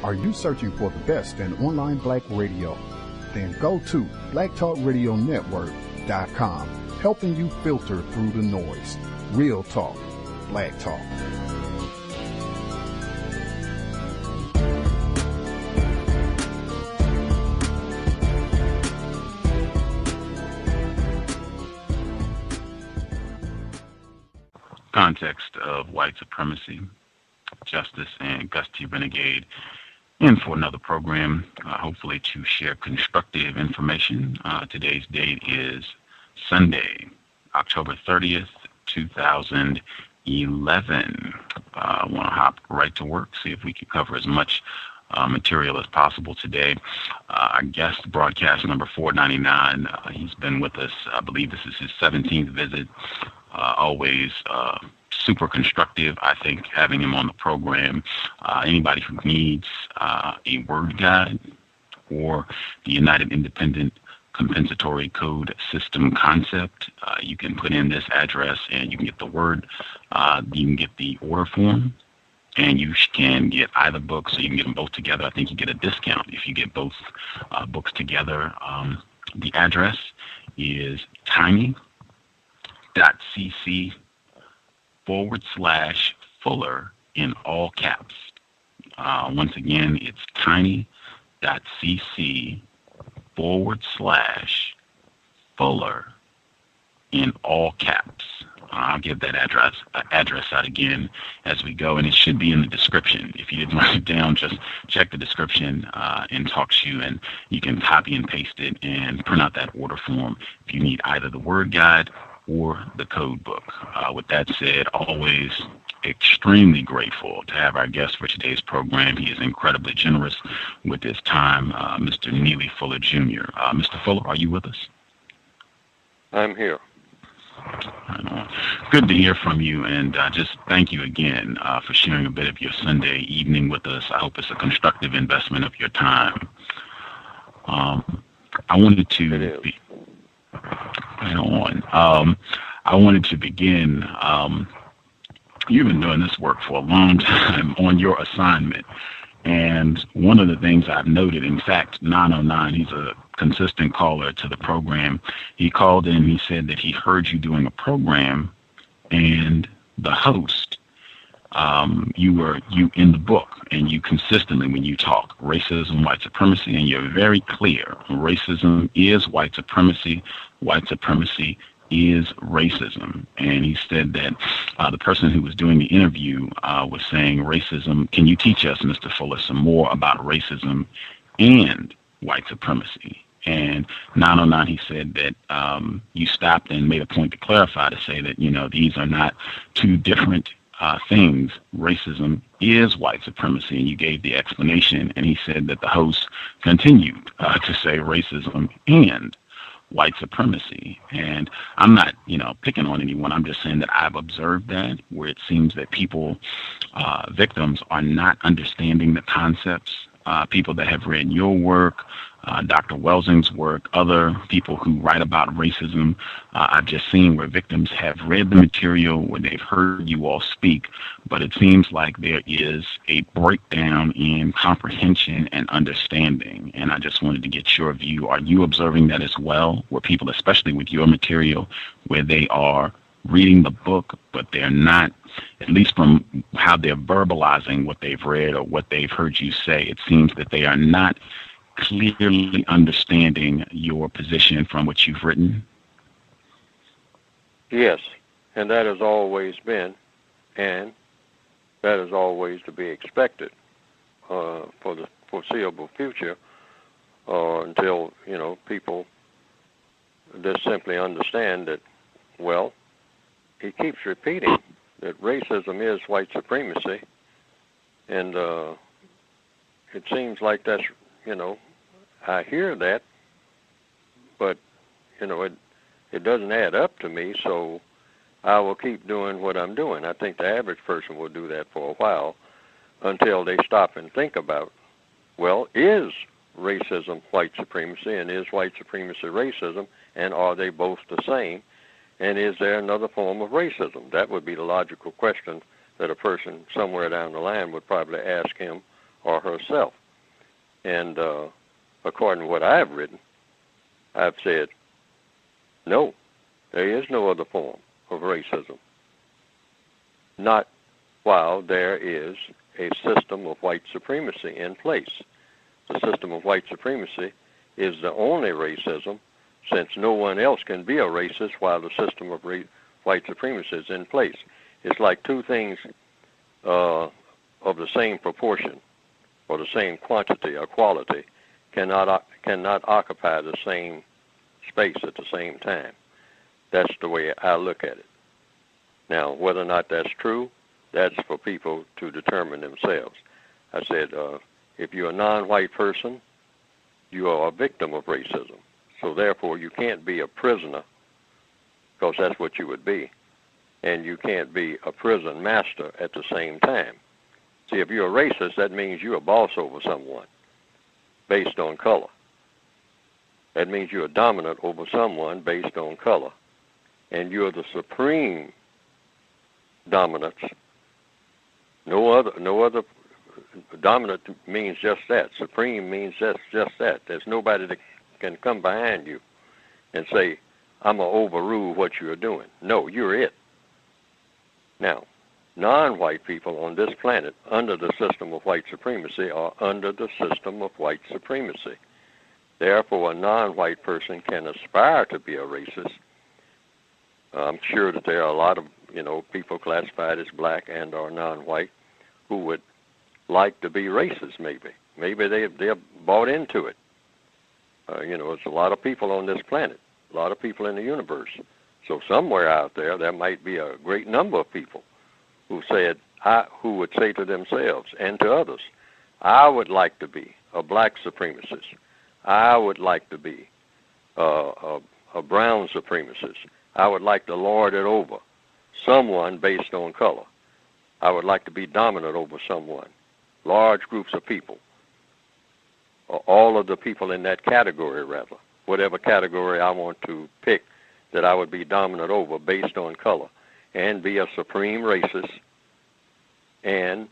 Are you searching for the best in online black radio? Then go to blacktalkradionetwork.com, helping you filter through the noise. Real talk, black talk. Context of white supremacy, justice, and Gus T Renegade in for another program, hopefully to share constructive information. Today's date is Sunday, October 30th, 2011. I want to hop right to work, see if we can cover as much material as possible today. Our guest, broadcast number 499, he's been with us, I believe this is his 17th visit. Always super constructive, I think, having him on the program. Anybody who needs a word guide or the United Independent Compensatory Code System concept, you can put in this address and you can get the word, you can get the order form, and you can get either book, so you can get them both together. I think you get a discount if you get both books together. The address is tiny.cc/Fuller in all caps. Once again, it's tiny.cc/Fuller in all caps. I'll give that address out again as we go, and it should be in the description. If you didn't write it down, just check the description in TalkShoe, and you can copy and paste it and print out that order form if you need either the word guide or the code book. With that said, always extremely grateful to have our guest for today's program. He is incredibly generous with his time, Mr. Neely Fuller Jr. Mr. Fuller, are you with us? I'm here. Good to hear from you, and just thank you again for sharing a bit of your Sunday evening with us. I hope it's a constructive investment of your time. I wanted to I wanted to begin. You've been doing this work for a long time on your assignment. And one of the things I've noted, in fact, 909, he's a consistent caller to the program. He called in, he said that he heard you doing a program, and the host, you in the book, and you consistently, when you talk, racism, white supremacy, and you're very clear, racism is white supremacy is racism. And he said that the person who was doing the interview was saying racism. Can you teach us, Mr. Fuller, some more about racism and white supremacy? And 909, he said that you stopped and made a point to clarify, to say that, these are not two different things. Racism is white supremacy, and you gave the explanation. And he said that the host continued to say racism and white supremacy. And I'm not, picking on anyone. I'm just saying that I've observed that, where it seems that people, victims, are not understanding the concepts. People that have read your work, Dr. Welsing's work, other people who write about racism, I've just seen where victims have read the material, where they've heard you all speak, but it seems like there is a breakdown in comprehension and understanding. And I just wanted to get your view. Are you observing that as well, where people, especially with your material, where they are reading the book, but they're not, at least from how they're verbalizing what they've read or what they've heard you say, it seems that they are not clearly understanding your position from what you've written? Yes, and that has always been, and that is always to be expected for the foreseeable future, until, people just simply understand that, well, he keeps repeating that racism is white supremacy, and it seems like that's, I hear that, but, it doesn't add up to me, so I will keep doing what I'm doing. I think the average person will do that for a while until they stop and think about, well, is racism white supremacy, and is white supremacy racism, and are they both the same? And is there another form of racism? That would be the logical question that a person somewhere down the line would probably ask him or herself. And according to what I've written, I've said, no, there is no other form of racism, not while there is a system of white supremacy in place. The system of white supremacy is the only racism, since no one else can be a racist while the system of white supremacy is in place. It's like two things of the same proportion or the same quantity or quality cannot occupy the same space at the same time. That's the way I look at it. Now, whether or not that's true, that's for people to determine themselves. I said, if you're a non-white person, you are a victim of racism. So therefore, you can't be a prisoner, because that's what you would be, and you can't be a prison master at the same time. See, if you're a racist, that means you're a boss over someone based on color. That means you're dominant over someone based on color, and you're the supreme dominance. No other dominant means just that. Supreme means just that. There's nobody that can come behind you and say, I'm going to overrule what you're doing. No, you're it. Now, non-white people on this planet under the system of white supremacy are under the system of white supremacy. Therefore, a non-white person can aspire to be a racist. I'm sure that there are a lot of, people classified as black and or non-white who would like to be racist, maybe. Maybe they're bought into it. It's a lot of people on this planet, a lot of people in the universe. So somewhere out there might be a great number of people who would say to themselves and to others, I would like to be a black supremacist. I would like to be a brown supremacist. I would like to lord it over someone based on color. I would like to be dominant over someone, large groups of people, or all of the people in that category, rather, whatever category I want to pick that I would be dominant over based on color, and be a supreme racist and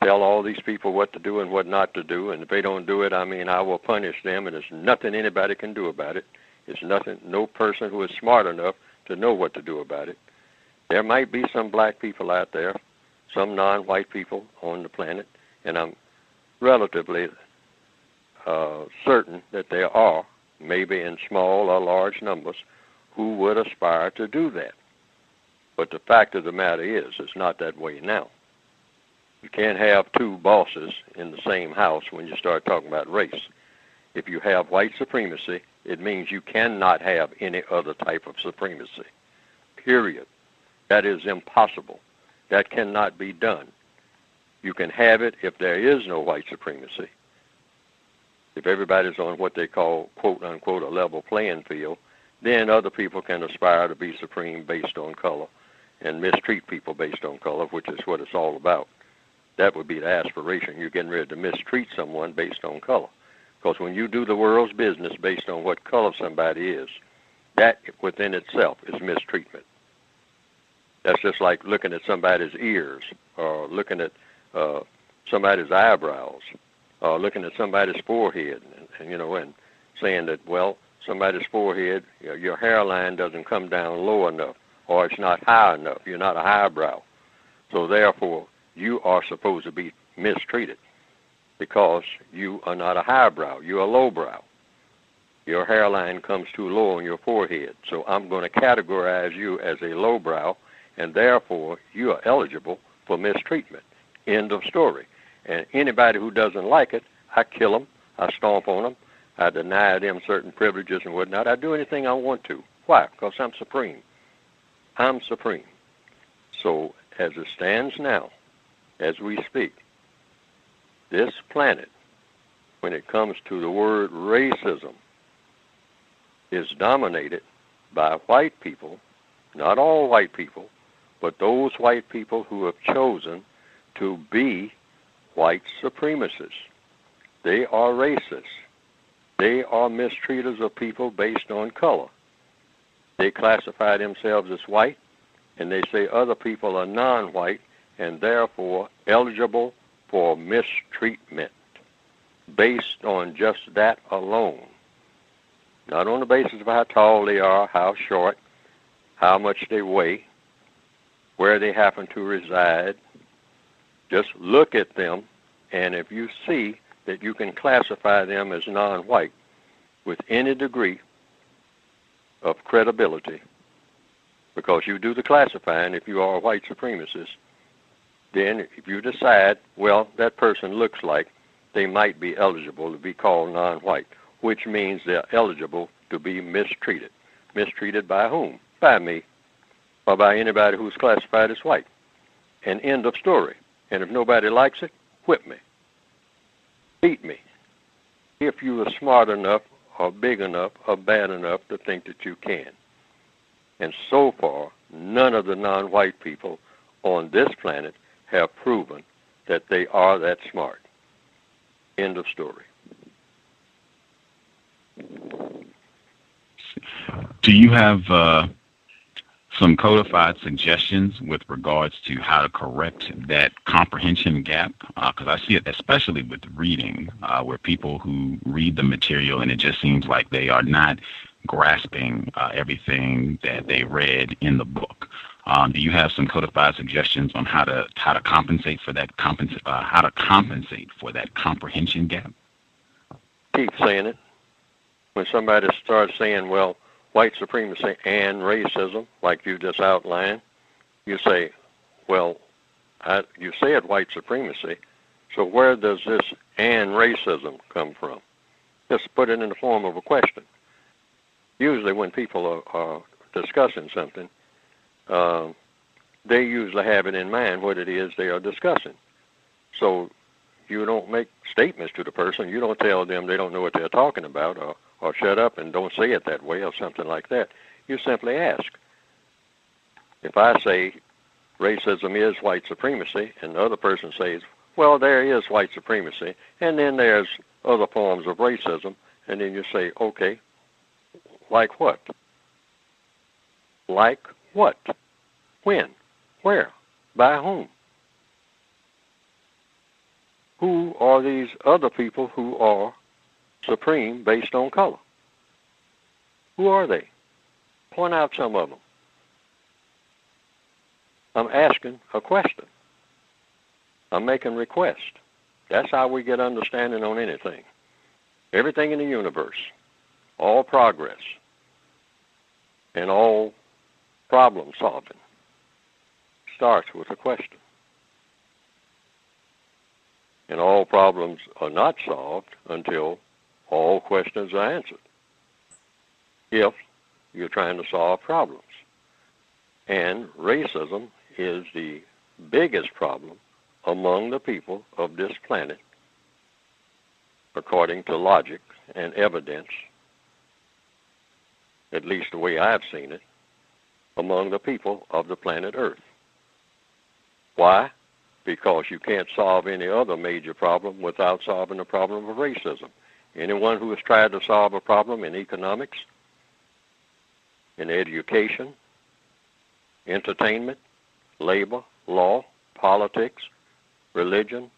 tell all these people what to do and what not to do, and if they don't do it, I will punish them, and there's nothing anybody can do about it. It's nothing, no person who is smart enough to know what to do about it. There might be some black people out there, some non-white people on the planet, and I'm relatively certain that there are, maybe in small or large numbers, who would aspire to do that. But the fact of the matter is, it's not that way now. You can't have two bosses in the same house when you start talking about race. If you have white supremacy, it means you cannot have any other type of supremacy, period. That is impossible. That cannot be done. You can have it if there is no white supremacy. If everybody's on what they call, quote unquote, a level playing field, then other people can aspire to be supreme based on color and mistreat people based on color, which is what it's all about. That would be the aspiration. You're getting ready to mistreat someone based on color. Because when you do the world's business based on what color somebody is, that within itself is mistreatment. That's just like looking at somebody's ears, or looking at somebody's eyebrows, or looking at somebody's forehead, and saying that, well, somebody's forehead, your hairline doesn't come down low enough, or it's not high enough. You're not a highbrow. So therefore, you are supposed to be mistreated because you are not a highbrow. You're a lowbrow. Your hairline comes too low on your forehead. So I'm going to categorize you as a lowbrow, and therefore you are eligible for mistreatment. End of story. And anybody who doesn't like it, I kill them, I stomp on them, I deny them certain privileges and whatnot. I do anything I want to. Why? Because I'm supreme. I'm supreme. So as it stands now, as we speak, this planet, when it comes to the word racism, is dominated by white people, not all white people, but those white people who have chosen to be white supremacists. They are racists. They are mistreaters of people based on color. They classify themselves as white, and they say other people are non-white and therefore eligible for mistreatment based on just that alone. Not on the basis of how tall they are, how short, how much they weigh, where they happen to reside. Just look at them, and if you see that you can classify them as non-white with any degree of credibility, because you do the classifying if you are a white supremacist, then if you decide, well, that person looks like they might be eligible to be called non-white, which means they're eligible to be mistreated. Mistreated by whom? By me, or by anybody who's classified as white. And end of story. And if nobody likes it, whip me. Beat me. If you are smart enough, or big enough, or bad enough to think that you can. And so far, none of the non-white people on this planet have proven that they are that smart. End of story. Do you have some codified suggestions with regards to how to correct that comprehension gap? Because I see it especially with reading, where people who read the material and it just seems like they are not grasping everything that they read in the book. Do you have some codified suggestions on how to compensate for that comprehension gap? Keep saying it. When somebody starts saying, well, white supremacy and racism, like you just outlined, you say, well, you said white supremacy, so where does this and racism come from? Just put it in the form of a question. Usually when people are discussing something, they usually have it in mind what it is they are discussing. So you don't make statements to the person. You don't tell them they don't know what they're talking about, or shut up and don't say it that way, or something like that. You simply ask. If I say racism is white supremacy, and the other person says, well, there is white supremacy, and then there's other forms of racism, and then you say, okay, like what? Like what? When? Where? By whom? Who are these other people who are supreme based on color? Who are they? Point out some of them. I'm asking a question. I'm making requests. That's how we get understanding on anything. Everything in the universe, all progress, and all problem solving starts with a question. And all problems are not solved until all questions are answered, if you're trying to solve problems. And racism is the biggest problem among the people of this planet, according to logic and evidence, at least the way I've seen it, among the people of the planet Earth. Why? Because you can't solve any other major problem without solving the problem of racism. Anyone who has tried to solve a problem in economics, in education, entertainment, labor, law, politics, religion,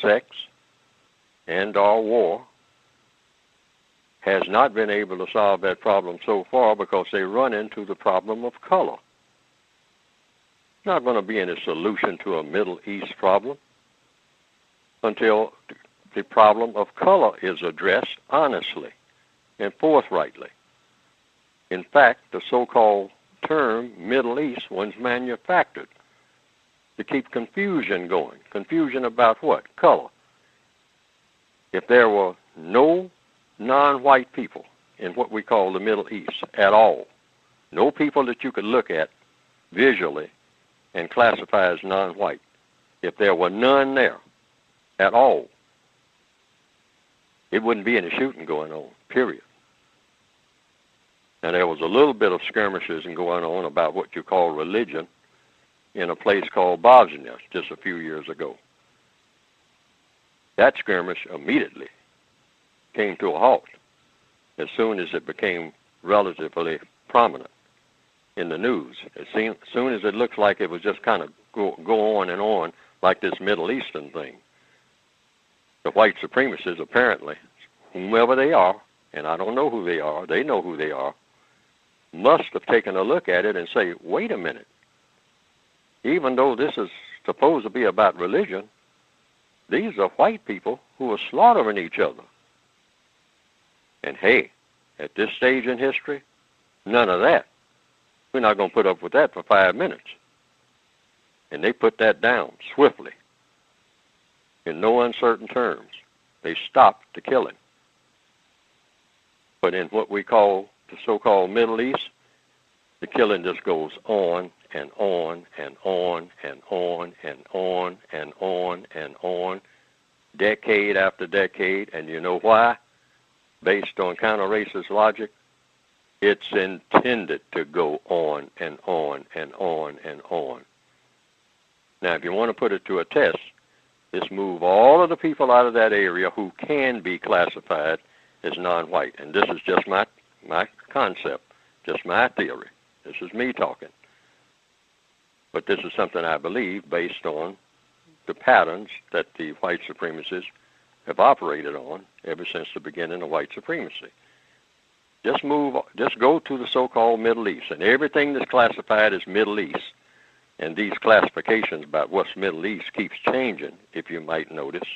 sex, and/or war has not been able to solve that problem so far because they run into the problem of color. Not going to be any solution to a Middle East problem until the problem of color is addressed honestly and forthrightly. In fact, the so-called term Middle East was manufactured to keep confusion going. Confusion about what? Color. If there were no non-white people in what we call the Middle East at all, no people that you could look at visually and classify as non-white, if there were none there at all, it wouldn't be any shooting going on, period. And there was a little bit of skirmishes going on about what you call religion in a place called Bosnia just a few years ago. That skirmish immediately came to a halt as soon as it became relatively prominent in the news. As soon as it looked like it was just kind of go on and on like this Middle Eastern thing. the white supremacists, apparently, whomever they are, and I don't know who they are, they know who they are, must have taken a look at it and say, wait a minute, even though this is supposed to be about religion, these are white people who are slaughtering each other. And hey, at this stage in history, none of that. We're not going to put up with that for 5 minutes. And they put that down swiftly, in no uncertain terms. They stopped the killing. But in what we call the so-called Middle East, the killing just goes on and on and on and on and on and on and on, decade after decade. And you know why? Based on counter-racist logic, it's intended to go on and on and on and on. Now, if you want to put it to a test, just move all of the people out of that area who can be classified as non-white. And this is just my concept, just my theory. This is me talking. But this is something I believe based on the patterns that the white supremacists have operated on ever since the beginning of white supremacy. Just go to the so-called Middle East, and everything that's classified as Middle East, and these classifications about what's Middle East keeps changing, if you might notice.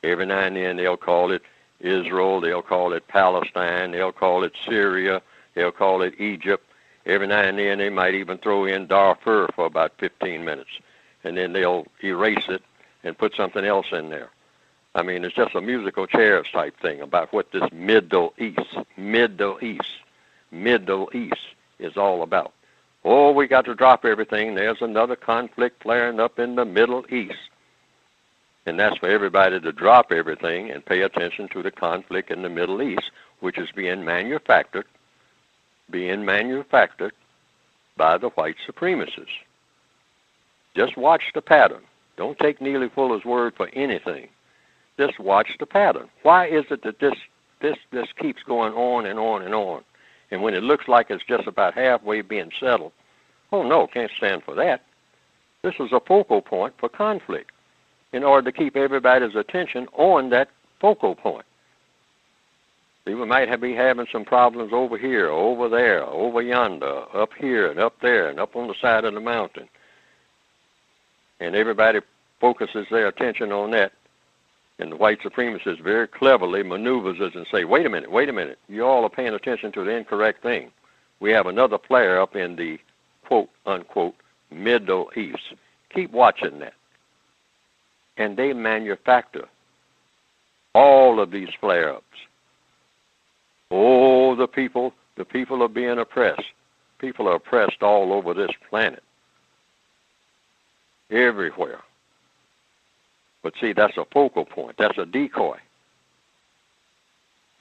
Every now and then they'll call it Israel, they'll call it Palestine, they'll call it Syria, they'll call it Egypt. Every now and then they might even throw in Darfur for about 15 minutes, and then they'll erase it and put something else in there. I mean, it's just a musical chairs type thing about what this Middle East is all about. Oh, we got to drop everything. There's another conflict flaring up in the Middle East. And that's for everybody to drop everything and pay attention to the conflict in the Middle East, which is being manufactured by the white supremacists. Just watch the pattern. Don't take Neely Fuller's word for anything. Just watch the pattern. Why is it that this keeps going on and on and on? And when it looks like it's just about halfway being settled, oh no, can't stand for that. This is a focal point for conflict in order to keep everybody's attention on that focal point. See, we might be having some problems over here, over there, over yonder, up here and up there and up on the side of the mountain. And everybody focuses their attention on that. And the white supremacist very cleverly maneuvers us and say, wait a minute, you all are paying attention to the incorrect thing. We have another flare up in the quote-unquote Middle East. Keep watching that. And they manufacture all of these flare-ups. Oh, the people are being oppressed. People are oppressed all over this planet. Everywhere. But see, that's a focal point. That's a decoy.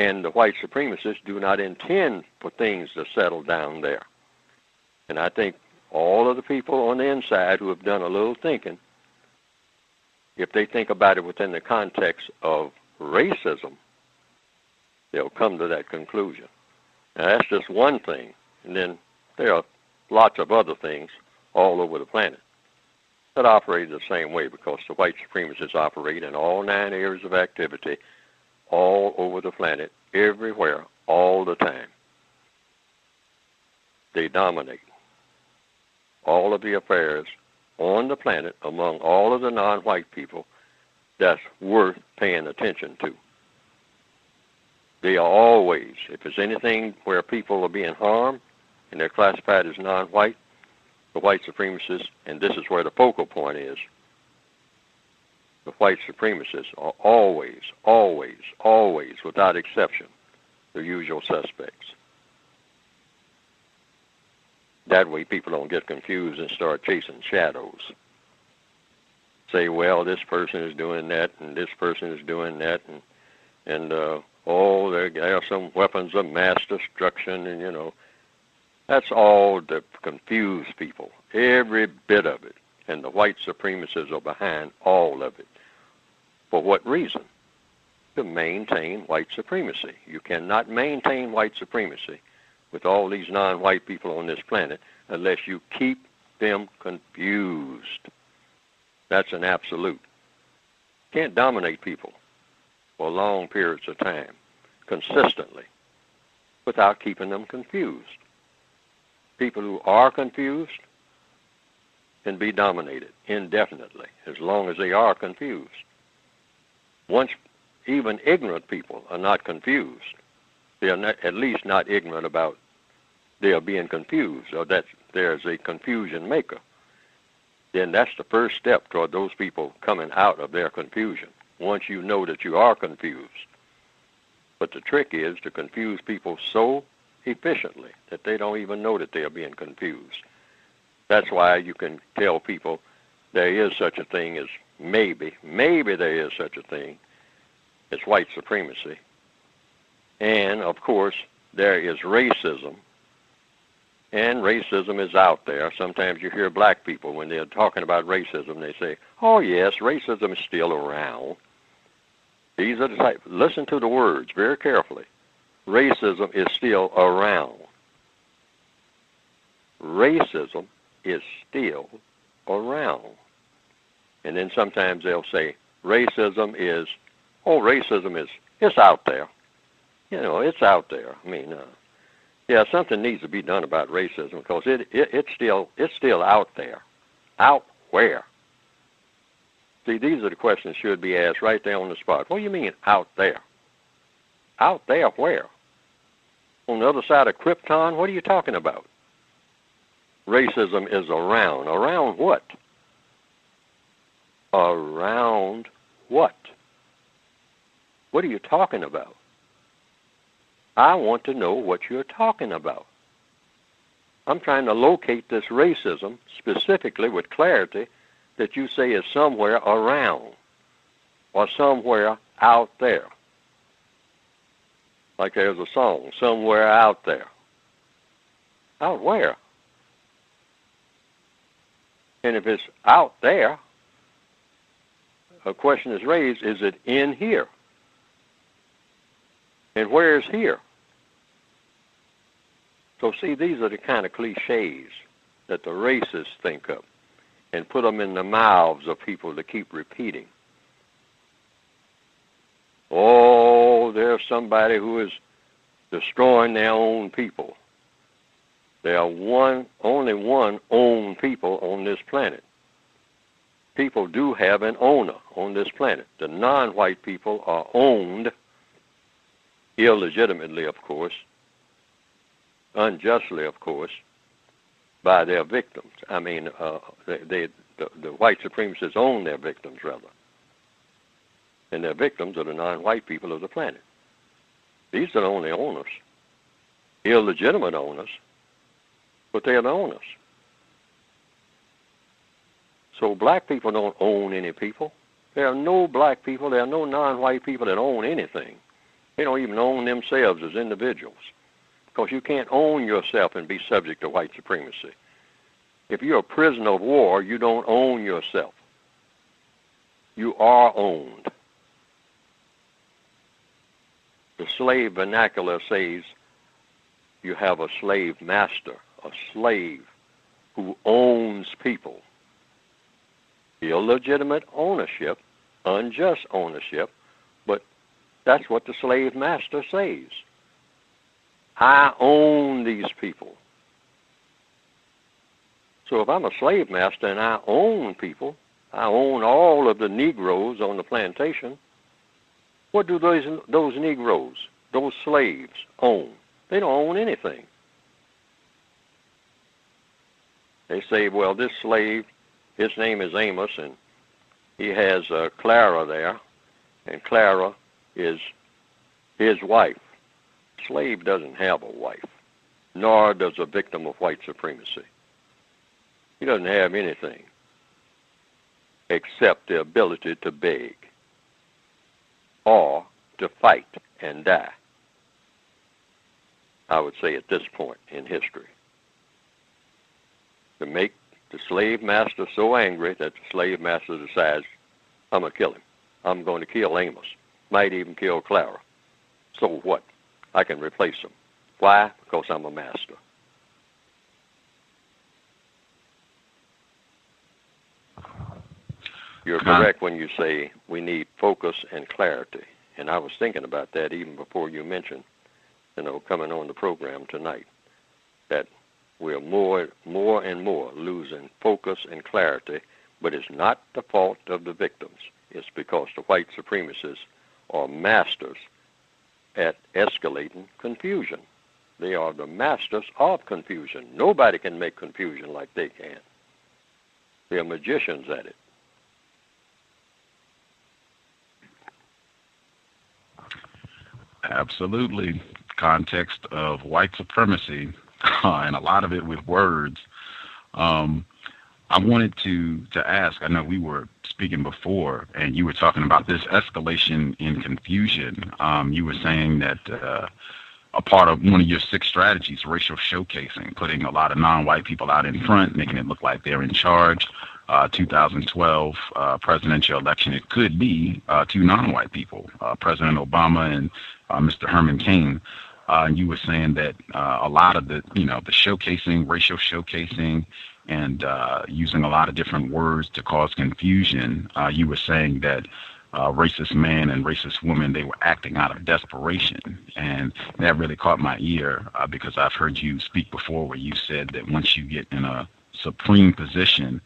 And the white supremacists do not intend for things to settle down there. And I think all of the people on the inside who have done a little thinking, if they think about it within the context of racism, they'll come to that conclusion. Now, that's just one thing. And then there are lots of other things all over the planet that operate the same way, because the white supremacists operate in all 9 areas of activity all over the planet, everywhere, all the time. They dominate all of the affairs on the planet among all of the non-white people that's worth paying attention to. They are always, if there's anything where people are being harmed and they're classified as non-white, the white supremacists, and this is where the focal point is, the white supremacists are always, always, always, without exception, the usual suspects. That way people don't get confused and start chasing shadows. Say, well, this person is doing that, and this person is doing that, and there are some weapons of mass destruction, and, you know, that's all to confuse people, every bit of it. And the white supremacists are behind all of it. For what reason? To maintain white supremacy. You cannot maintain white supremacy with all these non-white people on this planet unless you keep them confused. That's an absolute. You can't dominate people for long periods of time, consistently, without keeping them confused. People who are confused can be dominated indefinitely as long as they are confused. Once even ignorant people are not confused, they are not, at least not ignorant about they are being confused or that there's a confusion maker, then that's the first step toward those people coming out of their confusion, once you know that you are confused. But the trick is to confuse people so efficiently that they don't even know that they are being confused. That's why you can tell people there is such a thing as maybe there is such a thing as white supremacy. And, of course, there is racism. And racism is out there. Sometimes you hear black people, when they're talking about racism, they say, oh, yes, racism is still around. These are the type. Listen to the words very carefully. Racism is still around. Racism is still around. And then sometimes they'll say, racism is it's out there. You know, it's out there. I mean, yeah, something needs to be done about racism because it's still out there. Out where? See, these are the questions that should be asked right there on the spot. What do you mean out there? Out there where? On the other side of Krypton? What are you talking about? Racism is around. Around what? Around what? What are you talking about? I want to know what you're talking about. I'm trying to locate this racism specifically with clarity that you say is somewhere around or somewhere out there. Like there's a song, somewhere out there. Out where? And if it's out there, a question is raised, is it in here? And where is here? So see, these are the kind of cliches that the racists think of and put them in the mouths of people to keep repeating. Oh, there's somebody who is destroying their own people. There are only one own people on this planet. People do have an owner on this planet. The non-white people are owned illegitimately, of course, unjustly, of course, by their victims. I mean, the white supremacists own their victims, rather. And their victims are the non-white people of the planet. These are the only owners, illegitimate owners, but they are the owners. So black people don't own any people. There are no black people, there are no non-white people that own anything. They don't even own themselves as individuals, because you can't own yourself and be subject to white supremacy. If you're a prisoner of war, you don't own yourself. You are owned. The slave vernacular says you have a slave master, a slave who owns people. Illegitimate ownership, unjust ownership, but that's what the slave master says. I own these people. So if I'm a slave master and I own people, I own all of the Negroes on the plantation, what do those Negroes, those slaves, own? They don't own anything. They say, well, this slave, his name is Amos, and he has Clara there, and Clara is his wife. Slave doesn't have a wife, nor does a victim of white supremacy. He doesn't have anything except the ability to beg or to fight and die, I would say at this point in history. To make the slave master so angry that the slave master decides, I'm going to kill him. I'm going to kill Amos. Might even kill Clara. So what? I can replace him. Why? Because I'm a master. You're correct when you say we need focus and clarity And I was thinking about that even before you mentioned, coming on the program tonight, that we're more and more losing focus and clarity, but it's not the fault of the victims. It's because the white supremacists are masters at escalating confusion. They are the masters of confusion. Nobody can make confusion like they can. They're magicians at it. Absolutely. Context of white supremacy, and a lot of it with words. I wanted to ask, I know we were speaking before, and you were talking about this escalation in confusion. You were saying that a part of one of your 6 strategies, racial showcasing, putting a lot of non-white people out in front, making it look like they're in charge. 2012 presidential election, it could be 2 non-white people, President Obama and Mr. Herman Cain. And you were saying that a lot of the showcasing, racial showcasing, and using a lot of different words to cause confusion. You were saying that racist man and racist woman, they were acting out of desperation. And that really caught my ear because I've heard you speak before where you said that once you get in a supreme position,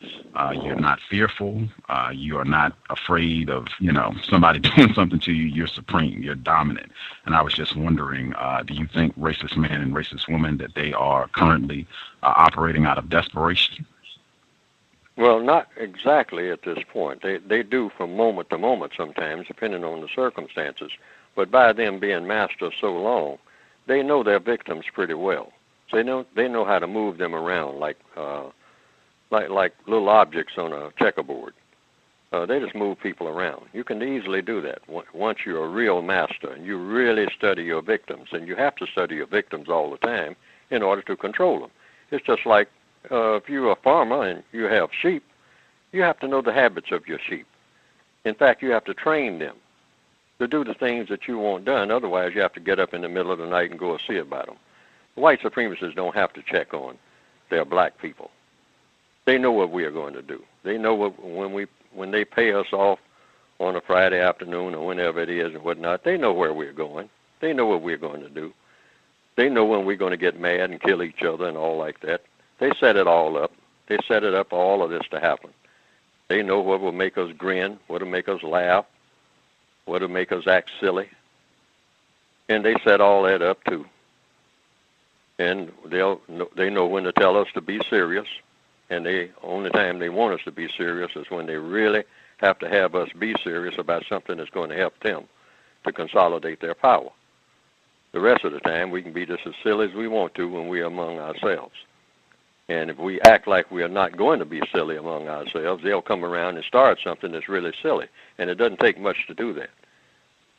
you're not fearful, you are not afraid of somebody doing something to you. You're supreme, you're dominant. And I was just wondering, do you think racist men and racist women, that they are currently operating out of desperation? Well, not exactly at this point. They do from moment to moment sometimes, depending on the circumstances. But by them being masters so long, they know their victims pretty well. So they know how to move them around like little objects on a checkerboard. They just move people around. You can easily do that once you're a real master and you really study your victims. And you have to study your victims all the time in order to control them. It's just like if you're a farmer and you have sheep, you have to know the habits of your sheep. In fact, you have to train them to do the things that you want done. Otherwise, you have to get up in the middle of the night and go see about them. White supremacists don't have to check on their black people. They know what we are going to do. They know when they pay us off on a Friday afternoon or whenever it is and whatnot, they know where we're going. They know what we're going to do. They know when we're going to get mad and kill each other and all like that. They set it all up. They set it up for all of this to happen. They know what will make us grin, what will make us laugh, what will make us act silly. And they set all that up too. And they know when to tell us to be serious. And the only time they want us to be serious is when they really have to have us be serious about something that's going to help them to consolidate their power. The rest of the time, we can be just as silly as we want to when we're among ourselves. And if we act like we are not going to be silly among ourselves, they'll come around and start something that's really silly. And it doesn't take much to do that.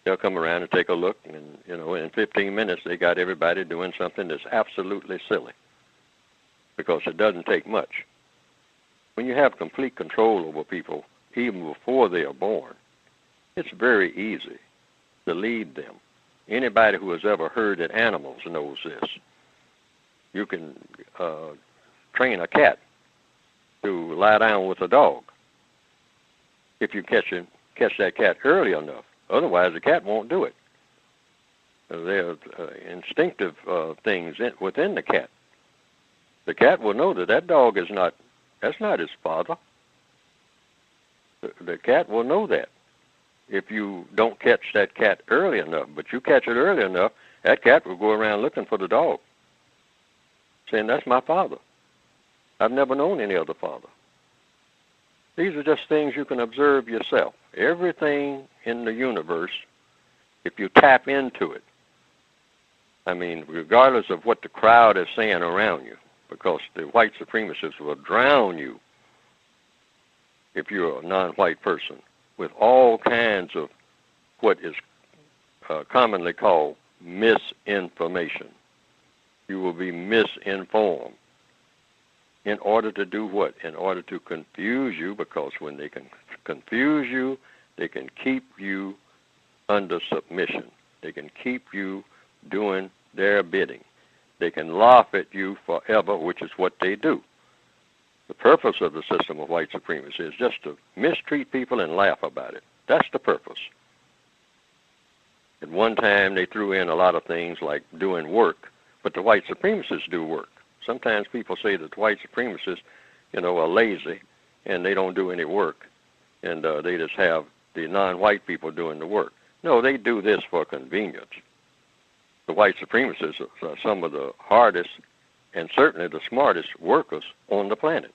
They'll come around and take a look, and in 15 minutes they got everybody doing something that's absolutely silly, because it doesn't take much. When you have complete control over people, even before they are born, it's very easy to lead them. Anybody who has ever herded animals knows this. You can train a cat to lie down with a dog if you catch that cat early enough. Otherwise, the cat won't do it. There are instinctive things within the cat. The cat will know that dog is not. That's not his father. The cat will know that if you don't catch that cat early enough. But you catch it early enough, that cat will go around looking for the dog, saying, "That's my father. I've never known any other father." These are just things you can observe yourself. Everything in the universe, if you tap into it, I mean, regardless of what the crowd is saying around you, because the white supremacists will drown you if you're a non-white person with all kinds of what is commonly called misinformation. You will be misinformed. In order to do what? In order to confuse you, because when they can confuse you, they can keep you under submission. They can keep you doing their bidding. They can laugh at you forever, which is what they do. The purpose of the system of white supremacy is just to mistreat people and laugh about it. That's the purpose. At one time, they threw in a lot of things like doing work, but the white supremacists do work. Sometimes people say that the white supremacists, are lazy and they don't do any work, and they just have the non-white people doing the work. No, they do this for convenience. The white supremacists are some of the hardest and certainly the smartest workers on the planet.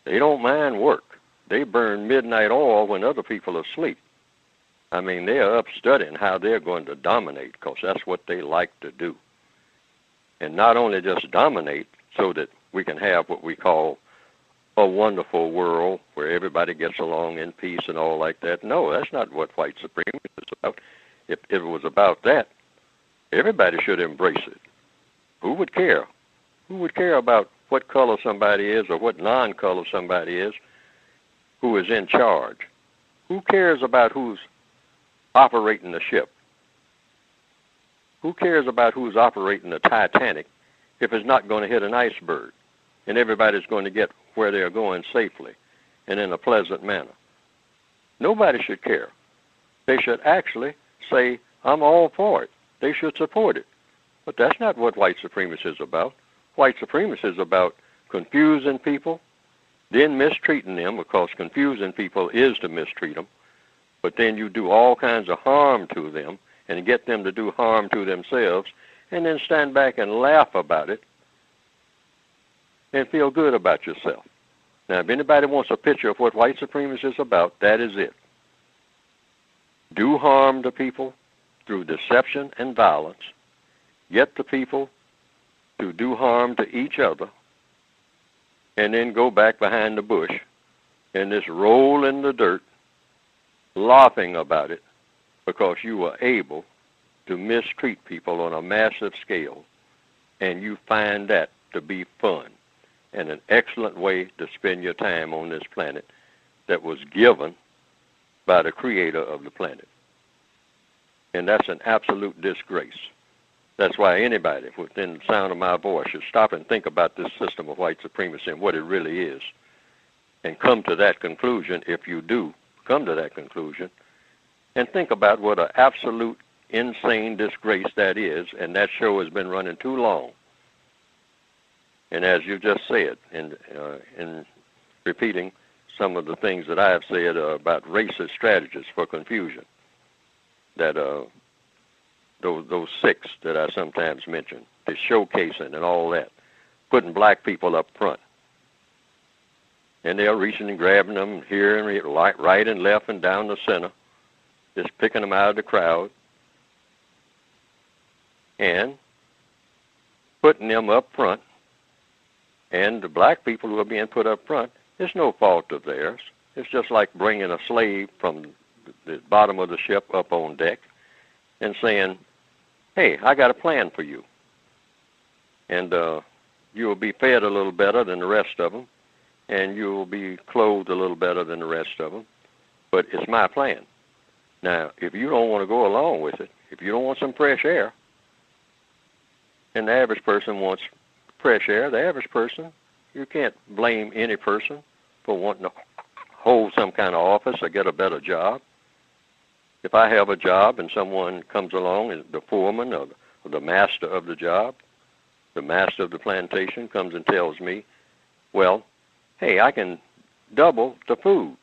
They don't mind work. They burn midnight oil when other people are asleep. I mean, they are up studying how they're going to dominate, because that's what they like to do. And not only just dominate so that we can have what we call a wonderful world where everybody gets along in peace and all like that. No, that's not what white supremacy is about. If it was about that, everybody should embrace it. Who would care? Who would care about what color somebody is or what non-color somebody is who is in charge? Who cares about who's operating the ship? Who cares about who's operating the Titanic if it's not going to hit an iceberg and everybody's going to get where they're going safely and in a pleasant manner? Nobody should care. They should actually say, I'm all for it. They should support it. But that's not what white supremacy is about. White supremacy is about confusing people, then mistreating them, because confusing people is to mistreat them. But then you do all kinds of harm to them and get them to do harm to themselves, and then stand back and laugh about it and feel good about yourself. Now, if anybody wants a picture of what white supremacy is about, that is it. Do harm to people through deception and violence. Get the people to do harm to each other, and then go back behind the bush and just roll in the dirt, laughing about it, because you were able to mistreat people on a massive scale, and you find that to be fun and an excellent way to spend your time on this planet that was given by the creator of the planet. And that's an absolute disgrace. That's why anybody within the sound of my voice should stop and think about this system of white supremacy and what it really is, and come to that conclusion. If you do come to that conclusion, and think about what an absolute insane disgrace that is, and that show has been running too long. And as you just said, in repeating some of the things that I have said about racist strategies for confusion, that those six that I sometimes mention, the showcasing and all that, putting black people up front. And they're reaching and grabbing them here and right and left and down the center, just picking them out of the crowd and putting them up front. And the black people who are being put up front, it's no fault of theirs. It's just like bringing a slave from the bottom of the ship up on deck and saying, hey, I got a plan for you. And you will be fed a little better than the rest of them, and you will be clothed a little better than the rest of them, but it's my plan. Now, if you don't want to go along with it, if you don't want some fresh air, and the average person wants fresh air, the average person, you can't blame any person for wanting to hold some kind of office or get a better job. If I have a job and someone comes along, and the foreman or the master of the job, the master of the plantation comes and tells me, well, hey, I can double the food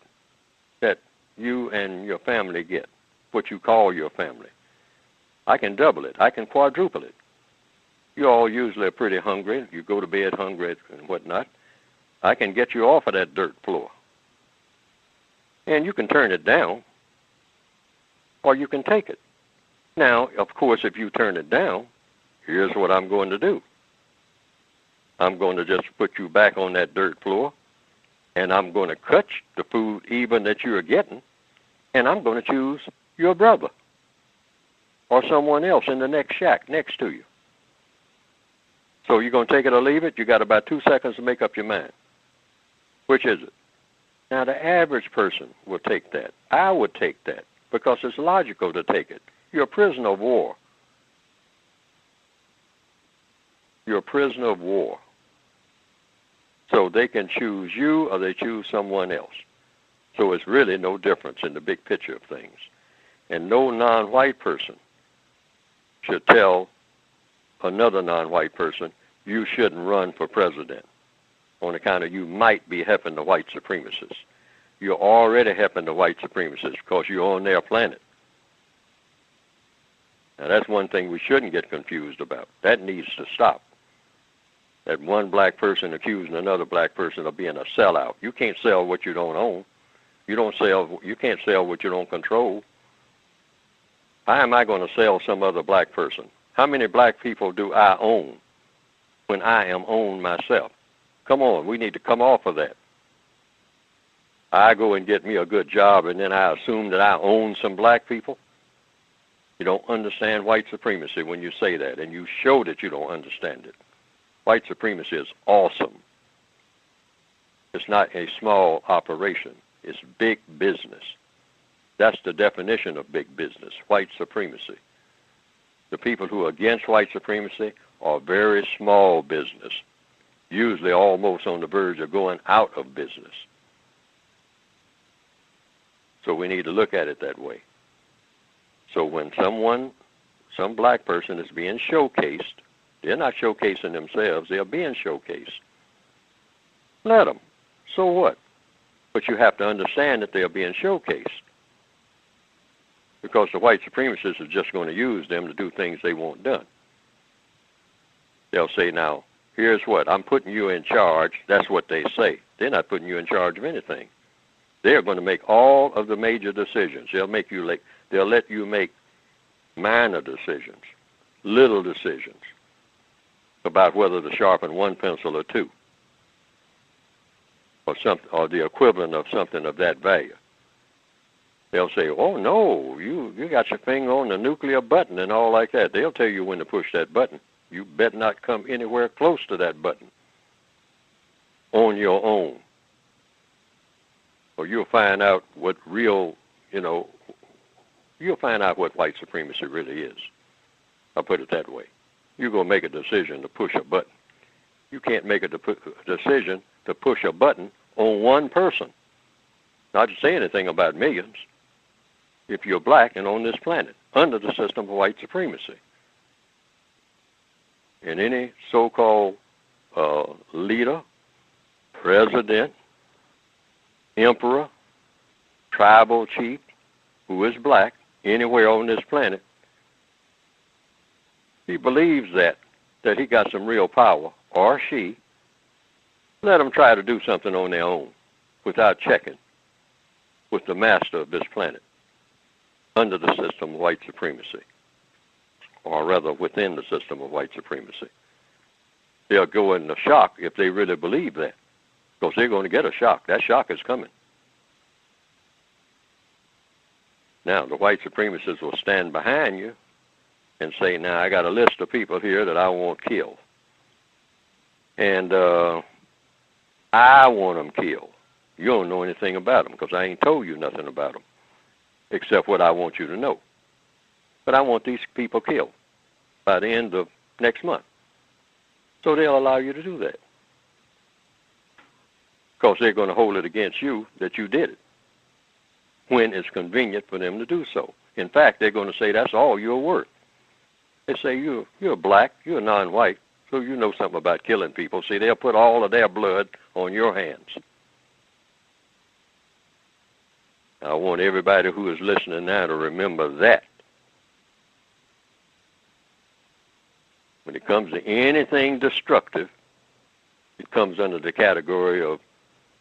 that you and your family get, what you call your family. I can double it. I can quadruple it. You all usually are pretty hungry. You go to bed hungry and whatnot. I can get you off of that dirt floor. And you can turn it down, or you can take it. Now, of course, if you turn it down, here's what I'm going to do. I'm going to just put you back on that dirt floor, and I'm going to cut the food even that you're getting, and I'm going to choose your brother or someone else in the next shack next to you. So you're going to take it or leave it? You got about 2 seconds to make up your mind. Which is it? Now, the average person will take that. I would take that because it's logical to take it. You're a prisoner of war. You're a prisoner of war. So they can choose you or they choose someone else. So it's really no difference in the big picture of things. And no non-white person should tell another non-white person, you shouldn't run for president on account of you might be helping the white supremacists. You're already helping the white supremacists because you're on their planet. Now, that's one thing we shouldn't get confused about. That needs to stop. That one black person accusing another black person of being a sellout. You can't sell what you don't own. You can't sell what you don't control. How am I going to sell some other black person? How many black people do I own when I am owned myself? Come on, we need to come off of that. I go and get me a good job and then I assume that I own some black people? You don't understand white supremacy when you say that, and you show that you don't understand it. White supremacy is awesome. It's not a small operation. It's big business. That's the definition of big business, white supremacy. The people who are against white supremacy are very small business, usually almost on the verge of going out of business. So we need to look at it that way. So when some black person is being showcased, they're not showcasing themselves, they're being showcased. Let them. So what? But you have to understand that they're being showcased. Because the white supremacists are just going to use them to do things they want done. They'll say, now, here's what, I'm putting you in charge. That's what they say. They're not putting you in charge of anything. They're going to make all of the major decisions. They'll let you make minor decisions, little decisions about whether to sharpen one pencil or two, or the equivalent of something of that value. They'll say, oh, no, you got your finger on the nuclear button and all like that. They'll tell you when to push that button. You better not come anywhere close to that button on your own. Or you'll find out what you'll find out what white supremacy really is. I'll put it that way. You're going to make a decision to push a button. You can't make a decision to push a button on one person. Not to say anything about millions. If you're black and on this planet, under the system of white supremacy. And any so-called leader, president, emperor, tribal chief, who is black, anywhere on this planet, he believes that he got some real power, or she, let them try to do something on their own without checking with the master of this planet under the system of white supremacy, or rather within the system of white supremacy. They'll go into shock if they really believe that, because they're going to get a shock. That shock is coming. Now, the white supremacists will stand behind you and say, now, I got a list of people here that I want killed. And I want them killed. You don't know anything about them because I ain't told you nothing about them except what I want you to know. But I want these people killed by the end of next month. So they'll allow you to do that because they're going to hold it against you that you did it when it's convenient for them to do so. In fact, they're going to say that's all you're worth. They say you're black, you're non-white, so you know something about killing people. See, they'll put all of their blood on your hands. I want everybody who is listening now to remember that. When it comes to anything destructive, it comes under the category of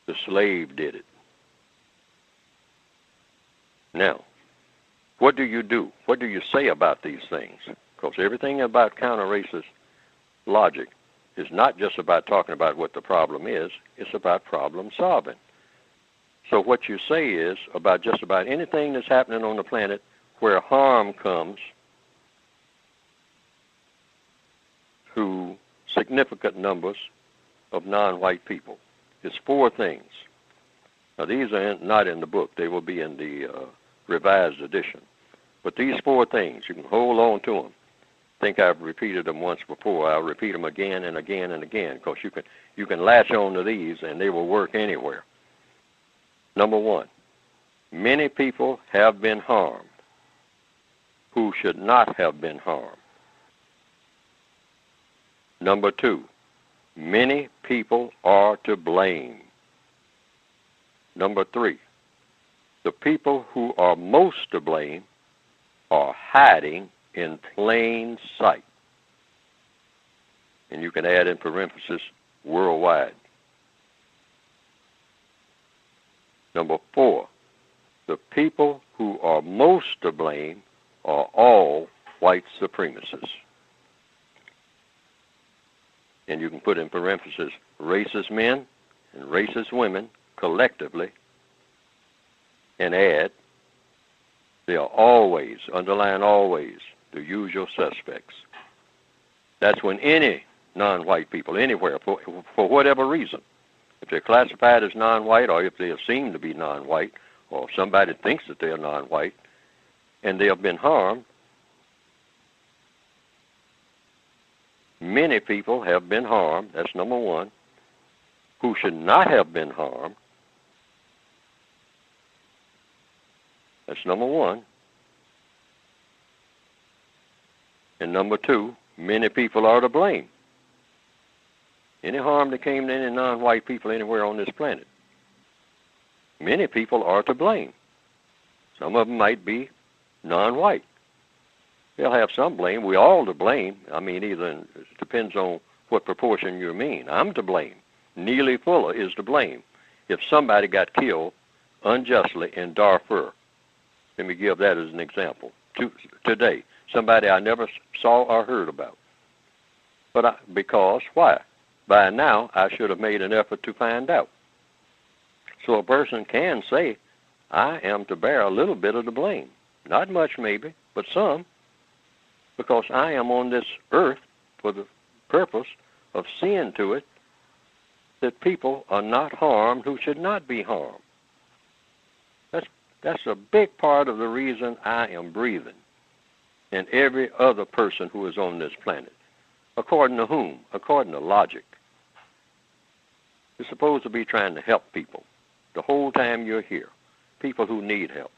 the slave did it. Now, what do you do? What do you say about these things? Because everything about counter-racist logic is not just about talking about what the problem is, it's about problem solving. So what you say is about just about anything that's happening on the planet where harm comes to significant numbers of non-white people. It's 4 things. Now, these are not in the book. They will be in the revised edition. But these 4 things, you can hold on to them. I think I've repeated them once before. I'll repeat them again and again and again because you can latch on to these and they will work anywhere. Number 1, many people have been harmed who should not have been harmed. Number 2, many people are to blame. Number 3, the people who are most to blame are hiding in plain sight. And you can add in parentheses, worldwide. Number 4, the people who are most to blame are all white supremacists. And you can put in parentheses, racist men and racist women collectively, and add, they are always, underline always, the usual suspects. That's when any non-white people anywhere, for whatever reason, if they're classified as non-white, or if they are seen to be non-white, or somebody thinks that they're non-white, and they have been harmed, many people have been harmed, that's number 1, who should not have been harmed. That's number 1. And number 2, many people are to blame. Any harm that came to any non-white people anywhere on this planet, many people are to blame. Some of them might be non-white. They'll have some blame. We're all to blame. I mean, it depends on what proportion you mean. I'm to blame. Neely Fuller is to blame. If somebody got killed unjustly in Darfur, let me give that as an example. Today, somebody I never saw or heard about. Because, why? By now, I should have made an effort to find out. So a person can say, I am to bear a little bit of the blame. Not much maybe, but some. Because I am on this earth for the purpose of seeing to it that people are not harmed who should not be harmed. That's a big part of the reason I am breathing, and every other person who is on this planet. According to whom? According to logic. You're supposed to be trying to help people the whole time you're here, people who need help.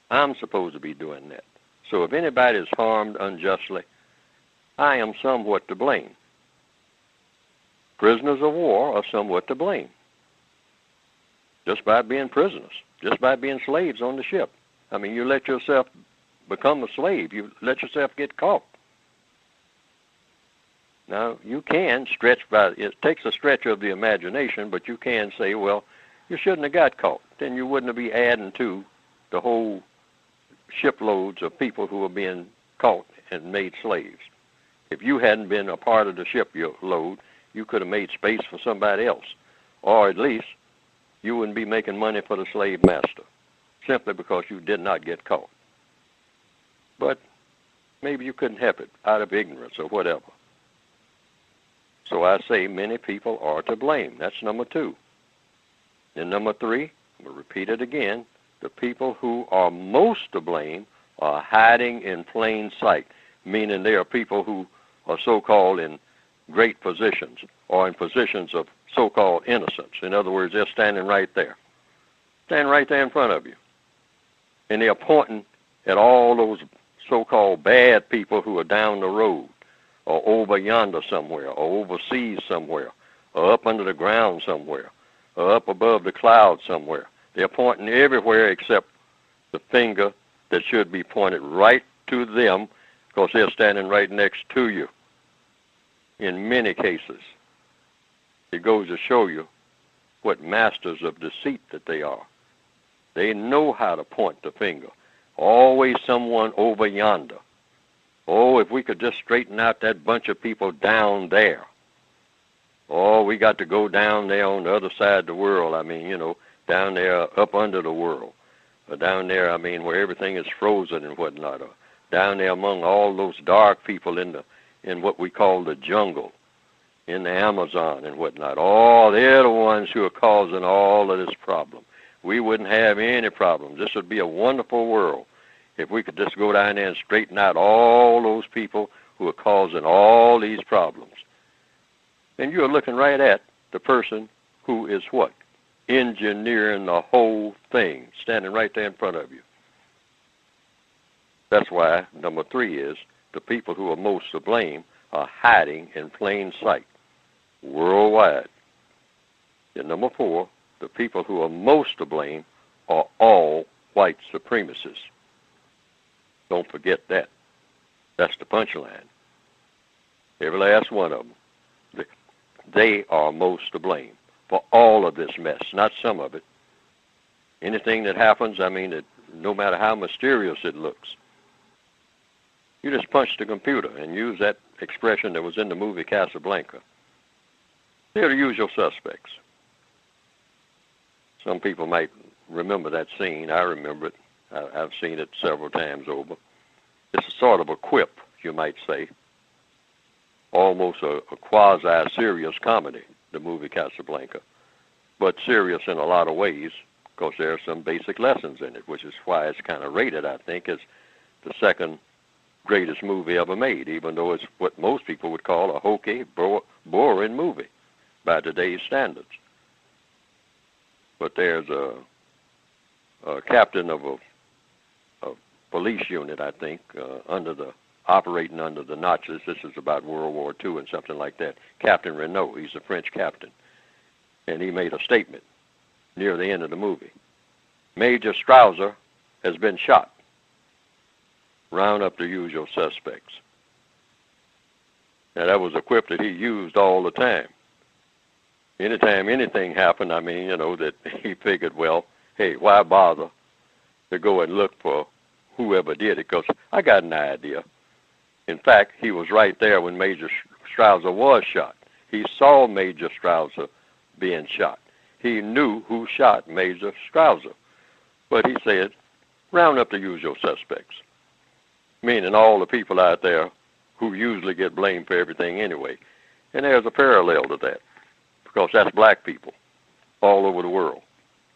I'm supposed to be doing that. So if anybody is harmed unjustly, I am somewhat to blame. Prisoners of war are somewhat to blame, just by being prisoners, just by being slaves on the ship. I mean, you let yourself become a slave. You let yourself get caught. Now, you can stretch it takes a stretch of the imagination, but you can say, well, you shouldn't have got caught. Then you wouldn't be adding to the whole shiploads of people who are being caught and made slaves. If you hadn't been a part of the shipload, you could have made space for somebody else, or at least you wouldn't be making money for the slave master, simply because you did not get caught. But maybe you couldn't help it out of ignorance or whatever. So I say many people are to blame. That's number 2. And number 3, I'll repeat it again, the people who are most to blame are hiding in plain sight, meaning they are people who are so-called in great positions or in positions of so-called innocence. In other words, they're standing right there in front of you. And they're pointing at all those so-called bad people who are down the road or over yonder somewhere or overseas somewhere or up under the ground somewhere or up above the clouds somewhere. They're pointing everywhere except the finger that should be pointed right to them, because they're standing right next to you. In many cases, it goes to show you what masters of deceit that they are. They know how to point the finger. Always someone over yonder. Oh, if we could just straighten out that bunch of people down there. Oh, we got to go down there on the other side of the world. I mean, down there up under the world. Or down there, I mean, where everything is frozen and whatnot. Or down there among all those dark people in what we call the jungle, in the Amazon and whatnot. Oh, they're the ones who are causing all of this problem. We wouldn't have any problems. This would be a wonderful world if we could just go down there and straighten out all those people who are causing all these problems. And you're looking right at the person who is what? Engineering the whole thing, standing right there in front of you. That's why number 3 is the people who are most to blame are hiding in plain sight worldwide. And number 4, the people who are most to blame are all white supremacists. Don't forget that. That's the punchline. Every last one of them. They are most to blame for all of this mess, not some of it. Anything that happens, I mean, no matter how mysterious it looks, you just punch the computer and use that expression that was in the movie Casablanca. They're the usual suspects. Some people might remember that scene. I remember it. I've seen it several times over. It's a sort of a quip, you might say. Almost a quasi-serious comedy, the movie Casablanca. But serious in a lot of ways, because there are some basic lessons in it, which is why it's kind of rated, I think, as the second greatest movie ever made, even though it's what most people would call a hokey, boring movie by today's standards. But there's a captain of a police unit, I think, operating under the Nazis. This is about World War II and something like that. Captain Renault, he's a French captain. And he made a statement near the end of the movie. Major Strauser has been shot. Round up the usual suspects. Now, that was a quip that he used all the time. Anytime anything happened, I mean, that he figured, well, hey, why bother to go and look for whoever did it? Because I got an idea. In fact, he was right there when Major Strauser was shot. He saw Major Strauser being shot. He knew who shot Major Strauser. But he said, round up the usual suspects, meaning all the people out there who usually get blamed for everything anyway. And there's a parallel to that, because that's black people all over the world.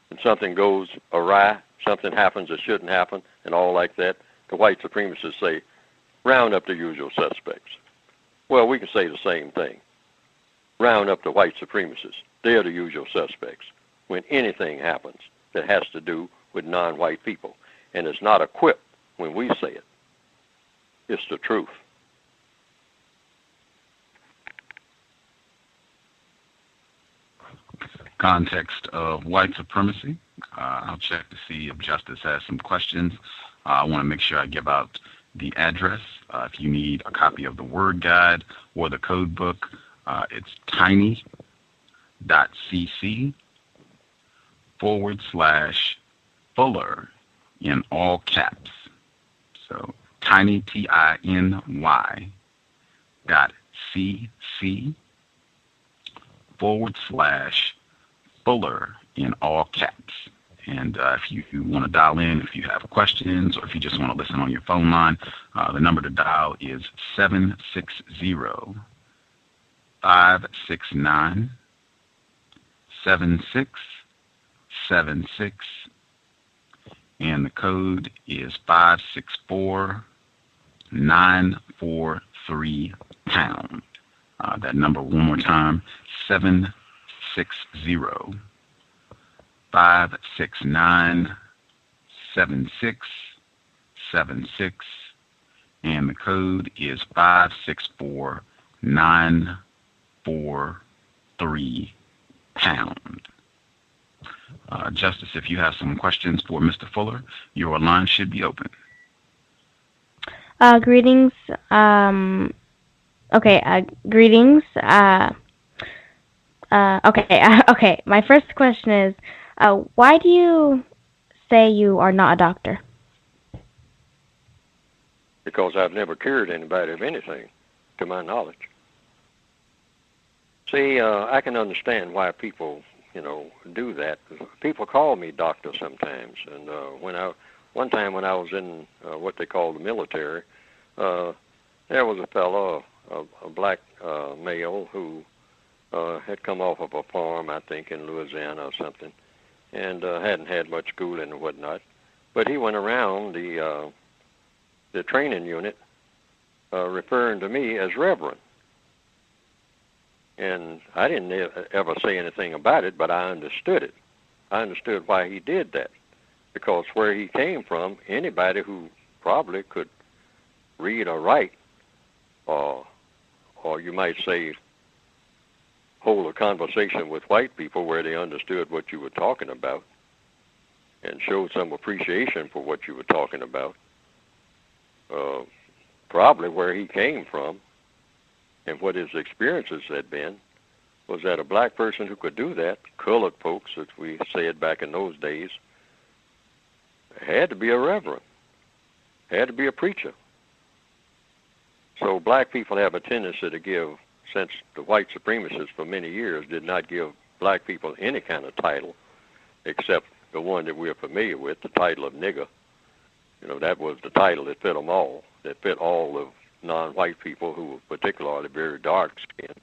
And something goes awry, something happens that shouldn't happen, and all like that, the white supremacists say, round up the usual suspects. Well, we can say the same thing. Round up the white supremacists. They're the usual suspects when anything happens that has to do with non-white people. And it's not a quip when we say it. It's the truth. Context of white supremacy. I'll check to see if Justice has some questions. I want to make sure I give out the address. If you need a copy of the word guide or the code book, it's tiny.cc/Fuller in all caps. So tiny, TINY.cc/Fuller in all caps. And if you want to dial in, if you have questions, or if you just want to listen on your phone line, the number to dial is 760-569-7676, and the code is 564-943#. That number one more time, 760-569-7676, and the code is 564-943#. Justice, if you have some questions for Mr. Fuller, your line should be open. Greetings. Greetings. Okay. My first question is, why do you say you are not a doctor? Because I've never cured anybody of anything, to my knowledge. See, I can understand why people, do that. People call me doctor sometimes, and one time when I was in what they call the military, there was a fellow, a black male who had come off of a farm, I think, in Louisiana or something, and hadn't had much schooling and whatnot. But he went around the training unit referring to me as Reverend. And I didn't ever say anything about it, but I understood it. I understood why he did that. Because where he came from, anybody who probably could read or write, or you might say hold a conversation with white people where they understood what you were talking about and showed some appreciation for what you were talking about. Probably where he came from and what his experiences had been was that a black person who could do that, colored folks, as we said back in those days, had to be a reverend, had to be a preacher. So black people have a tendency to give, since the white supremacists for many years did not give black people any kind of title except the one that we're familiar with, the title of nigger. You know, that was the title that fit them all, that fit all of non-white people who were particularly very dark-skinned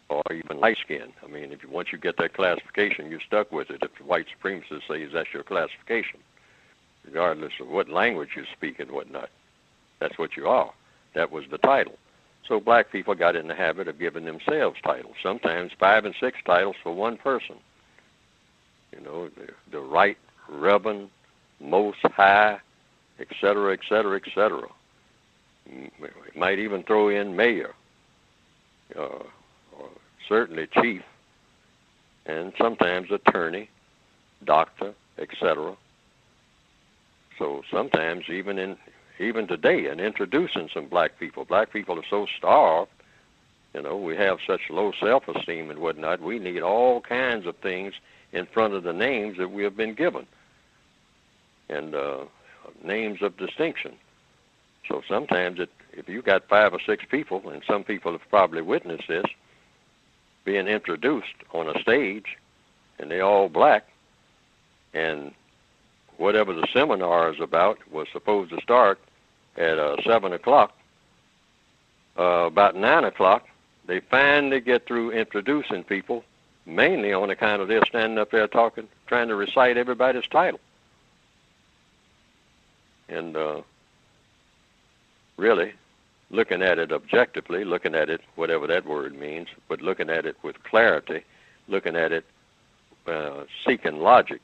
or even light-skinned. I mean, once you get that classification, you're stuck with it. If the white supremacists say that's your classification, regardless of what language you speak and whatnot, that's what you are. That was the title. So black people got in the habit of giving themselves titles, sometimes 5 and 6 titles for one person. You know, the Right Reverend, Most High, etc., etc., etc. Might even throw in mayor, or certainly chief, and sometimes attorney, doctor, etc. So sometimes even today, in introducing some black people are so starved, you know, we have such low self-esteem and whatnot, we need all kinds of things in front of the names that we have been given, and names of distinction. So sometimes if you got 5 or 6 people, and some people have probably witnessed this, being introduced on a stage, and they all black, and whatever the seminar is about was supposed to start at 7 o'clock. About 9 o'clock, they finally get through introducing people, mainly on account of they're standing up there talking, trying to recite everybody's title. And really, looking at it objectively, looking at it, whatever that word means, but looking at it with clarity, looking at it seeking logic,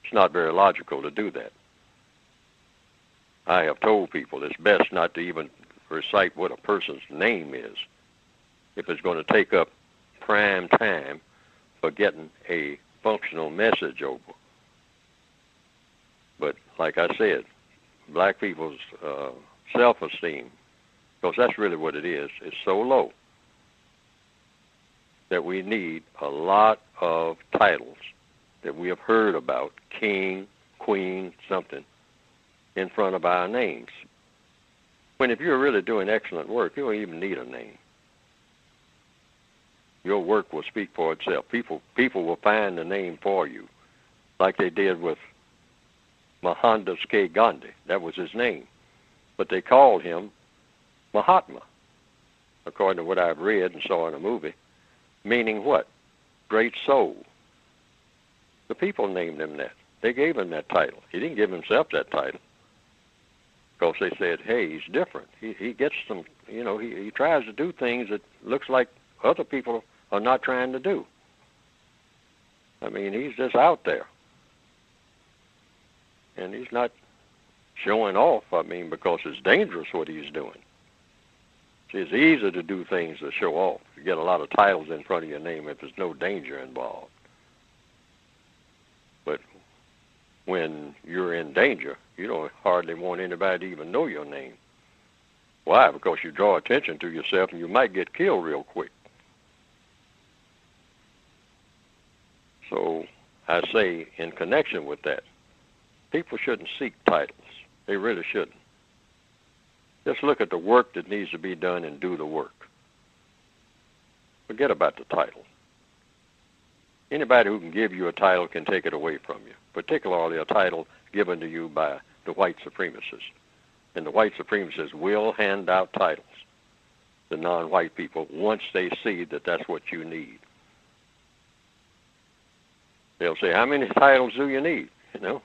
it's not very logical to do that. I have told people it's best not to even recite what a person's name is if it's going to take up prime time for getting a functional message over. But like I said, black people's self-esteem, because that's really what it is so low that we need a lot of titles that we have heard about, king, queen, something, in front of our names. When if you're really doing excellent work, you don't even need a name. Your work will speak for itself. People will find the name for you, like they did with Mohandas K. Gandhi. That was his name. But they called him Mahatma, according to what I've read and saw in a movie, meaning what? Great soul. The people named him that. They gave him that title. He didn't give himself that title because they said, hey, he's different. He gets some, you know, he tries to do things that looks like other people are not trying to do. I mean, he's just out there. And he's not showing off, I mean, because it's dangerous what he's doing. It's easy to do things to show off. You get a lot of titles in front of your name if there's no danger involved. But when you're in danger, you don't hardly want anybody to even know your name. Why? Because you draw attention to yourself and you might get killed real quick. So I say in connection with that, people shouldn't seek titles. They really shouldn't. Just look at the work that needs to be done and do the work. Forget about the title. Anybody who can give you a title can take it away from you, particularly a title given to you by the white supremacists. And the white supremacists will hand out titles to non-white people once they see that that's what you need. They'll say, how many titles do you need, you know,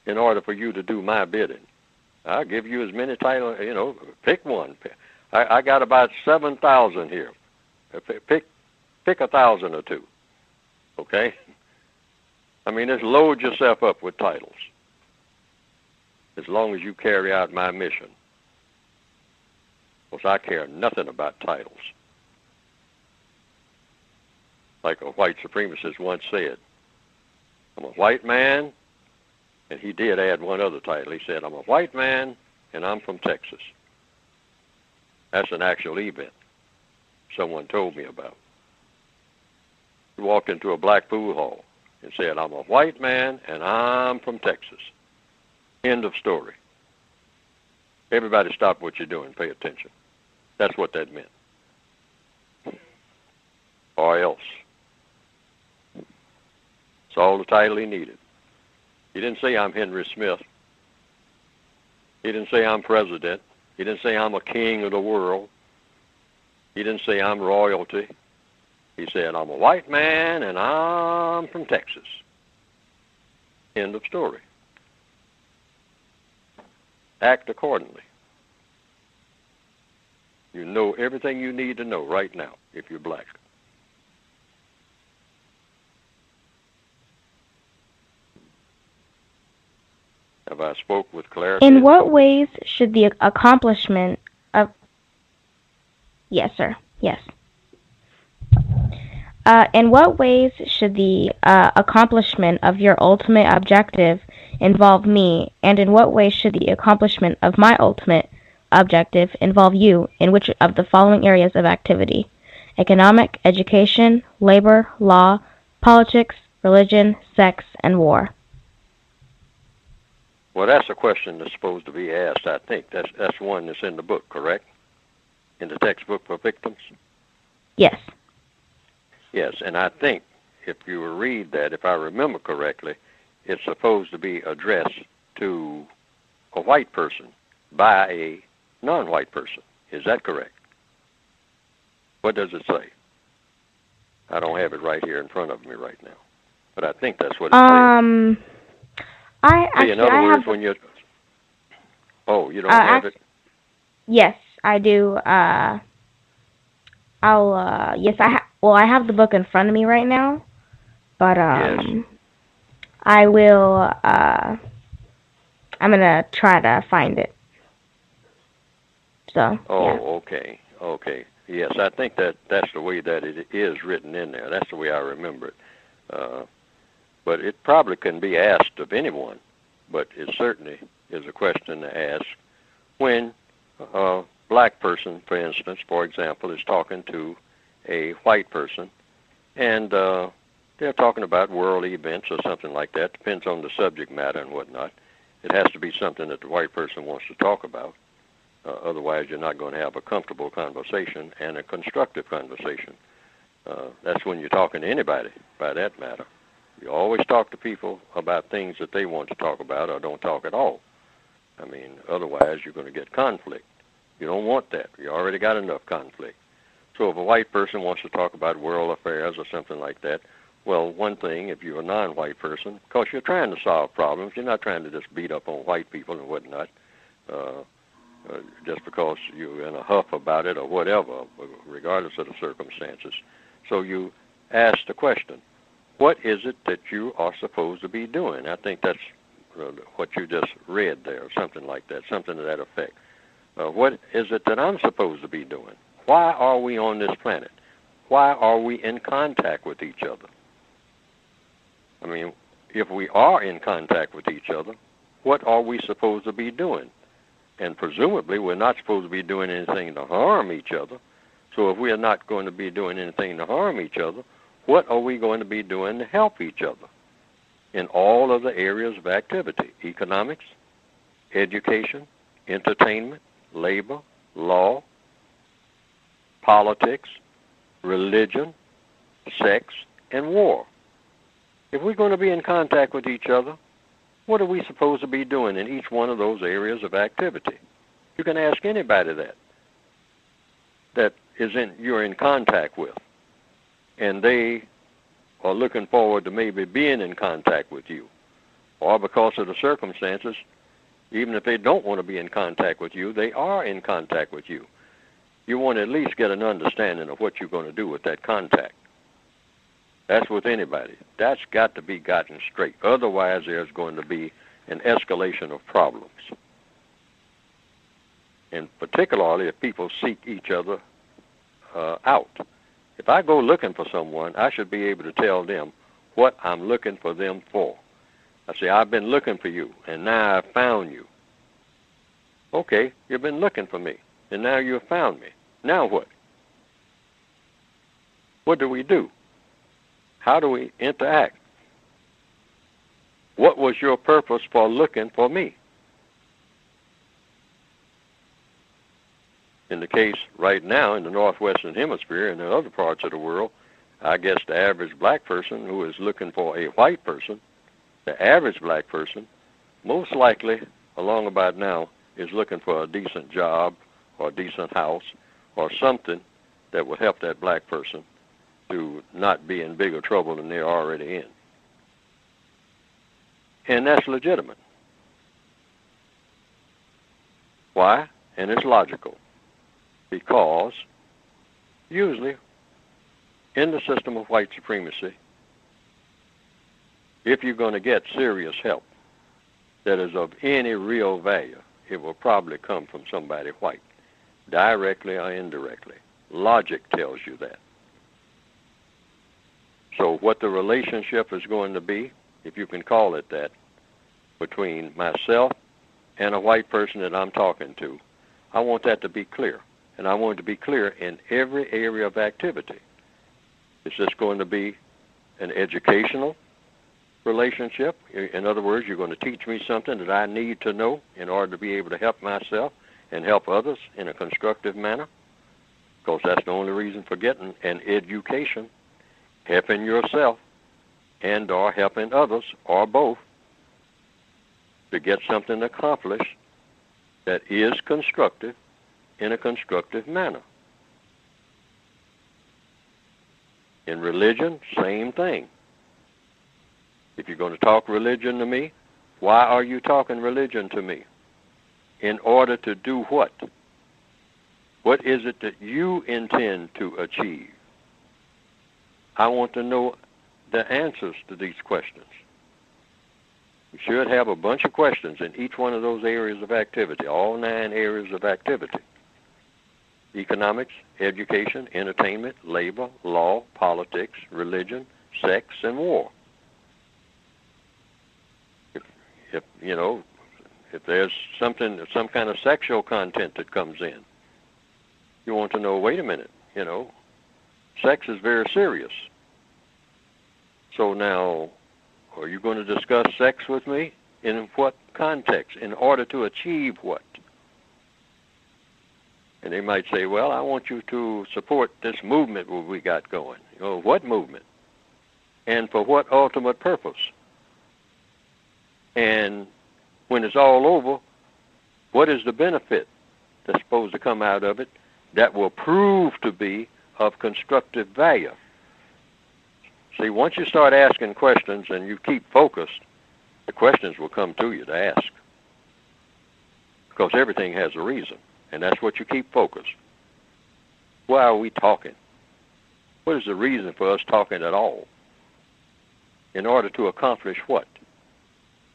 in order for you to do my bidding? I'll give you as many titles, you know, pick one. I got about 7,000 here. Pick 1,000 or two, okay? I mean, just load yourself up with titles. as long as you carry out my mission. Because I care nothing about titles. Like a white supremacist once said, I'm a white man, and he did add one other title. He said, I'm a white man, and I'm from Texas. That's an actual event someone told me about. He walked into a black pool hall and said, I'm a white man, and I'm from Texas. End of story. Everybody stop what you're doing. Pay attention. That's what that meant. Or else. It's all the title he needed. He didn't say I'm Henry Smith. He didn't say I'm president. He didn't say I'm a king of the world. He didn't say I'm royalty. He said, I'm a white man and I'm from Texas. End of story. Act accordingly. You know everything you need to know right now if you're black. Have I spoke with clarity? In what ways should the accomplishment of... Yes, sir. Yes. In what ways should the accomplishment of your ultimate objective involve me, and in what ways should the accomplishment of my ultimate objective involve you in which of the following areas of activity? Economic, education, labor, law, politics, religion, sex, and war. Well, that's a question that's supposed to be asked, I think. That's one that's in the book, correct? In the textbook for victims? Yes. Yes, and I think if you read that, if I remember correctly, it's supposed to be addressed to a white person by a non-white person. Is that correct? What does it say? I don't have it right here in front of me right now, but I think that's what it says. In other words, when you're... Oh, you don't have it? Yes, I do. I have the book in front of me right now, but yes. I will, I'm gonna try to find it. So, oh, yeah. okay. Yes, I think that's the way that it is written in there. That's the way I remember it. But it probably can be asked of anyone, but it certainly is a question to ask when a black person, for instance, for example, is talking to a white person, and they're talking about world events or something like that. Depends on the subject matter and whatnot. It has to be something that the white person wants to talk about. Otherwise, you're not going to have a comfortable conversation and a constructive conversation. That's when you're talking to anybody, by that matter. You always talk to people about things that they want to talk about or don't talk at all. I mean, otherwise you're going to get conflict. You don't want that. You already got enough conflict. So if a white person wants to talk about world affairs or something like that, well, one thing, if you're a non-white person, because you're trying to solve problems, you're not trying to just beat up on white people and whatnot, just because you're in a huff about it or whatever, regardless of the circumstances. So you ask the question, what is it that you are supposed to be doing? I think that's what you just read there, or something like that, something to that effect. What is it that I'm supposed to be doing? Why are we on this planet? Why are we in contact with each other? I mean, if we are in contact with each other, what are we supposed to be doing? And presumably, we're not supposed to be doing anything to harm each other. So if we are not going to be doing anything to harm each other, what are we going to be doing to help each other in all of the areas of activity? Economics, education, entertainment, labor, law, politics, religion, sex, and war. If we're going to be in contact with each other, what are we supposed to be doing in each one of those areas of activity? You can ask anybody that you're in contact with, and they are looking forward to maybe being in contact with you, or because of the circumstances, even if they don't want to be in contact with you, they are in contact with you. You want to at least get an understanding of what you're going to do with that contact. That's with anybody. That's got to be gotten straight. Otherwise, there's going to be and escalation of problems. And particularly if people seek each other out. If I go looking for someone, I should be able to tell them what I'm looking for them for. I say, I've been looking for you, and now I've found you. Okay, you've been looking for me, and now you've found me. Now what? What do we do? How do we interact? What was your purpose for looking for me? In the case right now in the Northwestern Hemisphere and in other parts of the world, I guess the average black person who is looking for a white person, the average black person, most likely along about now is looking for a decent job or a decent house or something that will help that black person to not be in bigger trouble than they're already in. And that's legitimate. Why? And it's logical. Because usually in the system of white supremacy, if you're going to get serious help that is of any real value, it will probably come from somebody white, directly or indirectly. Logic tells you that. So what the relationship is going to be, if you can call it that, between myself and a white person that I'm talking to, I want that to be clear. And I want it to be clear in every area of activity. Is this going to be an educational relationship? In other words, you're going to teach me something that I need to know in order to be able to help myself and help others in a constructive manner? Because that's the only reason for getting an education, helping yourself and or helping others, or both, to get something accomplished that is constructive in a constructive manner. In religion, same thing. If you're going to talk religion to me, why are you talking religion to me? In order to do what? What is it that you intend to achieve? I want to know the answers to these questions. You should have a bunch of questions in each one of those areas of activity, all 9 areas of activity. Economics, education, entertainment, labor, law, politics, religion, sex, and war. If there's some kind of sexual content that comes in, you want to know, wait a minute, sex is very serious. So now, are you going to discuss sex with me? In what context? In order to achieve what? And they might say, well, I want you to support this movement we got going. What movement? And for what ultimate purpose? And when it's all over, what is the benefit that's supposed to come out of it that will prove to be of constructive value? See, once you start asking questions and you keep focused, the questions will come to you to ask. Because everything has a reason. And that's what you keep focused. Why are we talking? What is the reason for us talking at all? In order to accomplish what?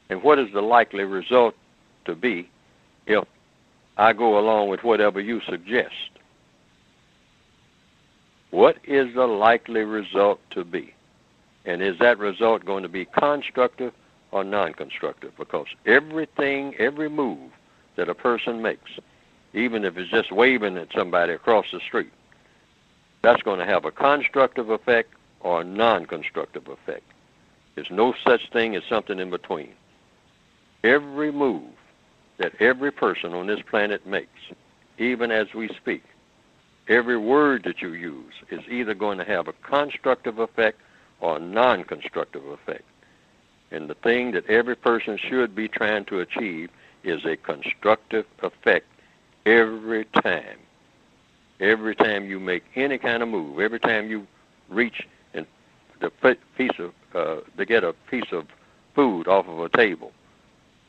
And what is the likely result to be if I go along with whatever you suggest? What is the likely result to be? And is that result going to be constructive or non-constructive? Because every move that a person makes, even if it's just waving at somebody across the street, that's going to have a constructive effect or a non-constructive effect. There's no such thing as something in between. Every move that every person on this planet makes, even as we speak, every word that you use is either going to have a constructive effect or a non-constructive effect. And the thing that every person should be trying to achieve is a constructive effect every time. Every time you make any kind of move, every time you reach and to get a piece of food off of a table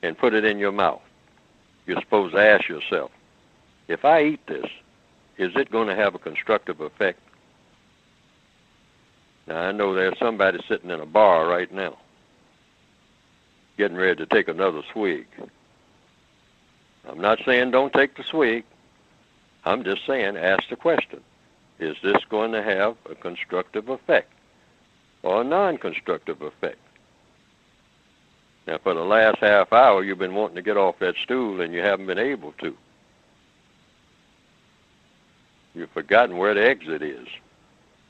and put it in your mouth, you're supposed to ask yourself, if I eat this, is it going to have a constructive effect? Now, I know there's somebody sitting in a bar right now, getting ready to take another swig. I'm not saying don't take the swig. I'm just saying ask the question. Is this going to have a constructive effect or a non-constructive effect? Now, for the last half hour, you've been wanting to get off that stool and you haven't been able to. You've forgotten where the exit is.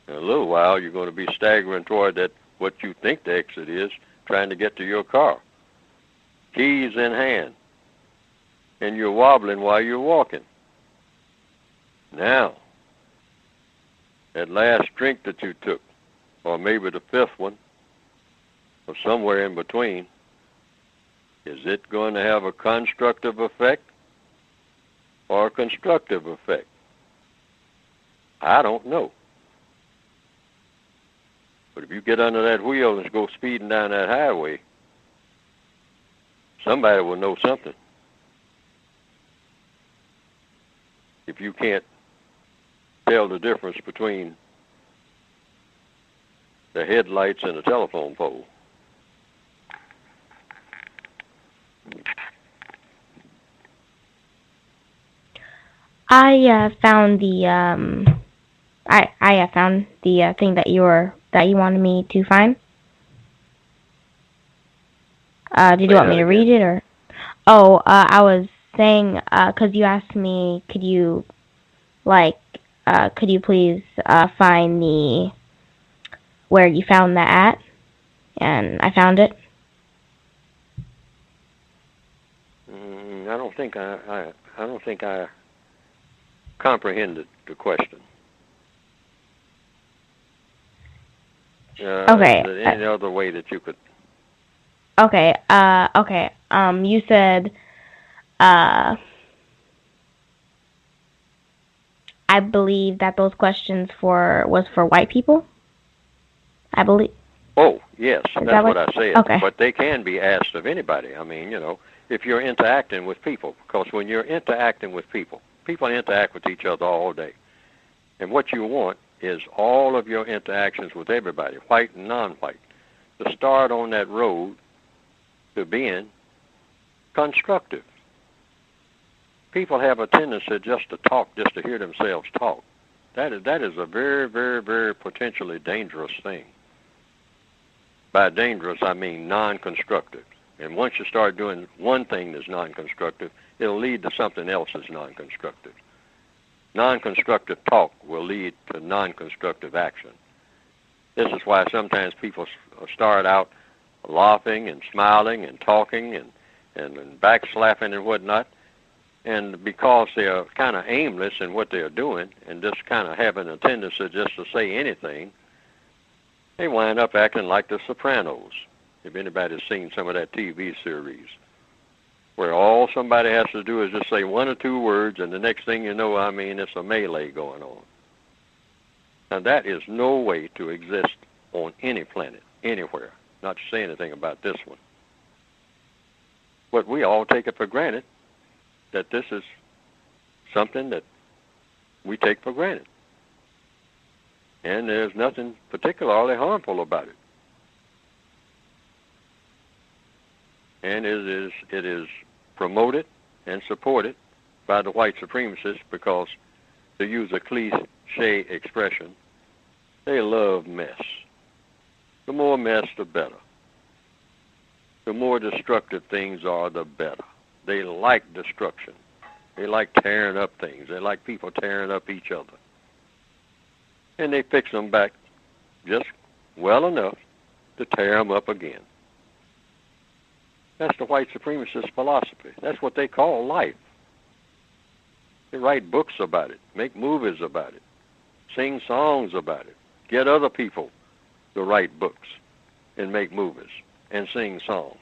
In a little while, you're going to be staggering toward that, what you think the exit is, trying to get to your car. Keys in hand. And you're wobbling while you're walking. Now, that last drink that you took, or maybe the fifth one, or somewhere in between, is it going to have a constructive effect or a constructive effect? I don't know. But if you get under that wheel and go speeding down that highway, somebody will know something. If you can't tell the difference between the headlights and a telephone pole. I found the I found the thing that you wanted me to find. Did you want me to read it, or? Oh, I was saying, 'cause you asked me, could you please find where you found that at, and I found it. I don't think I comprehended the question. Okay. Is there any other way that you could? Okay. Okay. You said, I believe that those questions was for white people. I believe. Oh, yes, that's what I said. Okay. But they can be asked of anybody. I mean, if you're interacting with people, because when you're interacting with people, people interact with each other all day. And what you want is all of your interactions with everybody, white and non-white, to start on that road to being constructive. People have a tendency just to talk, just to hear themselves talk. That is a very, very, very potentially dangerous thing. By dangerous, I mean non-constructive. And once you start doing one thing that's non-constructive, it'll lead to something else that's non-constructive. Non-constructive talk will lead to non-constructive action. This is why sometimes people start out laughing and smiling and talking and backslapping and whatnot, and because they're kind of aimless in what they're doing and just kind of having a tendency just to say anything, they wind up acting like the Sopranos. If anybody's seen some of that TV series, where all somebody has to do is just say one or two words, and the next thing you know, I mean, it's a melee going on. Now, that is no way to exist on any planet, anywhere, not to say anything about this one. But we all take it for granted that this is something that we take for granted. And there's nothing particularly harmful about it. And it is promoted and supported by the white supremacists because, to use a cliche expression, they love mess. The more mess, the better. The more destructive things are, the better. They like destruction. They like tearing up things. They like people tearing up each other. And they fix them back just well enough to tear them up again. That's the white supremacist philosophy. That's what they call life. They write books about it, make movies about it, sing songs about it, get other people to write books and make movies and sing songs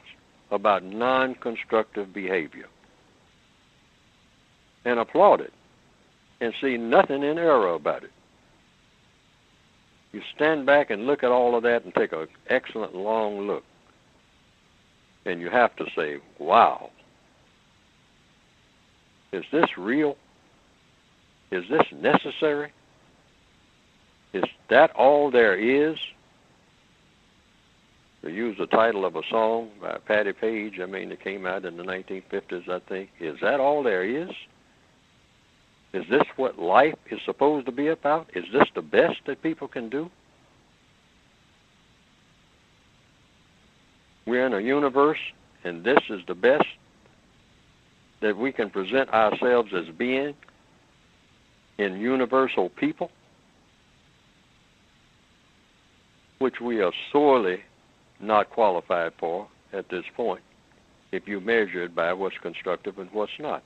about non-constructive behavior and applaud it and see nothing in error about it. You stand back and look at all of that and take an excellent long look. And you have to say, wow, is this real? Is this necessary? Is that all there is? to use the title of a song by Patti Page, it came out in the 1950s, I think. Is that all there is? Is this what life is supposed to be about? Is this the best that people can do? We're in a universe, and this is the best that we can present ourselves as being in universal people, which we are sorely not qualified for at this point, if you measure it by what's constructive and what's not.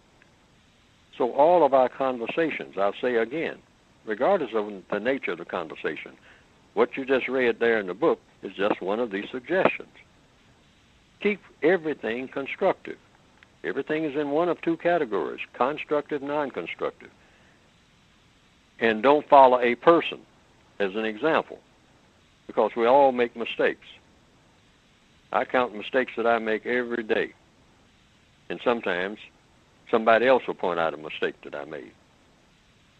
So all of our conversations, I'll say again, regardless of the nature of the conversation, what you just read there in the book is just one of these suggestions. Keep everything constructive. Everything is in one of two categories, constructive, non-constructive. And don't follow a person as an example, because we all make mistakes. I count mistakes that I make every day. And sometimes somebody else will point out a mistake that I made,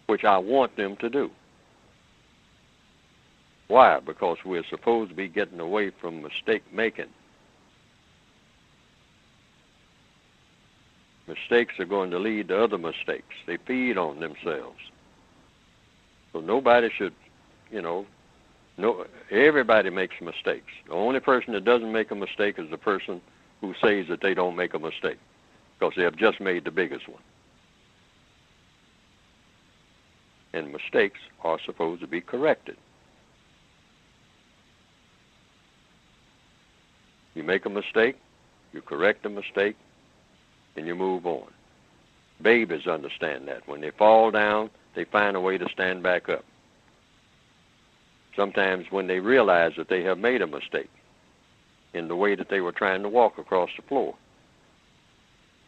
which I want them to do. Why? Because we're supposed to be getting away from mistake making. Mistakes are going to lead to other mistakes. They feed on themselves. So nobody should, everybody makes mistakes. The only person that doesn't make a mistake is the person who says that they don't make a mistake, because they have just made the biggest one. And mistakes are supposed to be corrected. You make a mistake, you correct the mistake, and you move on. Babies understand that. When they fall down, they find a way to stand back up. Sometimes when they realize that they have made a mistake in the way that they were trying to walk across the floor.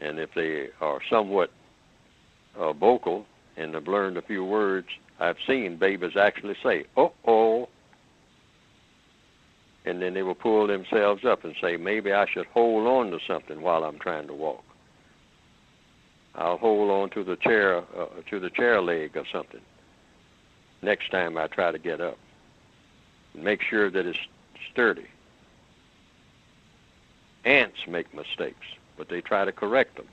And if they are somewhat vocal and have learned a few words, I've seen babies actually say, "uh-oh," and then they will pull themselves up and say, maybe I should hold on to something while I'm trying to walk. I'll hold on to the chair leg or something next time I try to get up. Make sure that it's sturdy. Ants make mistakes, but they try to correct them.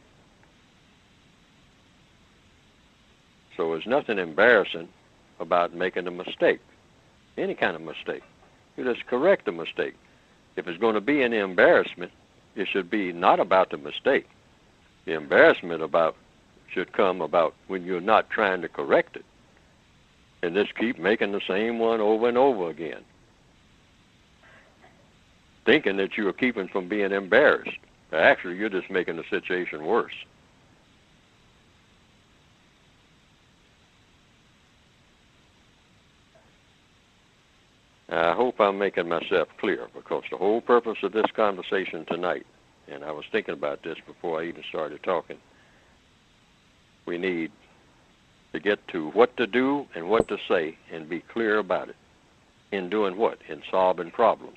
So there's nothing embarrassing about making a mistake, any kind of mistake. You just correct the mistake. If it's going to be any embarrassment, it should be not about the mistake. The embarrassment should come about when you're not trying to correct it and just keep making the same one over and over again, thinking that you are keeping from being embarrassed. But actually, you're just making the situation worse. I hope I'm making myself clear, because the whole purpose of this conversation tonight, and I was thinking about this before I even started talking, we need to get to what to do and what to say and be clear about it. In doing what? In solving problems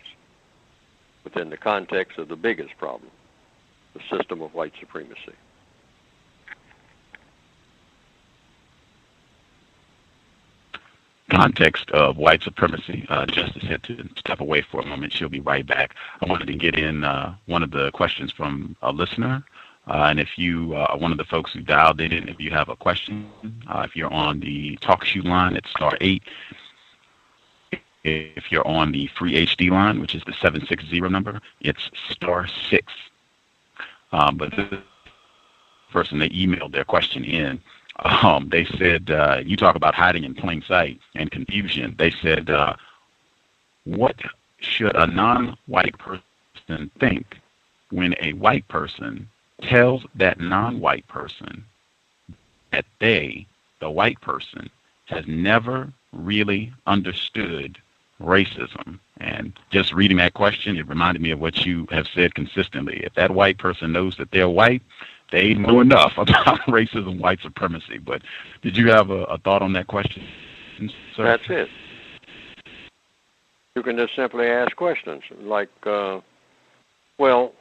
within the context of the biggest problem, the system of white supremacy. Context of white supremacy. Justice had to step away for a moment. She'll be right back. I wanted to get in one of the questions from a listener. And if you are one of the folks who dialed in, if you have a question, if you're on the TalkShoe line, it's *8. If you're on the free HD line, which is the 760 number, it's *6. But the person, they emailed their question in. They said, you talk about hiding in plain sight and confusion. They said, what should a non-white person think when a white person tells that non-white person that they, the white person, has never really understood racism? And just reading that question, it reminded me of what you have said consistently. If that white person knows that they're white, they know enough about racism, white supremacy. But did you have a thought on that question, sir? That's it. You can just simply ask questions like, well,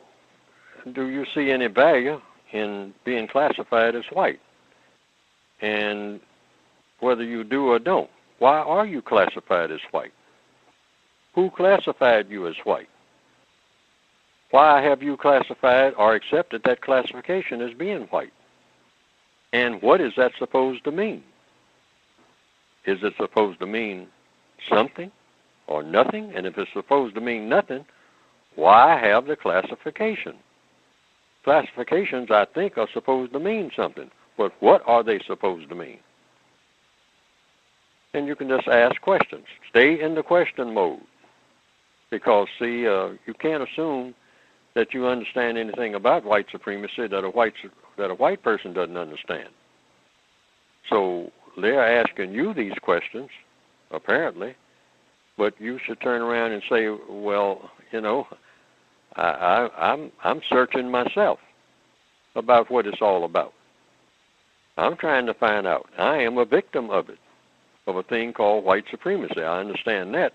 do you see any value in being classified as white? And whether you do or don't, why are you classified as white? Who classified you as white? why have you classified or accepted that classification as being white? And what is that supposed to mean? Is it supposed to mean something or nothing? And if it's supposed to mean nothing, why have the classification? Classifications, I think, are supposed to mean something. But what are they supposed to mean? And you can just ask questions. Stay in the question mode. Because, see, you can't assume that you understand anything about white supremacy that a white person doesn't understand. So they're asking you these questions, apparently, but you should turn around and say, well, you know, I'm searching myself about what it's all about. I'm trying to find out. I am a victim of it, of a thing called white supremacy. I understand that.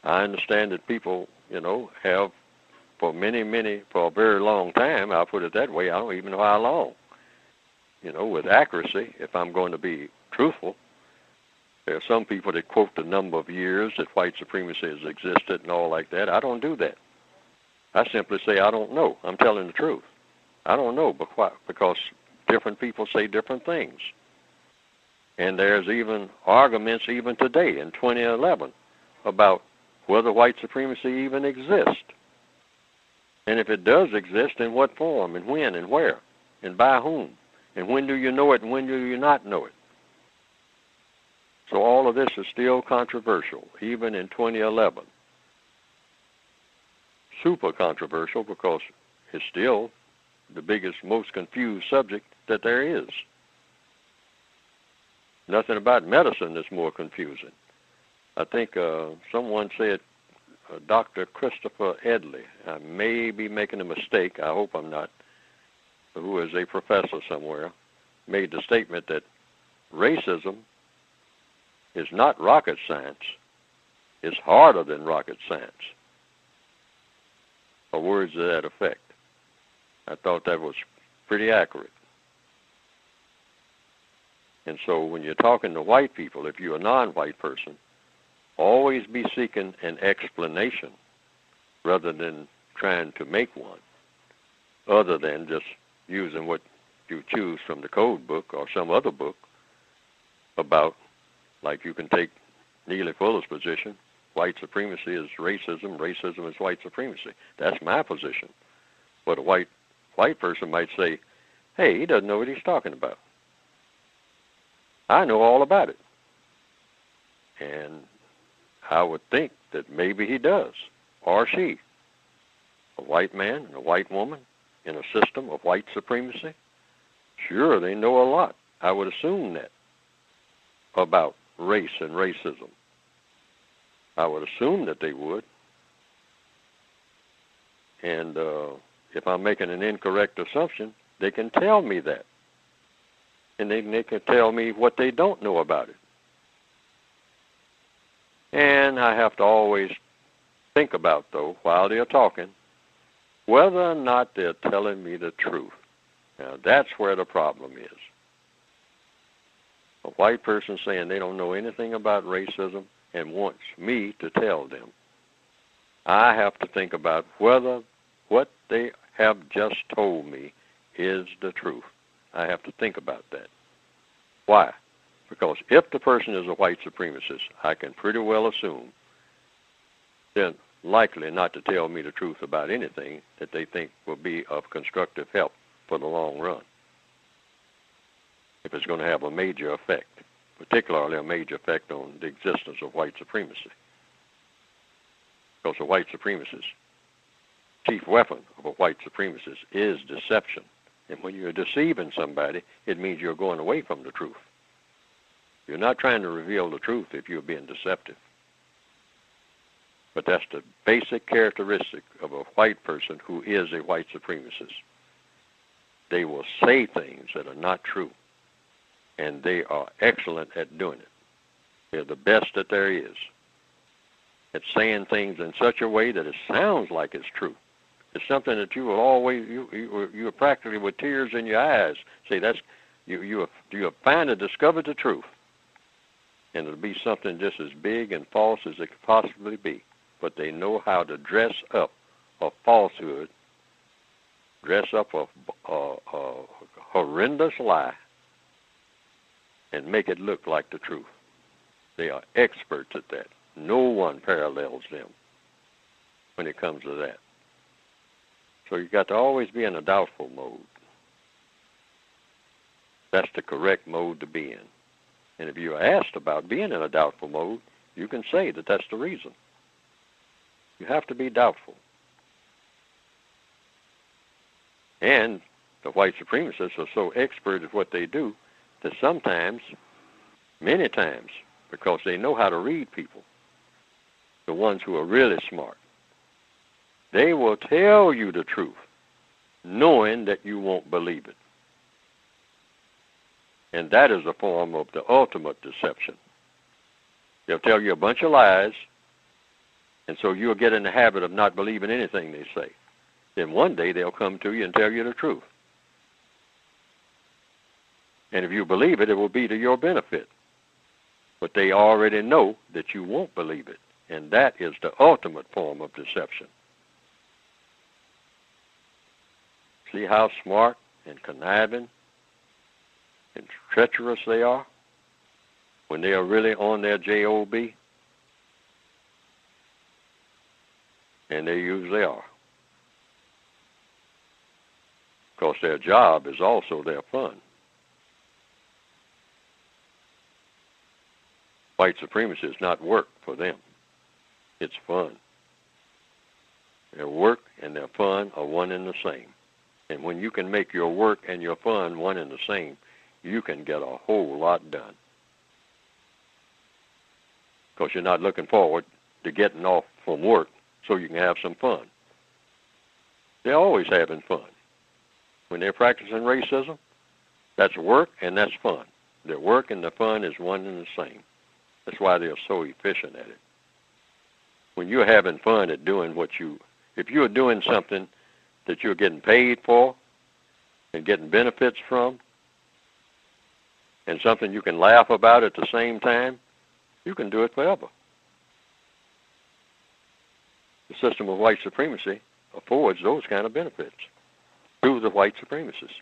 I understand that people, you know, have for a very long time, I'll put it that way, I don't even know how long, you know, with accuracy, if I'm going to be truthful. There are some people that quote the number of years that white supremacy has existed and all like that. I don't do that. I simply say I don't know. I'm telling the truth. I don't know, but why? Because different people say different things. And there's even arguments even today in 2011 about whether white supremacy even exists. And if it does exist, in what form and when and where and by whom? And when do you know it and when do you not know it? So all of this is still controversial, even in 2011. Super controversial because it's still the biggest, most confused subject that there is. Nothing about medicine is more confusing. I think someone said, Dr. Christopher Edley, I may be making a mistake, I hope I'm not, who is a professor somewhere, made the statement that racism is not rocket science. It's harder than rocket science. Or words to that effect. I thought that was pretty accurate. And so when you're talking to white people, if you're a non-white person, always be seeking an explanation rather than trying to make one, other than just using what you choose from the code book or some other book about, like you can take Neely Fuller's position, white supremacy is racism, racism is white supremacy. That's my position. But a white person might say, hey, he doesn't know what he's talking about. I know all about it. And I would think that maybe he does, or she. A white man and a white woman in a system of white supremacy, sure, they know a lot. I would assume that about race and racism. I would assume that they would. And if I'm making an incorrect assumption, they can tell me that. And they can tell me what they don't know about it. And I have to always think about, though, while they're talking, whether or not they're telling me the truth. Now, that's where the problem is. A white person saying they don't know anything about racism and wants me to tell them. I have to think about whether what they have just told me is the truth. I have to think about that. Why? Because if the person is a white supremacist, I can pretty well assume they're likely not to tell me the truth about anything that they think will be of constructive help for the long run, if it's going to have a major effect, particularly a major effect on the existence of white supremacy. Because a white supremacist, chief weapon of a white supremacist is deception. And when you're deceiving somebody, it means you're going away from the truth. You're not trying to reveal the truth if you're being deceptive. But that's the basic characteristic of a white person who is a white supremacist. They will say things that are not true, and they are excellent at doing it. They're the best that there is at saying things in such a way that it sounds like it's true. It's something that you will always, you practically with tears in your eyes say, that's you have finally discovered the truth. And it'll be something just as big and false as it could possibly be. But they know how to dress up a falsehood, dress up a horrendous lie, and make it look like the truth. They are experts at that. No one parallels them when it comes to that. So you've got to always be in a doubtful mode. That's the correct mode to be in. And if you're asked about being in a doubtful mode, you can say that that's the reason. You have to be doubtful. And the white supremacists are so expert at what they do that sometimes, many times, because they know how to read people, the ones who are really smart, they will tell you the truth, knowing that you won't believe it. And that is a form of the ultimate deception. They'll tell you a bunch of lies, and so you'll get in the habit of not believing anything they say. Then one day they'll come to you and tell you the truth. And if you believe it, it will be to your benefit. But they already know that you won't believe it. And that is the ultimate form of deception. See how smart and conniving and treacherous they are when they are really on their J.O.W.S? And they usually are. Because their job is also their fun. White supremacy is not work for them. It's fun. Their work and their fun are one and the same. And when you can make your work and your fun one and the same, you can get a whole lot done. Because you're not looking forward to getting off from work so you can have some fun. They're always having fun. When they're practicing racism, that's work and that's fun. Their work and their fun is one and the same. That's why they're so efficient at it. When you're having fun at doing if you're doing something that you're getting paid for and getting benefits from, and something you can laugh about at the same time, you can do it forever. The system of white supremacy affords those kind of benefits to the white supremacists.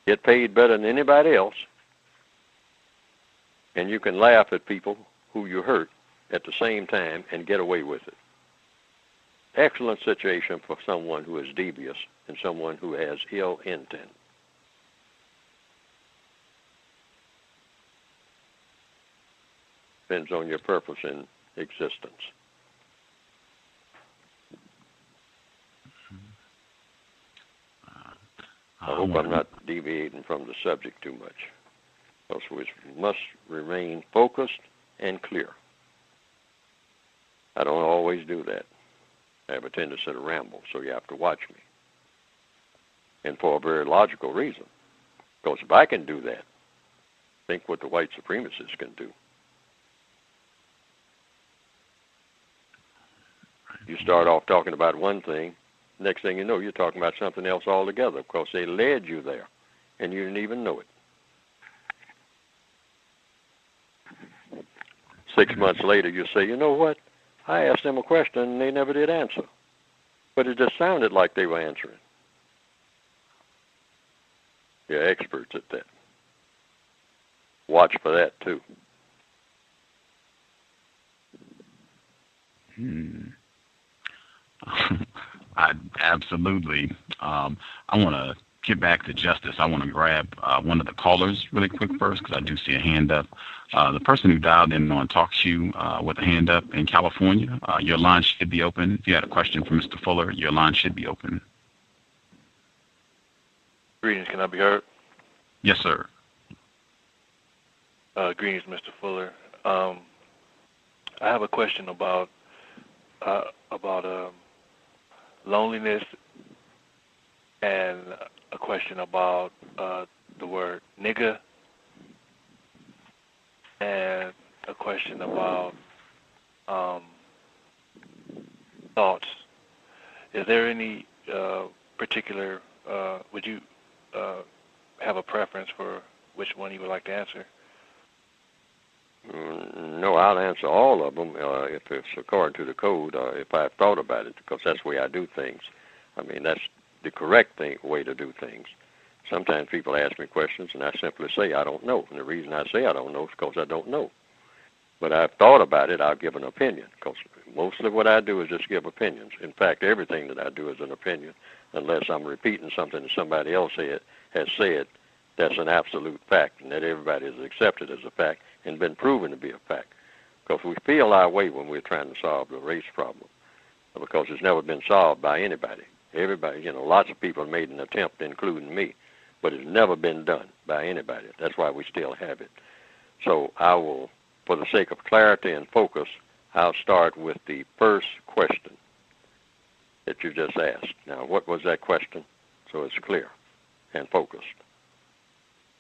Get paid better than anybody else, and you can laugh at people who you hurt at the same time and get away with it. Excellent situation for someone who is devious and someone who has ill intent. Depends on your purpose in existence. I hope I'm not deviating from the subject too much. Because we must remain focused and clear. I don't always do that. I have a tendency to ramble, so you have to watch me. And for a very logical reason. Because if I can do that, think what the white supremacists can do. You start off talking about one thing, next thing you know, you're talking about something else altogether because they led you there, and you didn't even know it. 6 months later, you say, you know what? I asked them a question, and they never did answer. But it just sounded like they were answering. You're experts at that. Watch for that, too. I absolutely. I want to get back to justice. I want to grab one of the callers really quick first because I do see a hand up. The person who dialed in on TalkShoe with a hand up in California, your line should be open. If you had a question for Mr. Fuller, your line should be open. Greetings, can I be heard? Yes, sir. Greetings, Mr. Fuller. I have a question about loneliness and a question about the word nigger and a question about thoughts. Is there any particular, would you have a preference for which one you would like to answer? No, I'll answer all of them if it's according to the code, if I've thought about it, because that's the way I do things. I mean, that's the correct way to do things. Sometimes people ask me questions, and I simply say I don't know. And the reason I say I don't know is because I don't know. But I've thought about it, I'll give an opinion, because mostly what I do is just give opinions. In fact, everything that I do is an opinion, unless I'm repeating something that somebody else has said that's an absolute fact, and that everybody has accepted as a fact and been proven to be a fact. Because we feel our way when we're trying to solve the race problem, because it's never been solved by anybody. Everybody, lots of people have made an attempt, including me, but it's never been done by anybody. That's why we still have it. So I will, for the sake of clarity and focus, I'll start with the first question that you just asked. Now, what was that question? So it's clear and focused.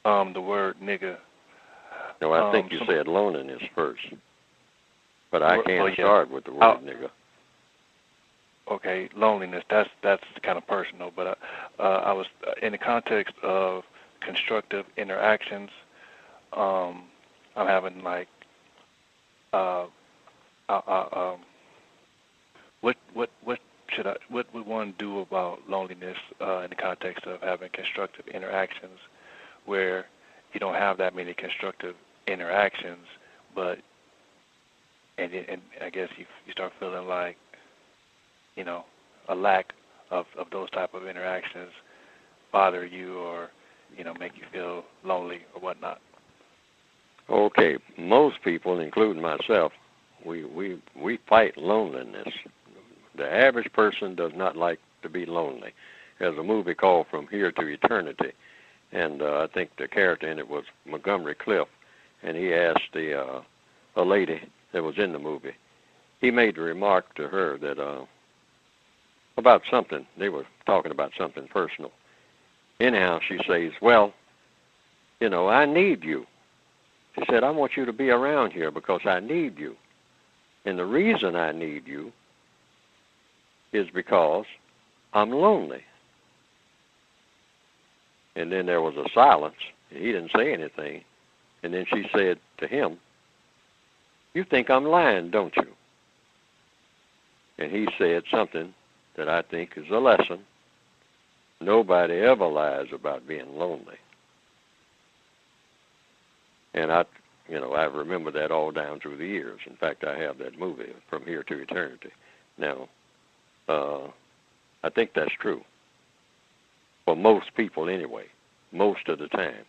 The word nigga. No, I think you said loneliness first. But I can't start with the word nigga. Okay, loneliness, that's kind of personal, but I was in the context of constructive interactions. I'm having like what would one do about loneliness in the context of having constructive interactions, where you don't have that many constructive interactions, but and I guess you start feeling like a lack of those type of interactions bother you, or make you feel lonely or whatnot. Okay, most people, including myself, we fight loneliness. The average person does not like to be lonely. There's a movie called From Here to Eternity, and I think the character in it was Montgomery Clift, and he asked a lady that was in the movie. He made a remark to her that about something. They were talking about something personal. Anyhow, she says, well, I need you. She said, I want you to be around here because I need you. And the reason I need you is because I'm lonely. And then there was a silence. And he didn't say anything. And then she said to him, you think I'm lying, don't you? And he said something that I think is a lesson. Nobody ever lies about being lonely. And I remember that all down through the years. In fact, I have that movie, From Here to Eternity. Now, I think that's true. For most people anyway, most of the time.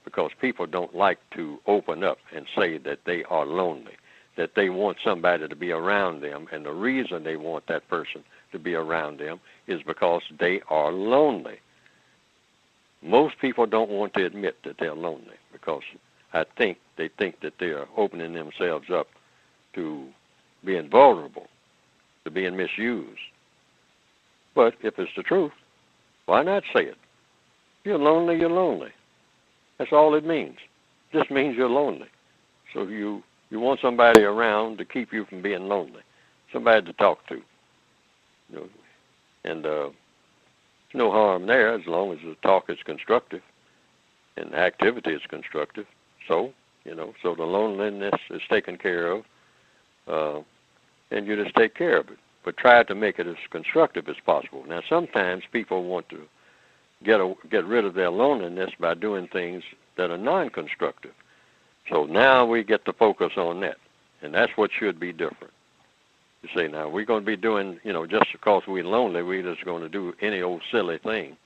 Because people don't like to open up and say that they are lonely, that they want somebody to be around them, and the reason they want that person to be around them is because they are lonely. Most people don't want to admit that they're lonely because I think they think that they are opening themselves up to being vulnerable, to being misused. But if it's the truth, why not say it? You're lonely, you're lonely. That's all it means. It just means you're lonely. So you want somebody around to keep you from being lonely, somebody to talk to. And there's no harm there as long as the talk is constructive and the activity is constructive. So, so the loneliness is taken care of, and you just take care of it. But try to make it as constructive as possible. Now, sometimes people want to get rid of their loneliness by doing things that are non-constructive. So now we get to focus on that, and that's what should be different. You say, now, we're going to be doing, just because we're lonely, we're just going to do any old silly thing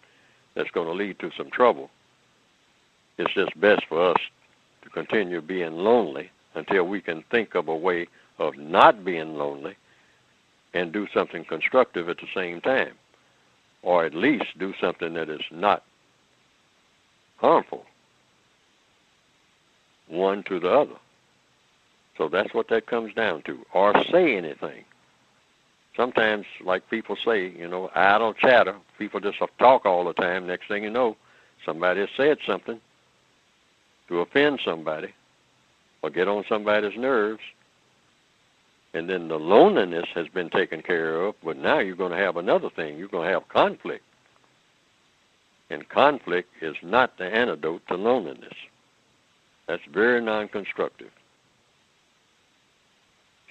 that's going to lead to some trouble. It's just best for us to continue being lonely until we can think of a way of not being lonely and do something constructive at the same time, or at least do something that is not harmful one to the other. So that's what that comes down to, or say anything. Sometimes, like people say, idle chatter, people just talk all the time. Next thing you know, somebody has said something to offend somebody or get on somebody's nerves, and then the loneliness has been taken care of, but now you're going to have another thing. You're going to have conflict. And conflict is not the antidote to loneliness. That's very non-constructive.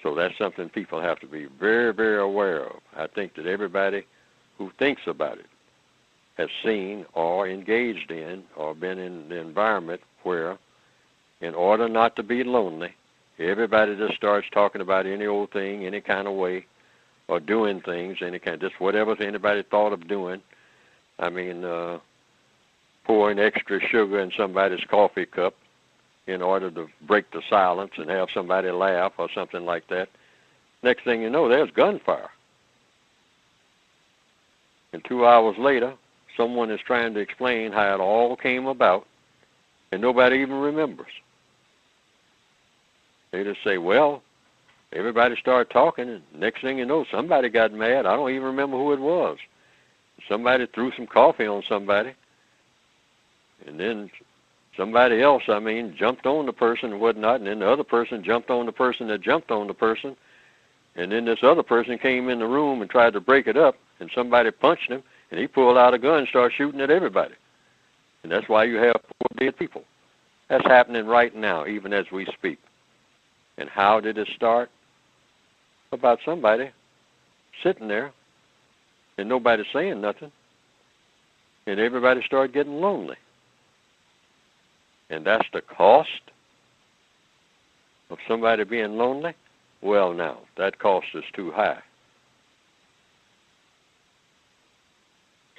So that's something people have to be very, very aware of. I think that everybody who thinks about it has seen or engaged in or been in the environment where, in order not to be lonely, everybody just starts talking about any old thing, any kind of way, or doing things, any kind, just whatever anybody thought of doing. I mean, pouring extra sugar in somebody's coffee cup in order to break the silence and have somebody laugh or something like that. Next thing you know, there's gunfire. And 2 hours later, someone is trying to explain how it all came about, and nobody even remembers. They just say, well, everybody started talking, and next thing you know, somebody got mad. I don't even remember who it was. Somebody threw some coffee on somebody, and then somebody else, jumped on the person and whatnot, and then the other person jumped on the person that jumped on the person, and then this other person came in the room and tried to break it up, and somebody punched him, and he pulled out a gun and started shooting at everybody. And that's why you have 4 dead people. That's happening right now, even as we speak. And how did it start? About somebody sitting there, and nobody saying nothing, and everybody started getting lonely. And that's the cost of somebody being lonely? Well, now, that cost is too high.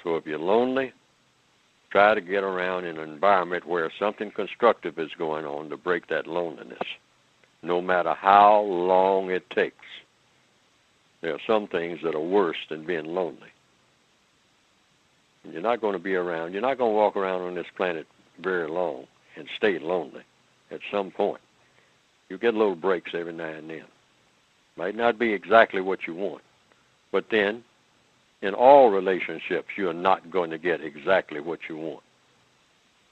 So if you're lonely, try to get around in an environment where something constructive is going on to break that loneliness, no matter how long it takes. There are some things that are worse than being lonely. And you're not going to be around, you're not going to walk around on this planet very long and stay lonely. At some point, you get little breaks every now and then. Might not be exactly what you want, but then in all relationships, you're not going to get exactly what you want.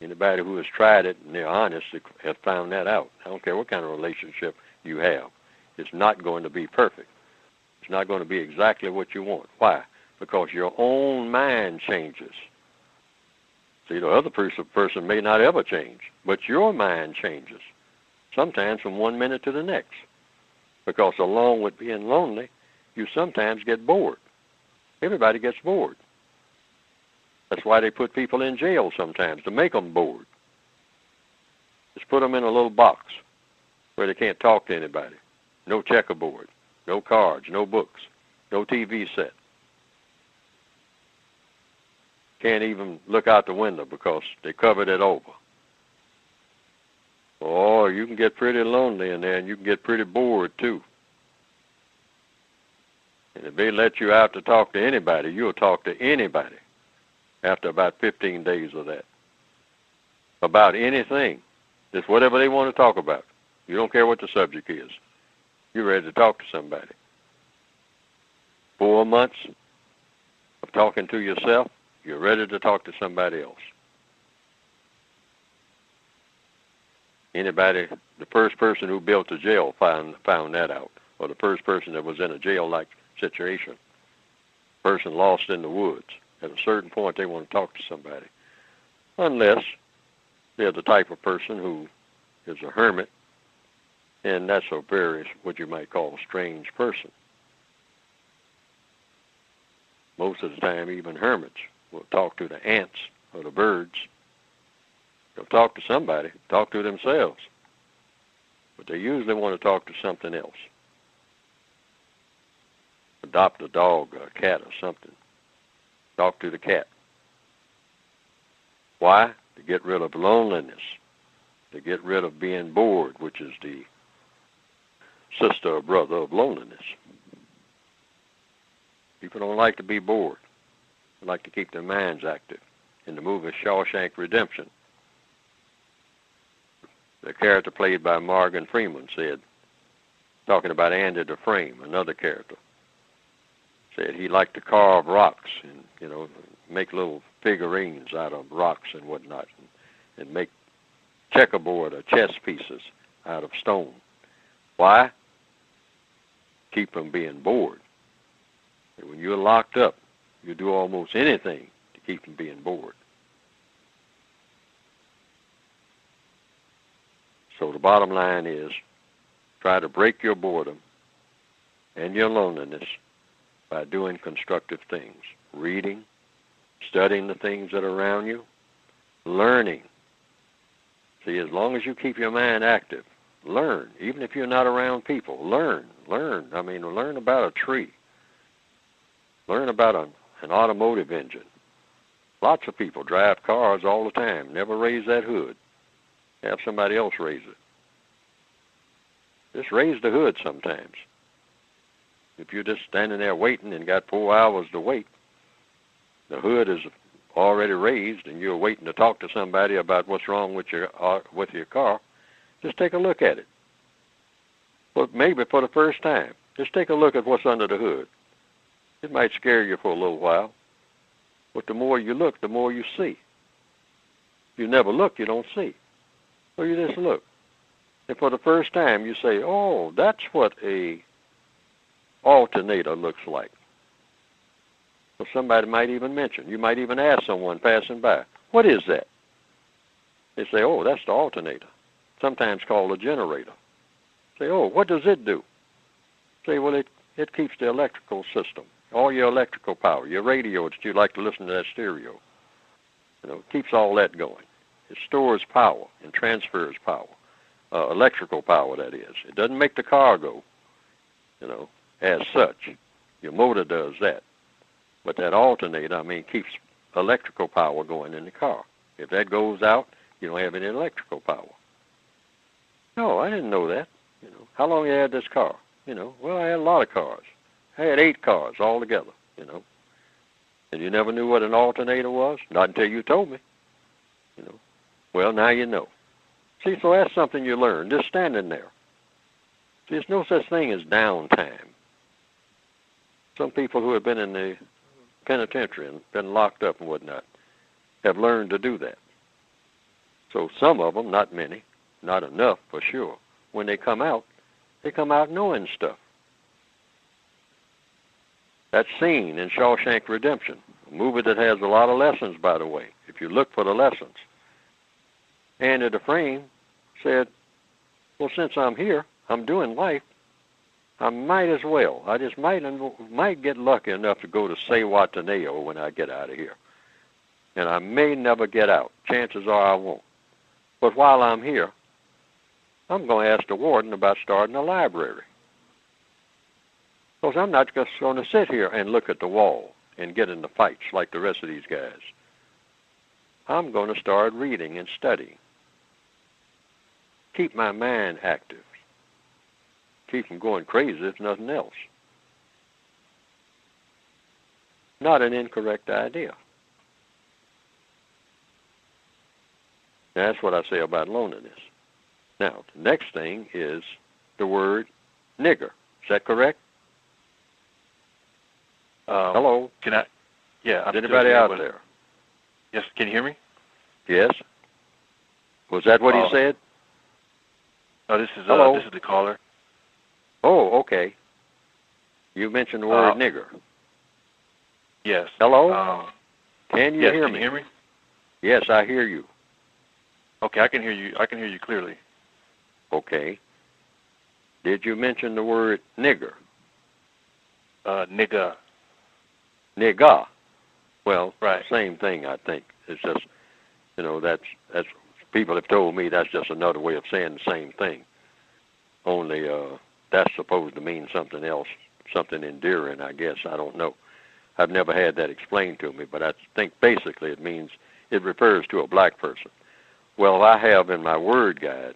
Anybody who has tried it and they're honest have found that out. I don't care what kind of relationship you have. It's not going to be perfect. It's not going to be exactly what you want. Why? Because your own mind changes. See, the other person may not ever change, but your mind changes, sometimes from 1 minute to the next. Because along with being lonely, you sometimes get bored. Everybody gets bored. That's why they put people in jail sometimes, to make them bored. Just put them in a little box where they can't talk to anybody. No checkerboard, no cards, no books, no TV set. Can't even look out the window because they covered it over. Or you can get pretty lonely in there, and you can get pretty bored too. And if they let you out to talk to anybody, you'll talk to anybody after about 15 days of that. About anything. Just whatever they want to talk about. You don't care what the subject is. You're ready to talk to somebody. 4 months of talking to yourself, you're ready to talk to somebody else. Anybody, the first person who built a jail found that out, or the first person that was in a jail-like situation. Person lost in the woods. At a certain point, they want to talk to somebody. Unless they're the type of person who is a hermit, and that's a very, what you might call, a strange person. Most of the time, even hermits will talk to the ants or the birds. They'll talk to somebody, talk to themselves. But they usually want to talk to something else. Adopt a dog or a cat or something. Talk to the cat. Why? To get rid of loneliness. To get rid of being bored, which is the sister or brother of loneliness. People don't like to be bored. They like to keep their minds active. In the movie Shawshank Redemption, the character played by Morgan Freeman said, talking about Andy Dufresne, another character, said he liked to carve rocks and, make little figurines out of rocks and whatnot, and make checkerboard or chess pieces out of stone. Why? Keep from being bored. And when you're locked up, you do almost anything to keep from being bored. So the bottom line is, try to break your boredom and your loneliness by doing constructive things, reading, studying the things that are around you, learning. See, as long as you keep your mind active, learn. Even if you're not around people, learn. I mean, learn about a tree. Learn about an automotive engine. Lots of people drive cars all the time, never raise that hood. Have somebody else raise it. Just raise the hood sometimes. If you're just standing there waiting and got 4 hours to wait, the hood is already raised and you're waiting to talk to somebody about what's wrong with your car, just take a look at it. But maybe for the first time, just take a look at what's under the hood. It might scare you for a little while, but the more you look, the more you see. If you never look, you don't see. So you just look. And for the first time, you say, oh, that's what a alternator looks like. So somebody might even mention, you might even ask someone passing by, what is that? They say, oh, that's the alternator, sometimes called a generator. Say, oh, what does it do? Say, well, it keeps the electrical system, all your electrical power, your radio that you like to listen to that stereo. It keeps all that going. It stores power and transfers power, electrical power, that is. It doesn't make the car go, as such. Your motor does that. But that alternator, keeps electrical power going in the car. If that goes out, you don't have any electrical power. No, I didn't know that. How long you had this car? Well, I had a lot of cars. I had 8 cars altogether, And you never knew what an alternator was? Not until you told me. Well, now you know. See, so that's something you learn, just standing there. See, there's no such thing as downtime. Some people who have been in the penitentiary and been locked up and whatnot have learned to do that. So some of them, not many, not enough for sure, when they come out knowing stuff. That's seen in Shawshank Redemption, a movie that has a lot of lessons, by the way, if you look for the lessons. Andy Dufresne said, well, since I'm here, I'm doing life, I might as well. I just might get lucky enough to go to C.O.W.S. when I get out of here. And I may never get out. Chances are I won't. But while I'm here, I'm going to ask the warden about starting a library. Because I'm not just going to sit here and look at the wall and get into fights like the rest of these guys. I'm going to start reading and studying. Keep my mind active. Keep from going crazy if nothing else. Not an incorrect idea. That's what I say about loneliness. Now, the next thing is the word nigger. Is that correct? Hello? Can I? Yeah. Is anybody out there? Yes. Can you hear me? Yes. Was that what he said? No, this is the caller. Oh, okay. You mentioned the word nigger. Yes. Hello? Can you hear me? Can you hear me? Yes, I hear you. Okay, I can hear you. I can hear you clearly. Okay. Did you mention the word nigger? Nigga. Nigga. Well, right. Same thing, I think. It's just, that's people have told me that's just another way of saying the same thing. Only that's supposed to mean something else, something endearing, I guess. I don't know. I've never had that explained to me, but I think basically it refers to a black person. Well, I have in my word guide,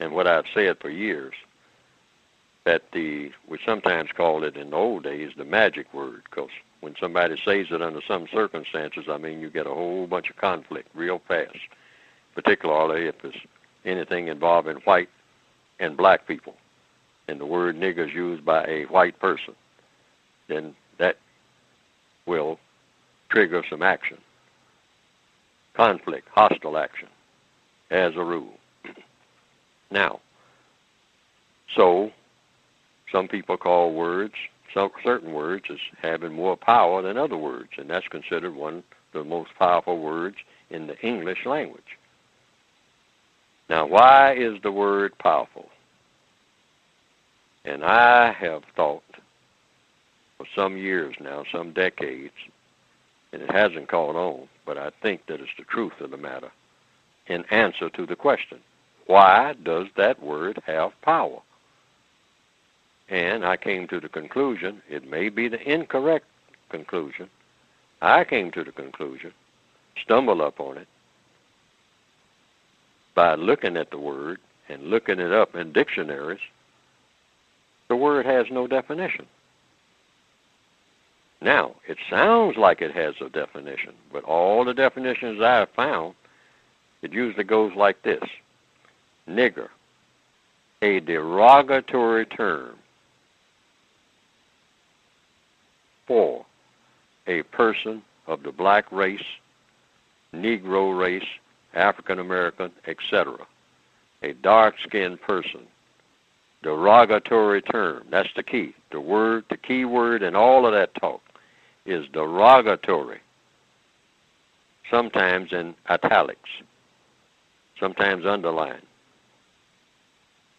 and what I've said for years, that we sometimes called it in the old days the magic word, because when somebody says it under some circumstances, you get a whole bunch of conflict real fast, particularly if it's anything involving white and black people, and the word nigger is used by a white person, then that will trigger some action, conflict, hostile action, as a rule. Now, so some people call certain words as having more power than other words, and that's considered one of the most powerful words in the English language. Now, why is the word powerful? And I have thought for some years now, some decades, and it hasn't caught on, but I think that it's the truth of the matter, in answer to the question, why does that word have power? And I came to the conclusion, it may be the incorrect conclusion, I came to the conclusion, stumbled upon it, by looking at the word and looking it up in dictionaries. The word has no definition. Now, it sounds like it has a definition, but all the definitions I have found, it usually goes like this. Nigger, a derogatory term for a person of the black race, Negro race, African American, etc. A dark-skinned person. Derogatory term. That's the key. The word, the key word in all of that talk is derogatory. Sometimes in italics. Sometimes underlined.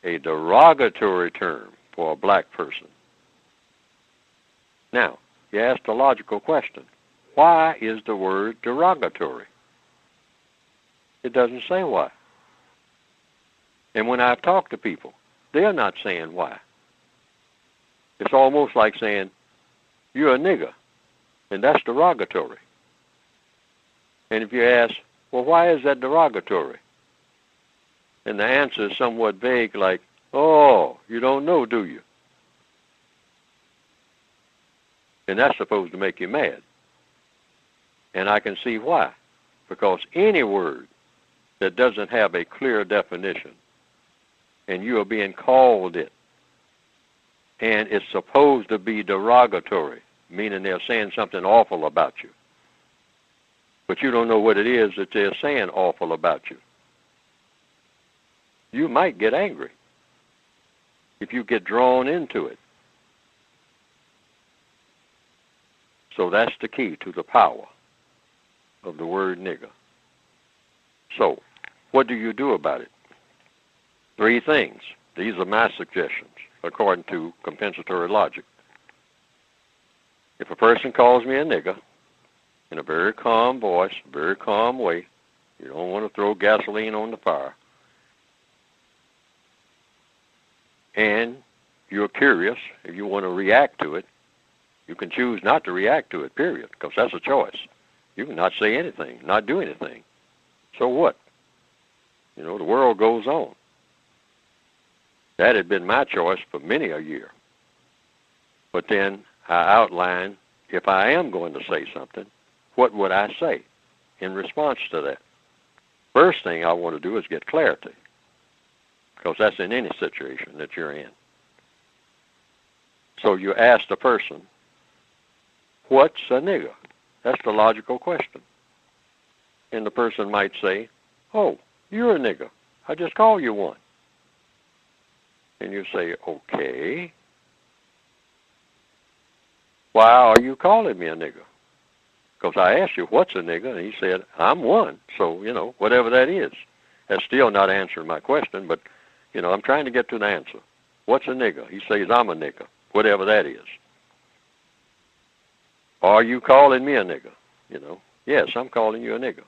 A derogatory term for a black person. Now, you ask the logical question. Why is the word derogatory? It doesn't say why. And when I talk to people, they're not saying why. It's almost like saying, you're a nigger, and that's derogatory. And if you ask, well, why is that derogatory? And the answer is somewhat vague, like, oh, you don't know, do you? And that's supposed to make you mad. And I can see why. Because any word that doesn't have a clear definition, and you are being called it, and it's supposed to be derogatory, meaning they're saying something awful about you, but you don't know what it is that they're saying awful about you, you might get angry if you get drawn into it. So that's the key to the power of the word nigger. So, what do you do about it? 3 things. These are my suggestions, according to compensatory logic. If a person calls me a nigger, in a very calm voice, very calm way, you don't want to throw gasoline on the fire, and you're curious, if you want to react to it, you can choose not to react to it, period, because that's a choice. You can not say anything, not do anything. So what? You know, the world goes on. That had been my choice for many a year. But then I outlined, if I am going to say something, what would I say in response to that? First thing I want to do is get clarity, because that's in any situation that you're in. So you ask the person, what's a nigger? That's the logical question. And the person might say, oh, you're a nigger. I just called you one. And you say, okay. Why are you calling me a nigger? Because I asked you, what's a nigger? And he said, I'm one. So, you know, whatever that is. That's still not answering my question, but, you know, I'm trying to get to the answer. What's a nigger? He says, I'm a nigger, whatever that is. Are you calling me a nigger? You know, yes, I'm calling you a nigger.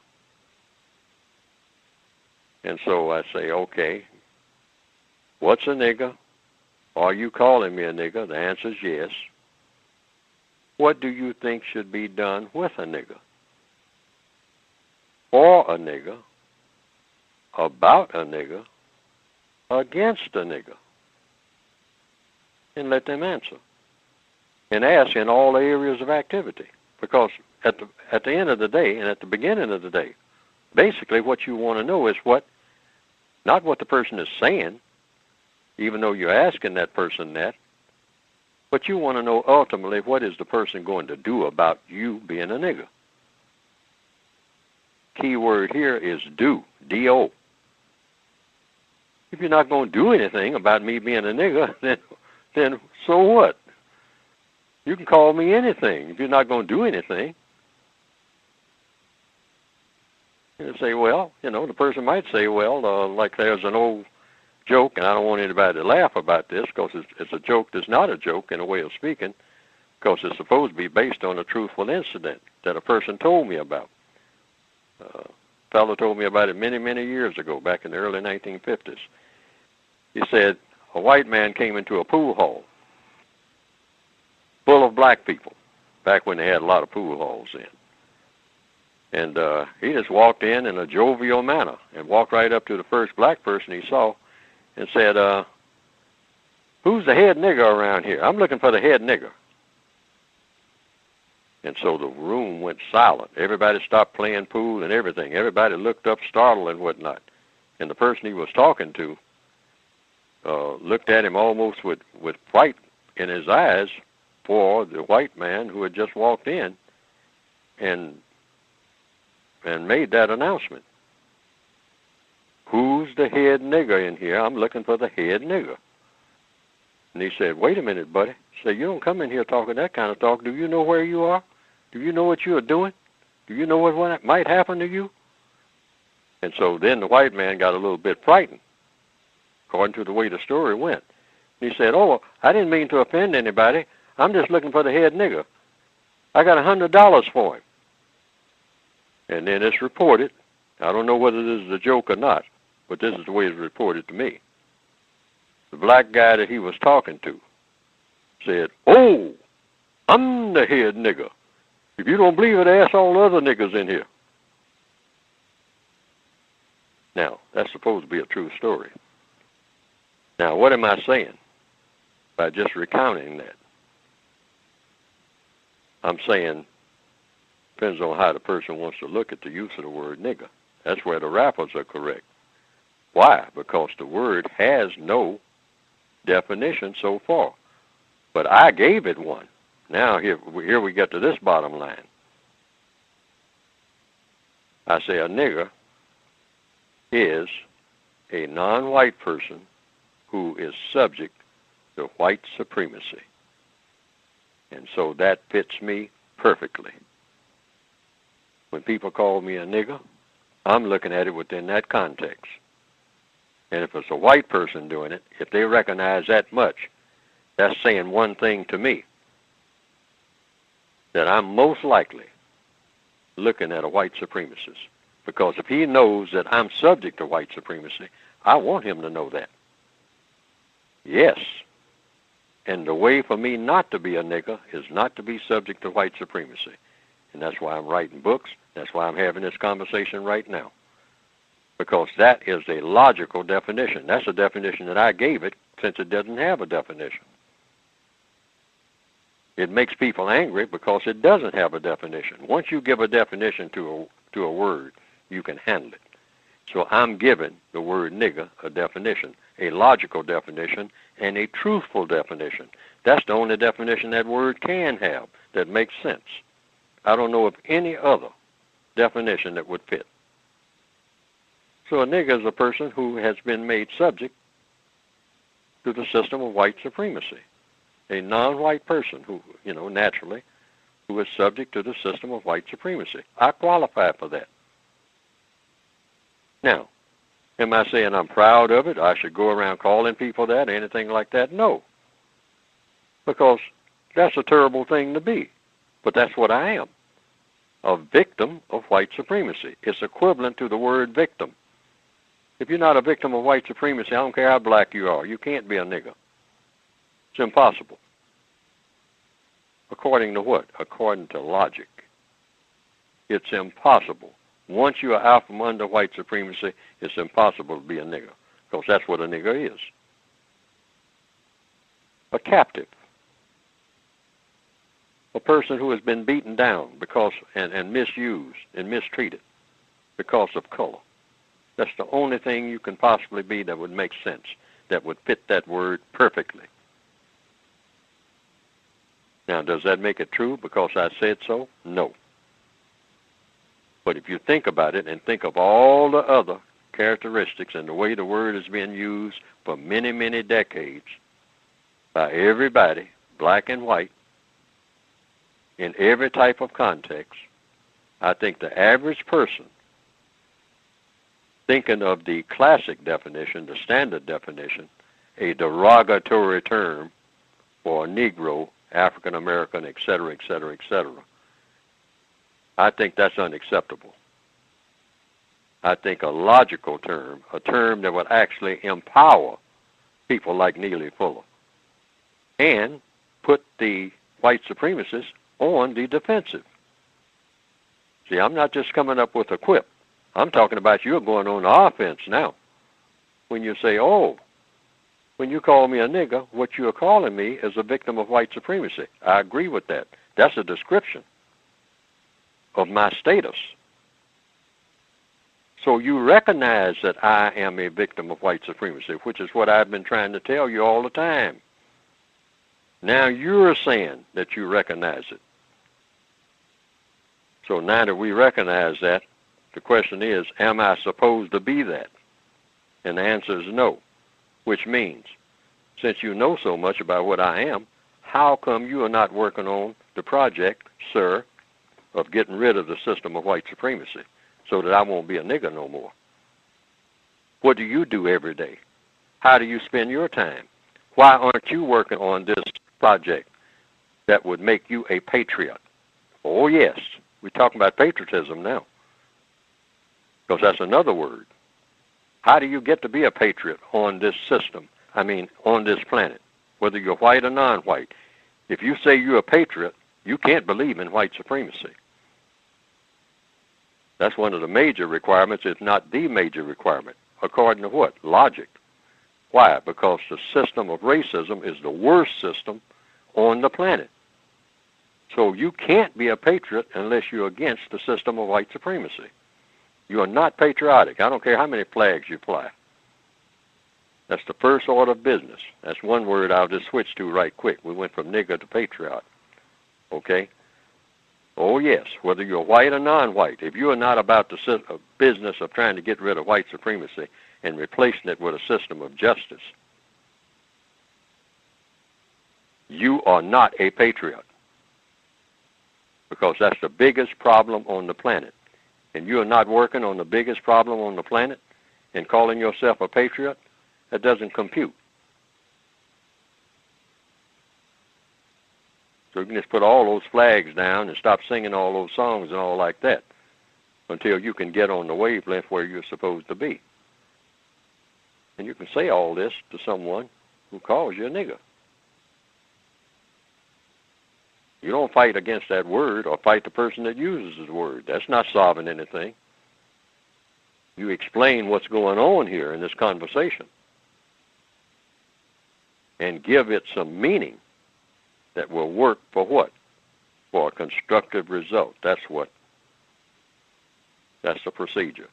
And so I say, okay, what's a nigger? Are you calling me a nigger? The answer is yes. What do you think should be done with a nigger? For a nigger, about a nigger, against a nigger? And let them answer. And ask in all areas of activity. Because at the end of the day and at the beginning of the day, basically what you want to know is not what the person is saying, even though you're asking that person that, but you want to know ultimately what is the person going to do about you being a nigger. Key word here is do, D-O. If you're not going to do anything about me being a nigger, then so what? You can call me anything if you're not going to do anything. You say, well, you know, the person might say, well, like there's an old joke, and I don't want anybody to laugh about this because it's a joke that's not a joke in a way of speaking, because it's supposed to be based on a truthful incident that a person told me about. A fellow told me about it many, many years ago, back in the early 1950s. He said a white man came into a pool hall full of black people, back when they had a lot of pool halls then. And he just walked in a jovial manner and walked right up to the first black person he saw and said, who's the head nigger around here? I'm looking for the head nigger. And so the room went silent. Everybody stopped playing pool and everything. Everybody looked up startled and whatnot. And the person he was talking to looked at him almost with fright in his eyes for the white man who had just walked in and made that announcement. Who's the head nigger in here? I'm looking for the head nigger. And he said, wait a minute, buddy. He said, you don't come in here talking that kind of talk. Do you know where you are? Do you know what you are doing? Do you know what might happen to you? And so then the white man got a little bit frightened, according to the way the story went. And he said, oh, I didn't mean to offend anybody. I'm just looking for the head nigger. I got $100 for him. And then it's reported. I don't know whether this is a joke or not, but this is the way it's reported to me. The black guy that he was talking to said, oh, I'm the head nigger. If you don't believe it, ask all the other niggers in here. Now, that's supposed to be a true story. Now, what am I saying by just recounting that? I'm saying, depends on how the person wants to look at the use of the word nigger. That's where the rappers are correct. Why? Because the word has no definition so far. But I gave it one. Now here we get to this bottom line. I say a nigger is a non-white person who is subject to white supremacy. And so that fits me perfectly. When people call me a nigger, I'm looking at it within that context. And if it's a white person doing it, if they recognize that much, that's saying one thing to me, that I'm most likely looking at a white supremacist. Because if he knows that I'm subject to white supremacy, I want him to know that. Yes. And the way for me not to be a nigger is not to be subject to white supremacy. And that's why I'm writing books. That's why I'm having this conversation right now. Because that is a logical definition. That's a definition that I gave it, since it doesn't have a definition. It makes people angry because it doesn't have a definition. Once you give a definition to a word, you can handle it. So I'm giving the word nigger a definition, a logical definition, and a truthful definition. That's the only definition that word can have that makes sense. I don't know of any other definition that would fit. So a nigger is a person who has been made subject to the system of white supremacy. A non-white person who, naturally, who is subject to the system of white supremacy. I qualify for that. Now, am I saying I'm proud of it? I should go around calling people that, anything like that? No. Because that's a terrible thing to be. But that's what I am. A victim of white supremacy. It's equivalent to the word victim. If you're not a victim of white supremacy, I don't care how black you are, you can't be a nigger. It's impossible. According to what? According to logic. It's impossible. Once you are out from under white supremacy, it's impossible to be a nigger, because that's what a nigger is. A captive. A person who has been beaten down because and misused and mistreated because of color. That's the only thing you can possibly be that would make sense, that would fit that word perfectly. Now, does that make it true because I said so? No. But if you think about it and think of all the other characteristics and the way the word has been used for many, many decades by everybody, black and white, in every type of context, I think the average person thinking of the classic definition, the standard definition, a derogatory term for a Negro African American, et cetera, et cetera, et cetera. I think that's unacceptable. I think a logical term, a term that would actually empower people like Neely Fuller and put the white supremacists on the defensive. See, I'm not just coming up with a quip. I'm talking about you're going on the offense now. When you say, oh, when you call me a nigger, what you're calling me is a victim of white supremacy. I agree with that. That's a description of my status. So you recognize that I am a victim of white supremacy, which is what I've been trying to tell you all the time. Now you're saying that you recognize it. So now that we recognize that, the question is, am I supposed to be that? And the answer is no, which means, since you know so much about what I am, how come you are not working on the project, sir, of getting rid of the system of white supremacy so that I won't be a nigger no more? What do you do every day? How do you spend your time? Why aren't you working on this project that would make you a patriot? Oh, yes, we're talking about patriotism now, because that's another word. How do you get to be a patriot on this system? I mean, on this planet, whether you're white or non-white? If you say you're a patriot, you can't believe in white supremacy. That's one of the major requirements, if not the major requirement. According to what? Logic. Why? Because the system of racism is the worst system on the planet. So you can't be a patriot unless you're against the system of white supremacy. You are not patriotic. I don't care how many flags you fly. That's the first order of business. That's one word I'll just switch to right quick. We went from nigger to patriot. Okay? Oh, yes, whether you're white or non-white, if you are not about the business of trying to get rid of white supremacy and replacing it with a system of justice, you are not a patriot, because that's the biggest problem on the planet. And you are not working on the biggest problem on the planet and calling yourself a patriot, that doesn't compute. So you can just put all those flags down and stop singing all those songs and all like that until you can get on the wavelength where you're supposed to be. And you can say all this to someone who calls you a nigger. You don't fight against that word or fight the person that uses the word. That's not solving anything. You explain what's going on here in this conversation and give it some meaning that will work for what? For a constructive result. That's the procedure.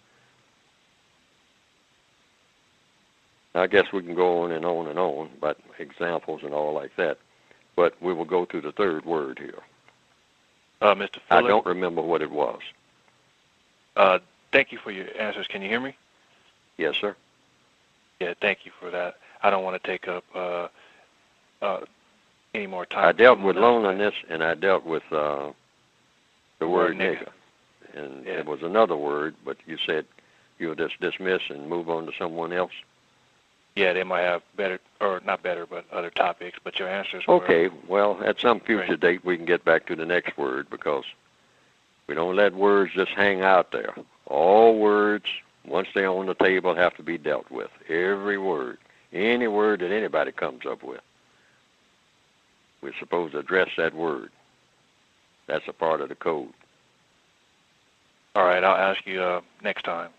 I guess we can go on and on and on about examples and all like that, but we will go to the third word here. Mr. Fuller, I don't remember what it was. Thank you for your answers. Can you hear me? Yes, sir. Yeah, thank you for that. I don't want to take up any more time. I dealt with loneliness, and I dealt with the word nigger. And it was another word, but you said you would just dismiss and move on to someone else? Yeah, they might have better, or not better, but other topics, but your answers Okay, well, at some future date we can get back to the next word, because we don't let words just hang out there. All words, once they're on the table, have to be dealt with. Every word, any word that anybody comes up with, we're supposed to address that word. That's a part of the code. All right, I'll ask you next time.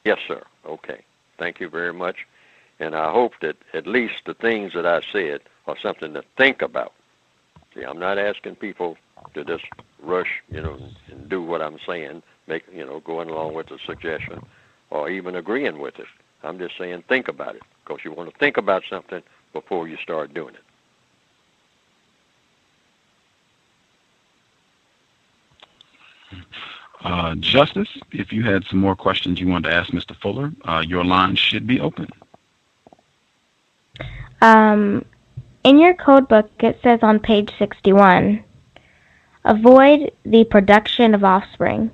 Yes, sir. Okay. Thank you very much. And I hope that at least the things that I said are something to think about. See, I'm not asking people to just rush, and do what I'm saying, going along with the suggestion or even agreeing with it. I'm just saying think about it, because you want to think about something before you start doing it. Justice, if you had some more questions you wanted to ask Mr. Fuller, your line should be open. In your code book, it says on page 61, avoid the production of offspring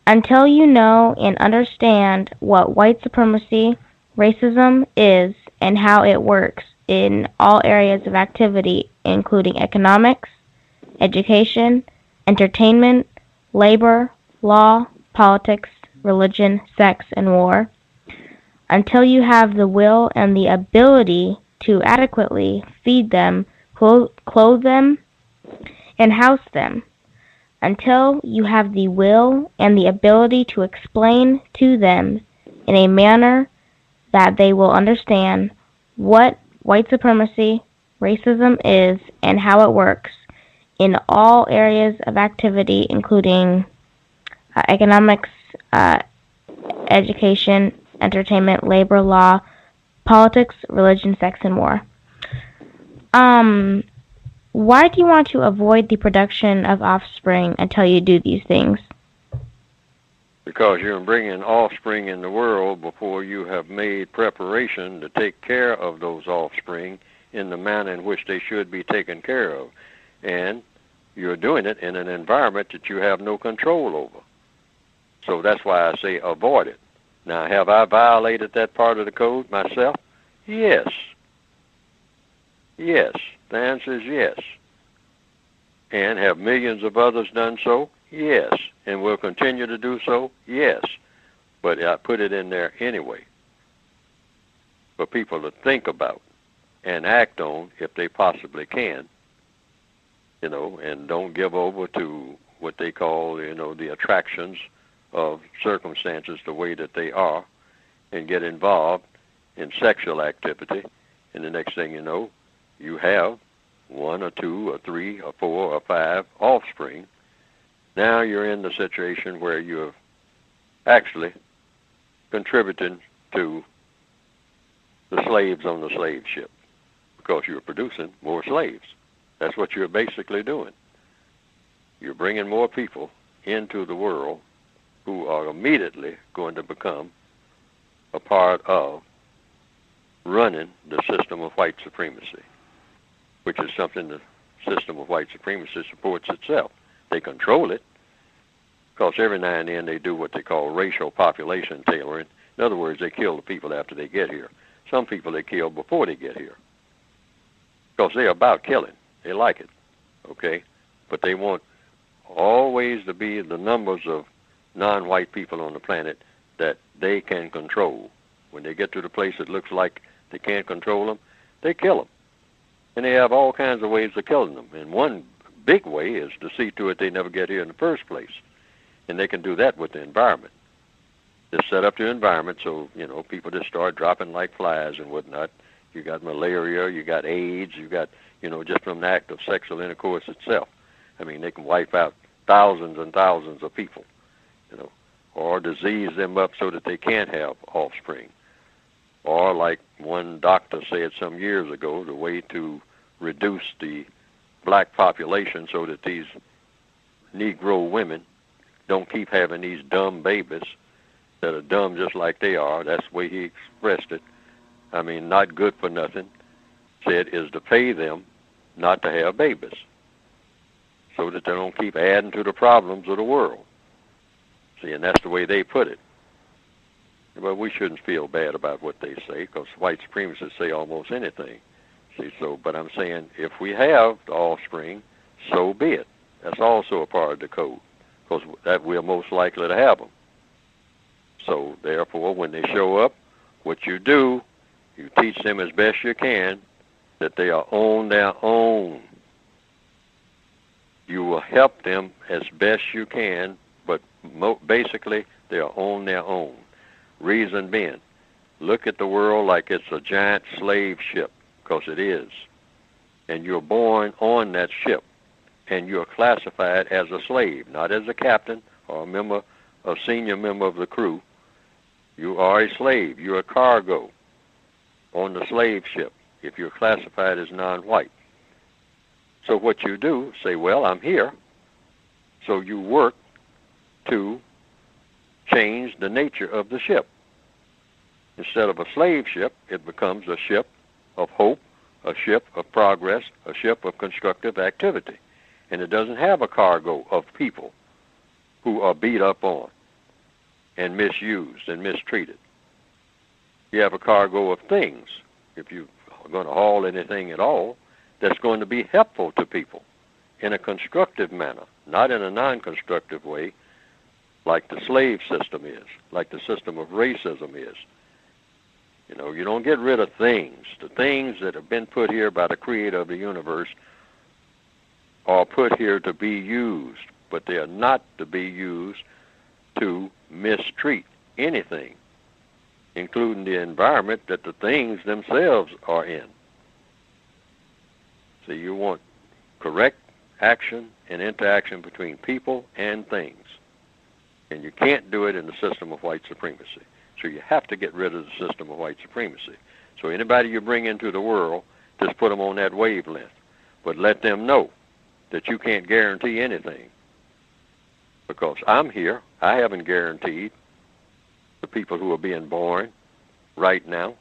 until you know and understand what white supremacy, racism is, and how it works. in all areas of activity, including economics, education, entertainment, labor, law, politics, religion, sex, and war, until you have the will and the ability to adequately feed them, clothe them, and house them, until you have the will and the ability to explain to them in a manner that they will understand what white supremacy, racism is, and how it works in all areas of activity, including economics, education, entertainment, labor, law, politics, religion, sex, and war. Why do you want to avoid the production of offspring until you do these things? Because you're bringing offspring in the world before you have made preparation to take care of those offspring in the manner in which they should be taken care of. And you're doing it in an environment that you have no control over. So that's why I say avoid it. Now, have I violated that part of the code myself? Yes. Yes. The answer is yes. And have millions of others done so? Yes. And will continue to do so? Yes. But I put it in there anyway for people to think about and act on if they possibly can, and don't give over to what they call, the attractions of circumstances the way that they are, and get involved in sexual activity. And the next thing you know, you have 1 or 2 or 3 or 4 or 5 offspring. Now you're in the situation where you're actually contributing to the slaves on the slave ship because you're producing more slaves. That's what you're basically doing. You're bringing more people into the world who are immediately going to become a part of running the system of white supremacy, which is something the system of white supremacy supports itself. They control it because every now and then they do what they call racial population tailoring. In other words, they kill the people after they get here. Some people they kill before they get here because they're about killing. They like it, okay? But they want always to be the numbers of non-white people on the planet that they can control. When they get to the place that looks like they can't control them, they kill them. And they have all kinds of ways of killing them. And one big way is to see to it they never get here in the first place. And they can do that with the environment. Just set up the environment so, people just start dropping like flies and whatnot. You got malaria, you got AIDS, you got, just from the act of sexual intercourse itself. I mean, they can wipe out thousands and thousands of people, or disease them up so that they can't have offspring. Or like one doctor said some years ago, the way to reduce the black population so that these Negro women don't keep having these dumb babies that are dumb just like they are. That's the way he expressed it. I mean, not good for nothing, said, is to pay them not to have babies so that they don't keep adding to the problems of the world. See, and that's the way they put it. But we shouldn't feel bad about what they say because white supremacists say almost anything. See, but I'm saying if we have the offspring, so be it. That's also a part of the code because that we're most likely to have them. So therefore, when they show up, what you do, you teach them as best you can that they are on their own. You will help them as best you can, but basically they are on their own. Reason being, look at the world like it's a giant slave ship, because it is. And you're born on that ship, and you're classified as a slave, not as a captain or a senior member of the crew. You are a slave. You're a cargo on the slave ship if you're classified as non-white. So what you do, say, well, I'm here. So you work to change the nature of the ship. Instead of a slave ship, it becomes a ship of hope, a ship of progress, a ship of constructive activity. And it doesn't have a cargo of people who are beat up on and misused and mistreated. You have a cargo of things. If you going to haul anything at all that's going to be helpful to people in a constructive manner, not in a non-constructive way like the slave system is, like the system of racism is. You know, you don't get rid of things. The things that have been put here by the creator of the universe are put here to be used, but they are not to be used to mistreat anything, including the environment that the things themselves are in. So you want correct action and interaction between people and things. And you can't do it in the system of white supremacy. So you have to get rid of the system of white supremacy. So anybody you bring into the world, just put them on that wavelength. But let them know that you can't guarantee anything. Because I'm here. I haven't guaranteed the people who are being born right now.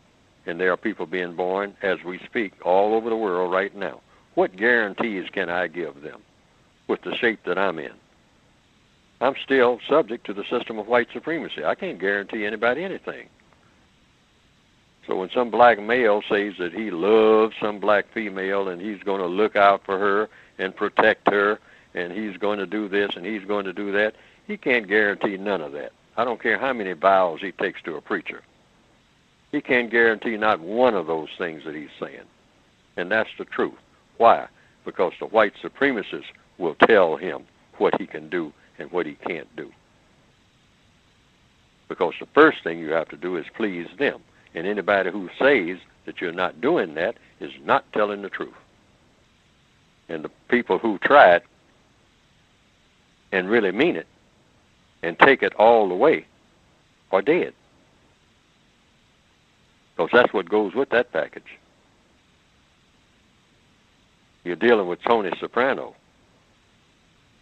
And there are people being born as we speak all over the world right now. What guarantees can I give them with the shape that I'm in? I'm still subject to the system of white supremacy. I can't guarantee anybody anything. So when some black male says that he loves some black female and he's going to look out for her and protect her and he's going to do this and he's going to do that, he can't guarantee none of that. I don't care how many vows he takes to a preacher. He can't guarantee not one of those things that he's saying. And that's the truth. Why? Because the white supremacists will tell him what he can do and what he can't do. Because the first thing you have to do is please them. And anybody who says that you're not doing that is not telling the truth. And the people who try it and really mean it and take it all the way are dead. Because that's what goes with that package. You're dealing with Tony Soprano.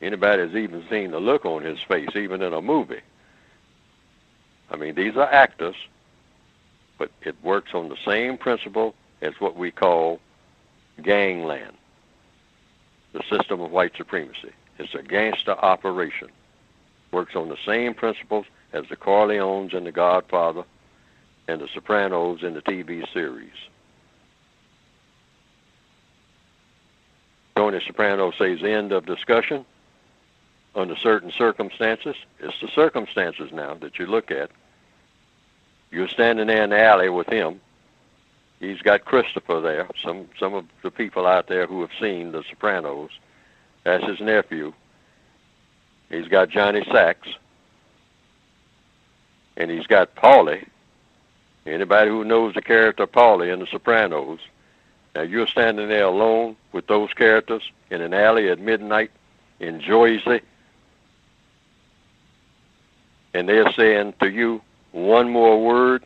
Anybody has even seen the look on his face, even in a movie. I mean, these are actors, but it works on the same principle as what we call gangland, the system of white supremacy. It's a gangster operation. Works on the same principles as the Corleones and the Godfather and the Sopranos in the TV series. Tony Soprano says, end of discussion. Under certain circumstances, it's the circumstances now that you look at. You're standing there in the alley with him. He's got Christopher there. Some of the people out there who have seen The Sopranos, that's his nephew. He's got Johnny Sacks. And he's got Paulie. Anybody who knows the character Paulie in The Sopranos, now you're standing there alone with those characters in an alley at midnight in Jersey, and they're saying to you one more word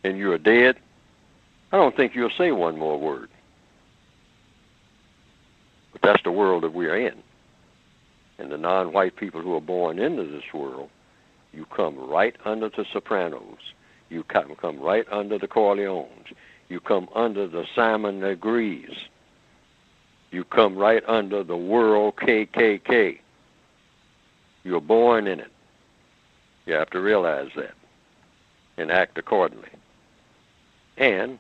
and you're dead. I don't think you'll say one more word. But that's the world that we're in. And the non-white people who are born into this world, you come right under the Sopranos. You come right under the Corleones. You come under the Simon Legrees. You come right under the world KKK. You're born in it. You have to realize that and act accordingly. And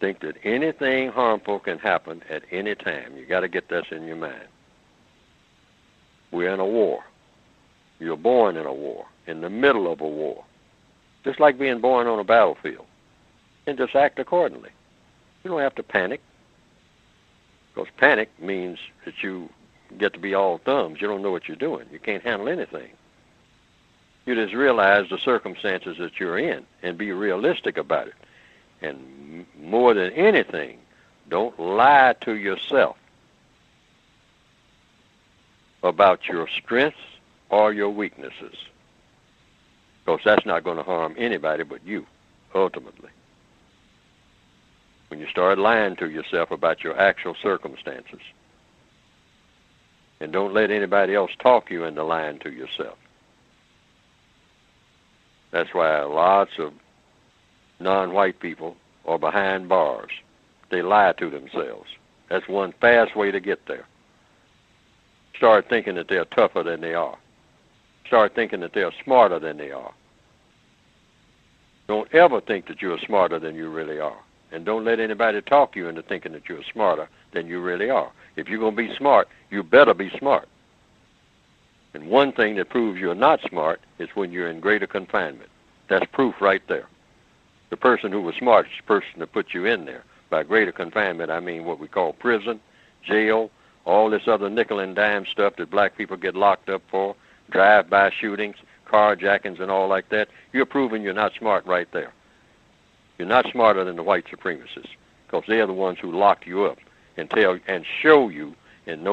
think that anything harmful can happen at any time. You got to get this in your mind. We're in a war. You're born in a war, in the middle of a war. Just like being born on a battlefield. And just act accordingly. You don't have to panic. Because panic means that you get to be all thumbs. You don't know what you're doing. You can't handle anything. You just realize the circumstances that you're in and be realistic about it. And more than anything, don't lie to yourself about your strengths or your weaknesses. Because that's not going to harm anybody but you, ultimately. When you start lying to yourself about your actual circumstances. And don't let anybody else talk you into lying to yourself. That's why lots of non-white people are behind bars. They lie to themselves. That's one fast way to get there. Start thinking that they're tougher than they are. Start thinking that they're smarter than they are. Don't ever think that you're smarter than you really are. And don't let anybody talk you into thinking that you're smarter than you really are. If you're going to be smart, you better be smart. And one thing that proves you're not smart is when you're in greater confinement. That's proof right there. The person who was smart is the person that put you in there. By greater confinement, I mean what we call prison, jail, all this other nickel and dime stuff that black people get locked up for, drive-by shootings, carjackings, and all like that. You're proving you're not smart right there. You're not smarter than the white supremacists, because they're the ones who locked you up and tell and show you in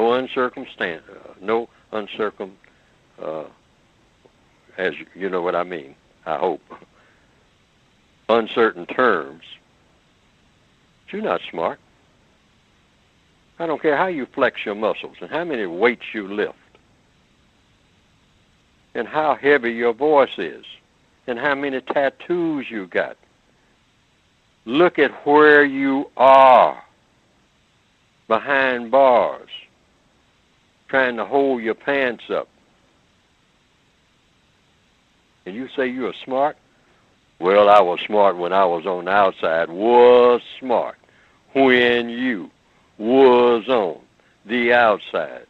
as you know what I mean, I hope, uncertain terms, you're not smart. I don't care how you flex your muscles and how many weights you lift and how heavy your voice is and how many tattoos you got. Look at where you are, behind bars, trying to hold your pants up. And you say you're smart? Well, I was smart when I was on the outside. Was smart when you was on the outside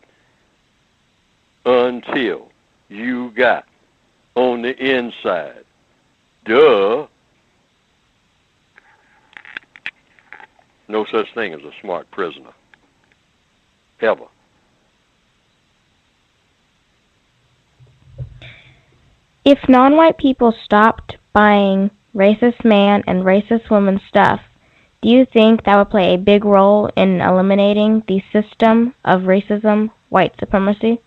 until you got on the inside. Duh. No such thing as a smart prisoner. Ever. If non-white people stopped buying racist man and racist woman stuff, do you think that would play a big role in eliminating the system of racism, white supremacy?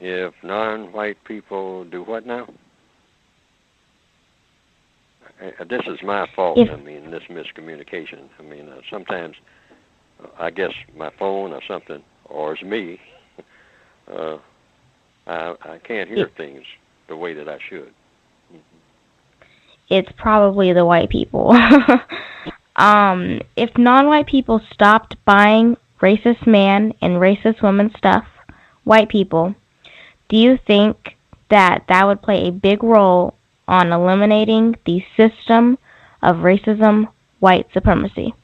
If non-white people do what now? This is my fault. I mean, this miscommunication. I mean, sometimes I guess my phone or something, or it's me. I can't hear things the way that I should. It's probably the white people. If non-white people stopped buying racist man and racist woman stuff, white people, do you think that that would play a big role on eliminating the system of racism, white supremacy?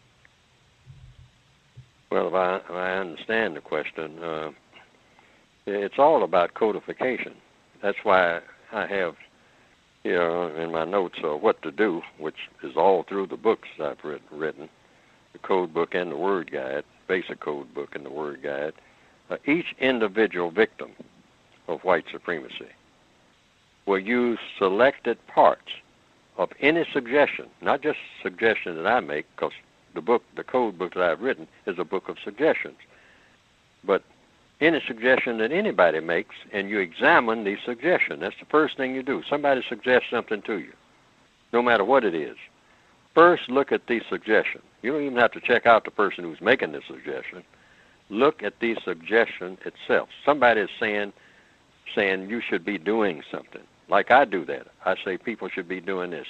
Well, if I understand the question, it's all about codification. That's why I have here in my notes what to do, which is all through the books I've written, the code book and the word guide, basic code book and the word guide. Each individual victim of white supremacy will use selected parts of any suggestion, not just suggestion that I make, because the code book that I've written is a book of suggestions, but any suggestion that anybody makes, and you examine the suggestion. That's the first thing you do. Somebody suggests something to you, no matter what it is. First, look at the suggestion. You don't even have to check out the person who's making the suggestion. Look at the suggestion itself. Somebody is saying you should be doing something. Like I do that. I say people should be doing this.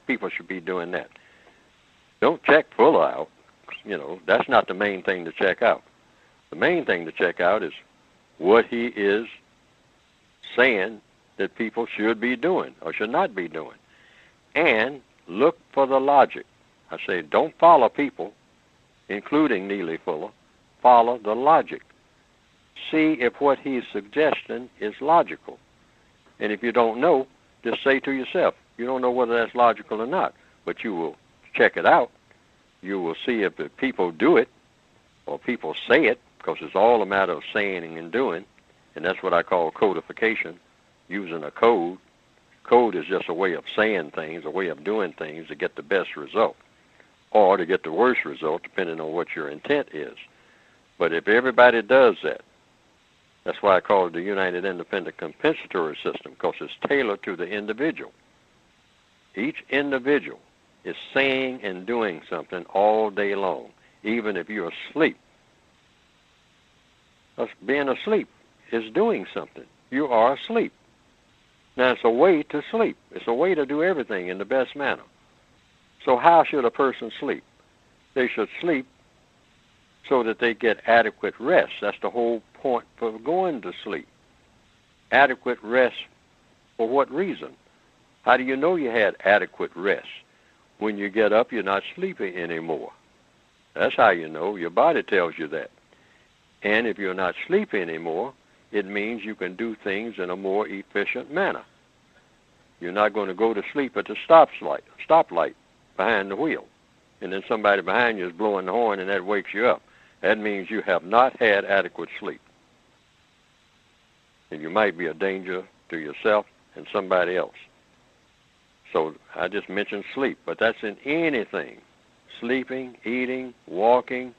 People should be doing that. Don't check Fuller out. You know, that's not the main thing to check out. The main thing to check out is what he is saying that people should be doing or should not be doing. And look for the logic. I say don't follow people, including Neely Fuller. Follow the logic. See if what he's suggesting is logical. And if you don't know, just say to yourself, you don't know whether that's logical or not, but you will check it out. You will see if the people do it or people say it, because it's all a matter of saying and doing, and that's what I call codification, using a code. Code is just a way of saying things, a way of doing things to get the best result, or to get the worst result, depending on what your intent is. But if everybody does that, that's why I call it the United Independent Compensatory System, because it's tailored to the individual. Each individual is saying and doing something all day long, even if you're asleep. Being asleep is doing something. You are asleep. Now, it's a way to sleep. It's a way to do everything in the best manner. So how should a person sleep? They should sleep so that they get adequate rest. That's the whole point for going to sleep. Adequate rest for what reason? How do you know you had adequate rest? when you get up, you're not sleepy anymore. That's how you know. Your body tells you that. And if you're not sleepy anymore, it means you can do things in a more efficient manner. You're not going to go to sleep at the stoplight behind the wheel, and then somebody behind you is blowing the horn and that wakes you up. That means you have not had adequate sleep. And you might be a danger to yourself and somebody else. So I just mentioned sleep, but that's in anything. Sleeping, eating, walking,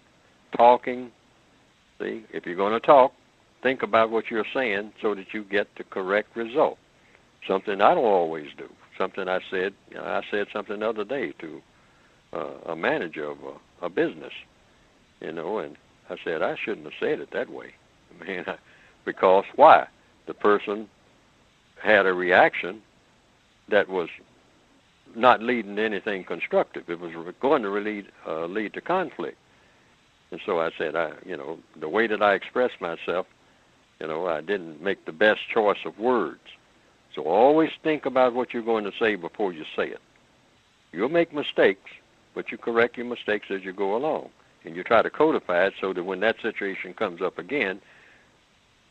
talking. See, if you're going to talk, think about what you're saying so that you get the correct result. Something I don't always do. Something I said something the other day to a manager of a business, and I said I shouldn't have said it that way. Because why? The person had a reaction that was not leading to anything constructive. It was going to lead to conflict. And so I said, the way that I expressed myself, I didn't make the best choice of words. So always think about what you're going to say before you say it. You'll make mistakes, but you correct your mistakes as you go along. And you try to codify it so that when that situation comes up again,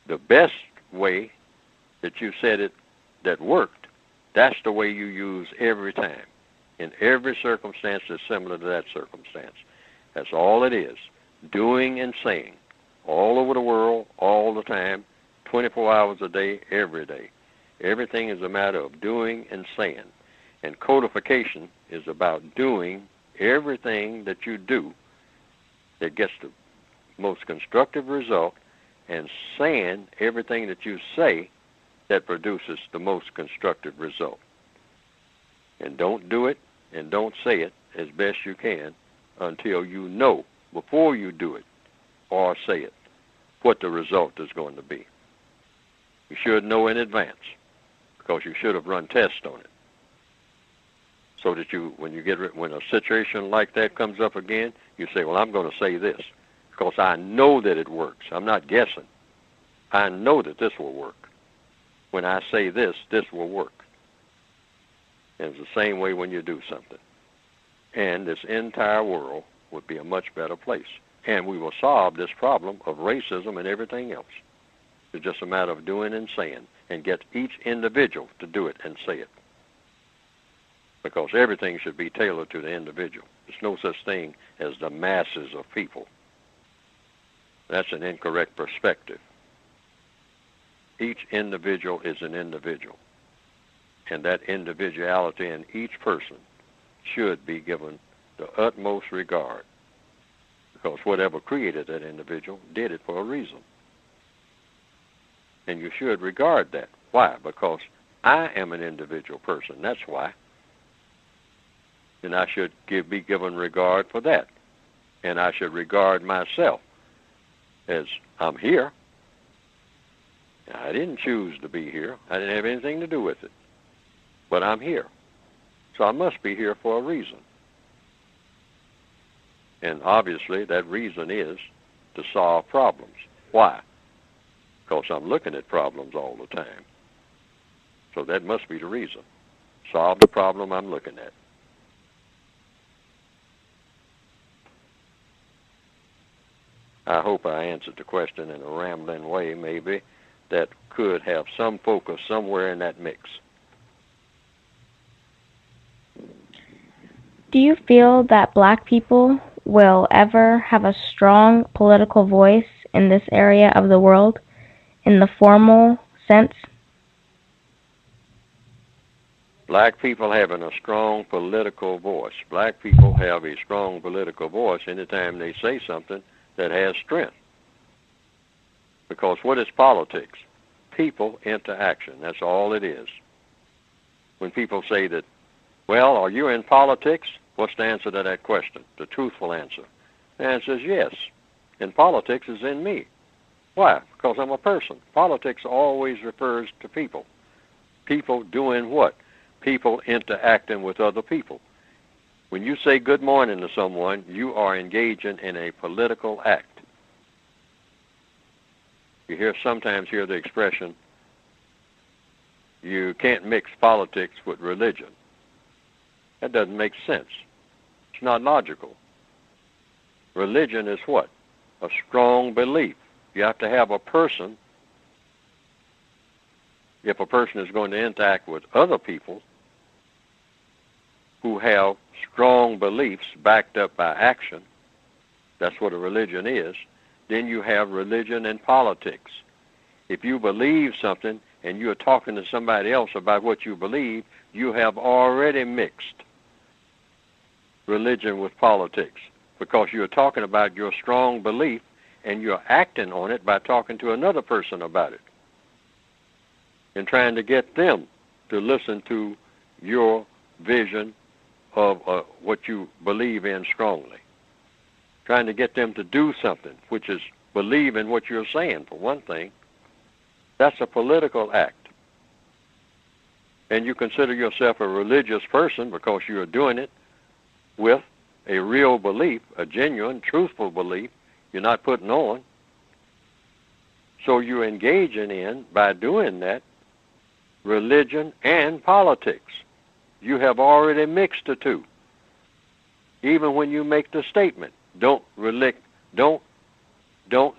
the best way that you said it that worked, that's the way you use every time. In every circumstance that's similar to that circumstance. That's all it is. Doing and saying. All over the world, all the time, 24 hours a day, every day. Everything is a matter of doing and saying. And codification is about doing everything that you do that gets the most constructive result, and saying everything that you say that produces the most constructive result. And don't do it and don't say it as best you can until you know, before you do it or say it, what the result is going to be. You should know in advance, because you should have run tests on it. So that when a situation like that comes up again, you say, well, I'm going to say this, because I know that it works. I'm not guessing. I know that this will work. When I say this, this will work. And it's the same way when you do something. And this entire world would be a much better place. And we will solve this problem of racism and everything else. It's just a matter of doing and saying, and get each individual to do it and say it. Because everything should be tailored to the individual. There's no such thing as the masses of people. That's an incorrect perspective. Each individual is an individual. And that individuality in each person should be given the utmost regard. Because whatever created that individual did it for a reason. And you should regard that. Why? Because I am an individual person. That's why. And I should be given regard for that. And I should regard myself as I'm here. I didn't choose to be here. I didn't have anything to do with it. But I'm here. So I must be here for a reason. And obviously that reason is to solve problems. Why? Because I'm looking at problems all the time. So that must be the reason. Solve the problem I'm looking at. I hope I answered the question in a rambling way, maybe, that could have some focus somewhere in that mix. Do you feel that black people will ever have a strong political voice in this area of the world, in the formal sense? Black people having a strong political voice. Black people have a strong political voice anytime they say something that has strength. Because what is politics? People interaction. That's all it is. When people say that, well, are you in politics? What's the answer to that question? The truthful answer. The answer is yes. And politics is in me. Why? Because I'm a person. Politics always refers to people. People doing what? People interacting with other people. When you say good morning to someone, you are engaging in a political act. You sometimes hear the expression, you can't mix politics with religion. That doesn't make sense. It's not logical. Religion is what? A strong belief. You have to have a person. If a person is going to interact with other people who have strong beliefs backed up by action, that's what a religion is, then you have religion and politics. If you believe something and you're talking to somebody else about what you believe, you have already mixed religion with politics, because you're talking about your strong belief and you're acting on it by talking to another person about it and trying to get them to listen to your vision of what you believe in strongly. Trying to get them to do something, which is believe in what you're saying, for one thing. That's a political act. And you consider yourself a religious person because you're doing it with a real belief, a genuine, truthful belief you're not putting on. So you're engaging in, by doing that, religion and politics. You have already mixed the two. Even when you make the statement, don't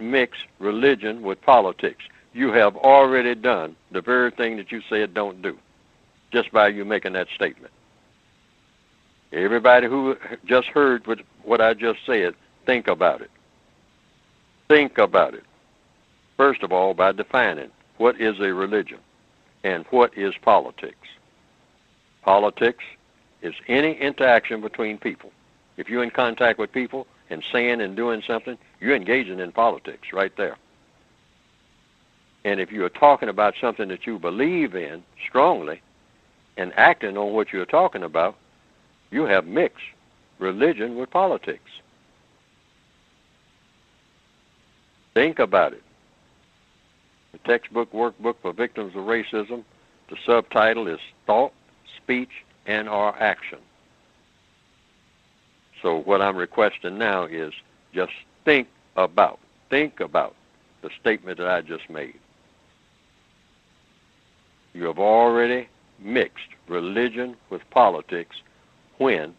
mix religion with politics. You have already done the very thing that you said don't do, just by you making that statement. Everybody who just heard what I just said, think about it. Think about it. First of all, by defining what is a religion and what is politics. Politics is any interaction between people. If you're in contact with people and saying and doing something, you're engaging in politics right there. And if you're talking about something that you believe in strongly and acting on what you're talking about, you have mixed religion with politics. Think about it. The textbook workbook for victims of racism, the subtitle is Thought, Speech, and or Action. So what I'm requesting now is just think about the statement that I just made. You have already mixed religion with politics when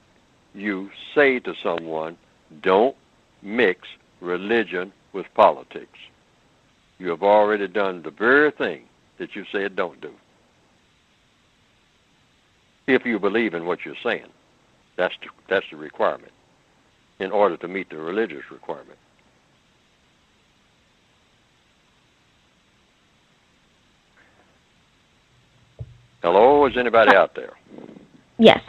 you say to someone, don't mix religion with politics. You have already done the very thing that you said don't do. If you believe in what you're saying, that's the requirement in order to meet the religious requirement. Hello, is anybody out there? Yes.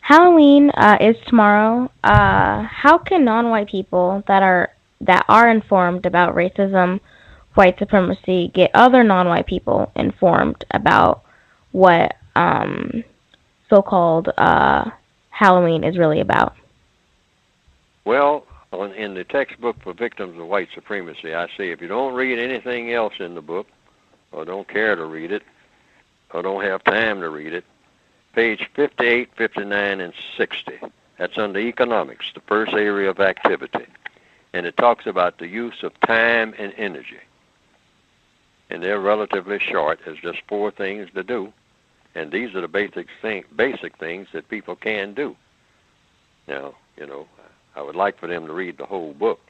Halloween is tomorrow. How can non-white people that are informed about racism, white supremacy, get other non-white people informed about what so-called Halloween is really about? Well, in the textbook for victims of white supremacy, I say if you don't read anything else in the book, or don't care to read it, or don't have time to read it, page 58, 59, and 60. That's under economics, the first area of activity. And it talks about the use of time and energy. And they're relatively short. There's just 4 things to do. And these are the basic things that people can do. Now, I would like for them to read the whole book.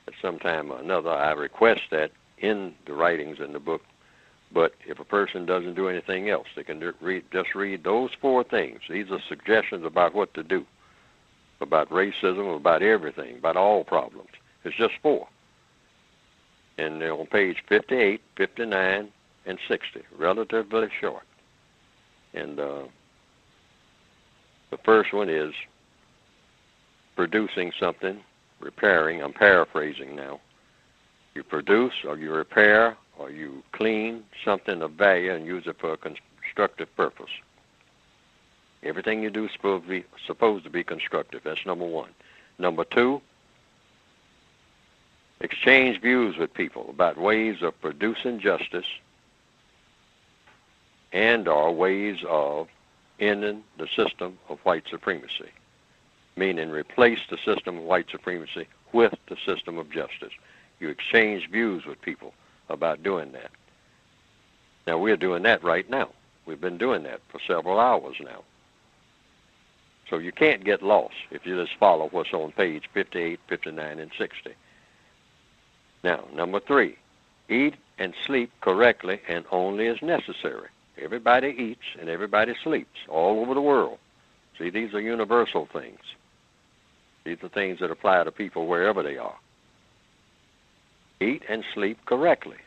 At some time or another, I request that in the writings in the book. But if a person doesn't do anything else, they can just read those 4 things. These are suggestions about what to do, about racism, about everything, about all problems. It's just 4. And they're on page 58, 59, and 60, relatively short. And the first one is producing something, repairing. I'm paraphrasing now. You produce or you repair or you clean something of value and use it for a constructive purpose. Everything you do is supposed to be constructive. That's number 1. Number 2, exchange views with people about ways of producing justice and or ways of ending the system of white supremacy, meaning replace the system of white supremacy with the system of justice. You exchange views with people about doing that. Now, we're doing that right now. We've been doing that for several hours now. So you can't get lost if you just follow what's on page 58, 59, and 60. Now, number 3, eat and sleep correctly and only as necessary. Everybody eats and everybody sleeps all over the world. See, these are universal things. These are things that apply to people wherever they are. Eat and sleep correctly.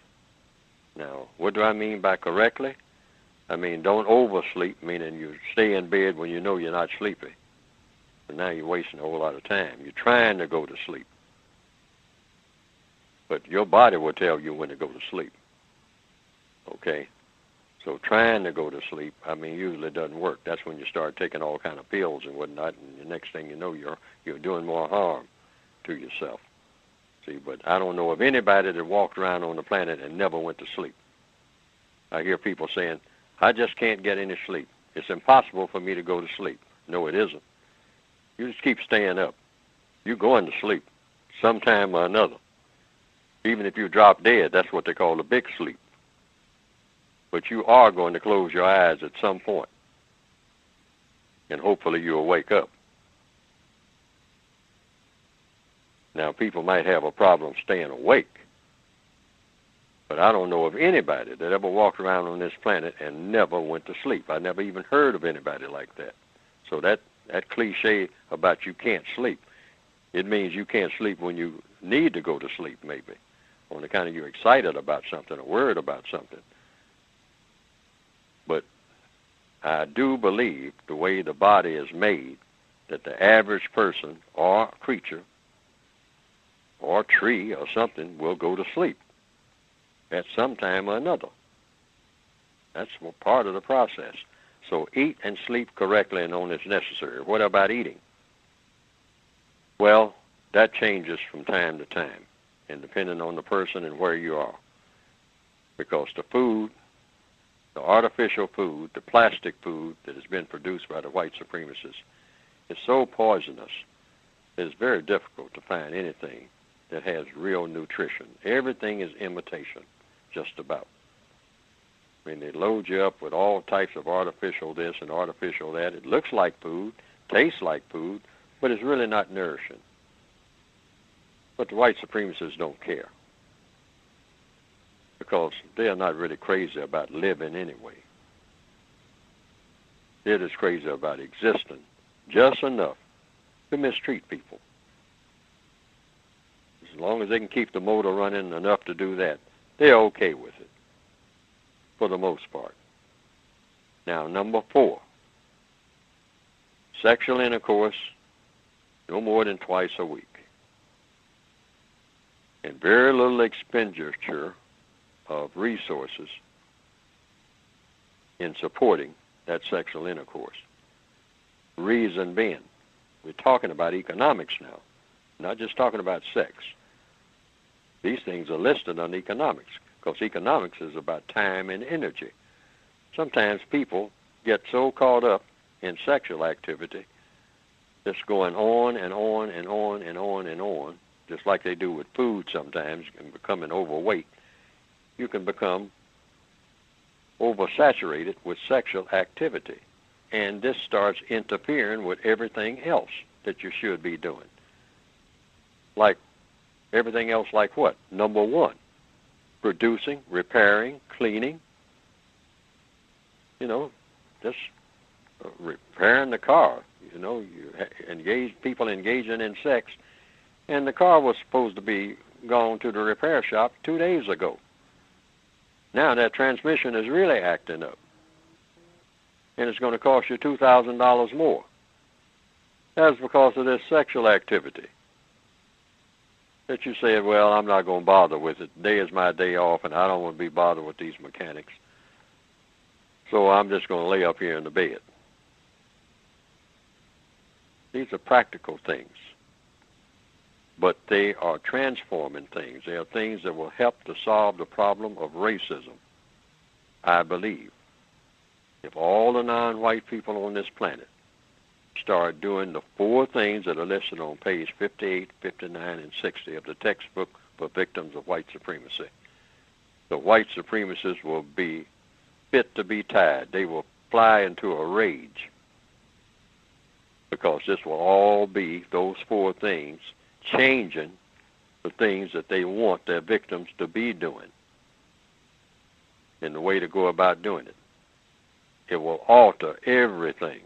Now, what do I mean by correctly? I mean, don't oversleep, meaning you stay in bed when you know you're not sleepy. And now you're wasting a whole lot of time. You're trying to go to sleep. But your body will tell you when to go to sleep. Okay? So trying to go to sleep, I mean, usually doesn't work. That's when you start taking all kind of pills and whatnot, and the next thing you know, you're doing more harm to yourself. See, but I don't know of anybody that walked around on the planet and never went to sleep. I hear people saying, I just can't get any sleep. It's impossible for me to go to sleep. No, it isn't. You just keep staying up. You're going to sleep sometime or another. Even if you drop dead, that's what they call a big sleep. But you are going to close your eyes at some point. And hopefully you'll wake up. Now, people might have a problem staying awake. But I don't know of anybody that ever walked around on this planet and never went to sleep. I never even heard of anybody like that. So that cliche about you can't sleep, it means you can't sleep when you need to go to sleep, maybe. On the kind of you're excited about something or worried about something. But I do believe the way the body is made that the average person or creature or tree or something will go to sleep at some time or another. That's part of the process. So eat and sleep correctly and only as necessary. What about eating? Well, that changes from time to time, and depending on the person and where you are. Because the food, the artificial food, the plastic food that has been produced by the white supremacists is so poisonous that it's very difficult to find anything that has real nutrition. Everything is imitation, just about. I mean, they load you up with all types of artificial this and artificial that. It looks like food, tastes like food, but it's really not nourishing. But the white supremacists don't care because they are not really crazy about living anyway. They're just crazy about existing just enough to mistreat people. As long as they can keep the motor running enough to do that, they're okay with it, for the most part. Now, number 4, sexual intercourse no more than twice a week. And very little expenditure of resources in supporting that sexual intercourse. Reason being, we're talking about economics now, not just talking about sex. These things are listed on economics, because economics is about time and energy. Sometimes people get so caught up in sexual activity, just going on and on and on and on and on, just like they do with food sometimes, and becoming overweight. You can become oversaturated with sexual activity, and this starts interfering with everything else that you should be doing. Like everything else, like what? Number 1, producing, repairing, cleaning. You know, just repairing the car. You know, you people engaging in sex, and the car was supposed to be gone to the repair shop 2 days ago. Now that transmission is really acting up, and it's going to cost you $2,000 more. That's because of this sexual activity. That you said, well, I'm not going to bother with it. Today is my day off, and I don't want to be bothered with these mechanics. So I'm just going to lay up here in the bed. These are practical things, but they are transforming things. They are things that will help to solve the problem of racism, I believe. If all the non-white people on this planet start doing the 4 things that are listed on page 58, 59, and 60 of the textbook for victims of white supremacy, the white supremacists will be fit to be tied. They will fly into a rage. because this will all be those four things changing the things that they want their victims to be doing and the way to go about doing it. It will alter everything.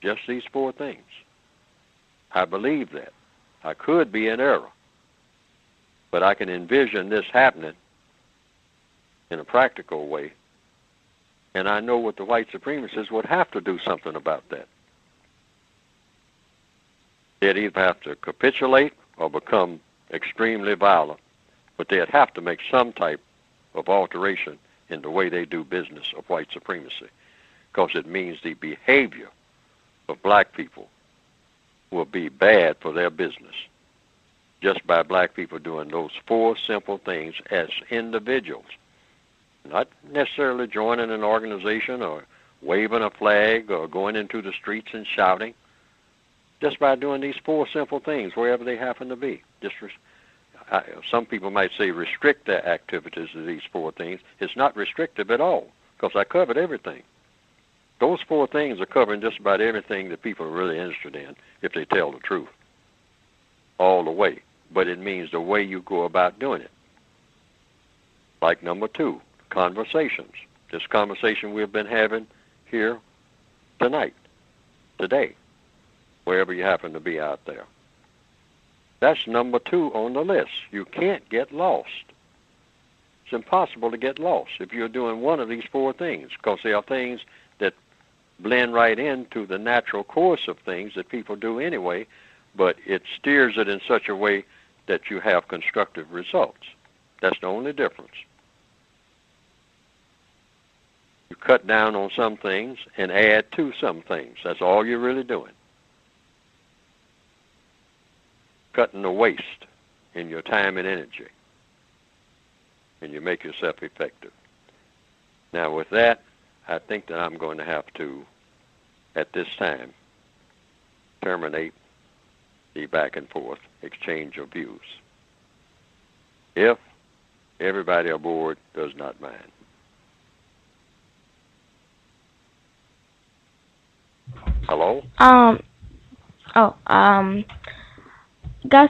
Just these four things. I believe that. I could be in error, but I can envision this happening in a practical way, and I know what the white supremacists would have to do something about that. They'd either have to capitulate or become extremely violent, but they'd have to make some type of alteration in the way they do business of white supremacy, because it means the behavior of black people will be bad for their business just by black people doing those four simple things as individuals, not necessarily joining an organization or waving a flag or going into the streets and shouting, just by doing these four simple things wherever they happen to be. Some people might say restrict their activities to these four things. It's not restrictive at all, because I covered everything. Those four things are covering just about everything that people are really interested in if they tell the truth all the way. But it means the way you go about doing it. Like number 2, conversations. This conversation we've been having here tonight, today, wherever you happen to be out there. That's number 2 on the list. You can't get lost. It's impossible to get lost if you're doing one of these four things, because they are things that blend right into the natural course of things that people do anyway, but it steers it in such a way that you have constructive results. That's the only difference. You cut down on some things and add to some things. That's all you're really doing. Cutting the waste in your time and energy, and you make yourself effective. Now with that, I think that I'm going to have to, at this time, terminate the back and forth exchange of views, if everybody aboard does not mind. Hello? Gus,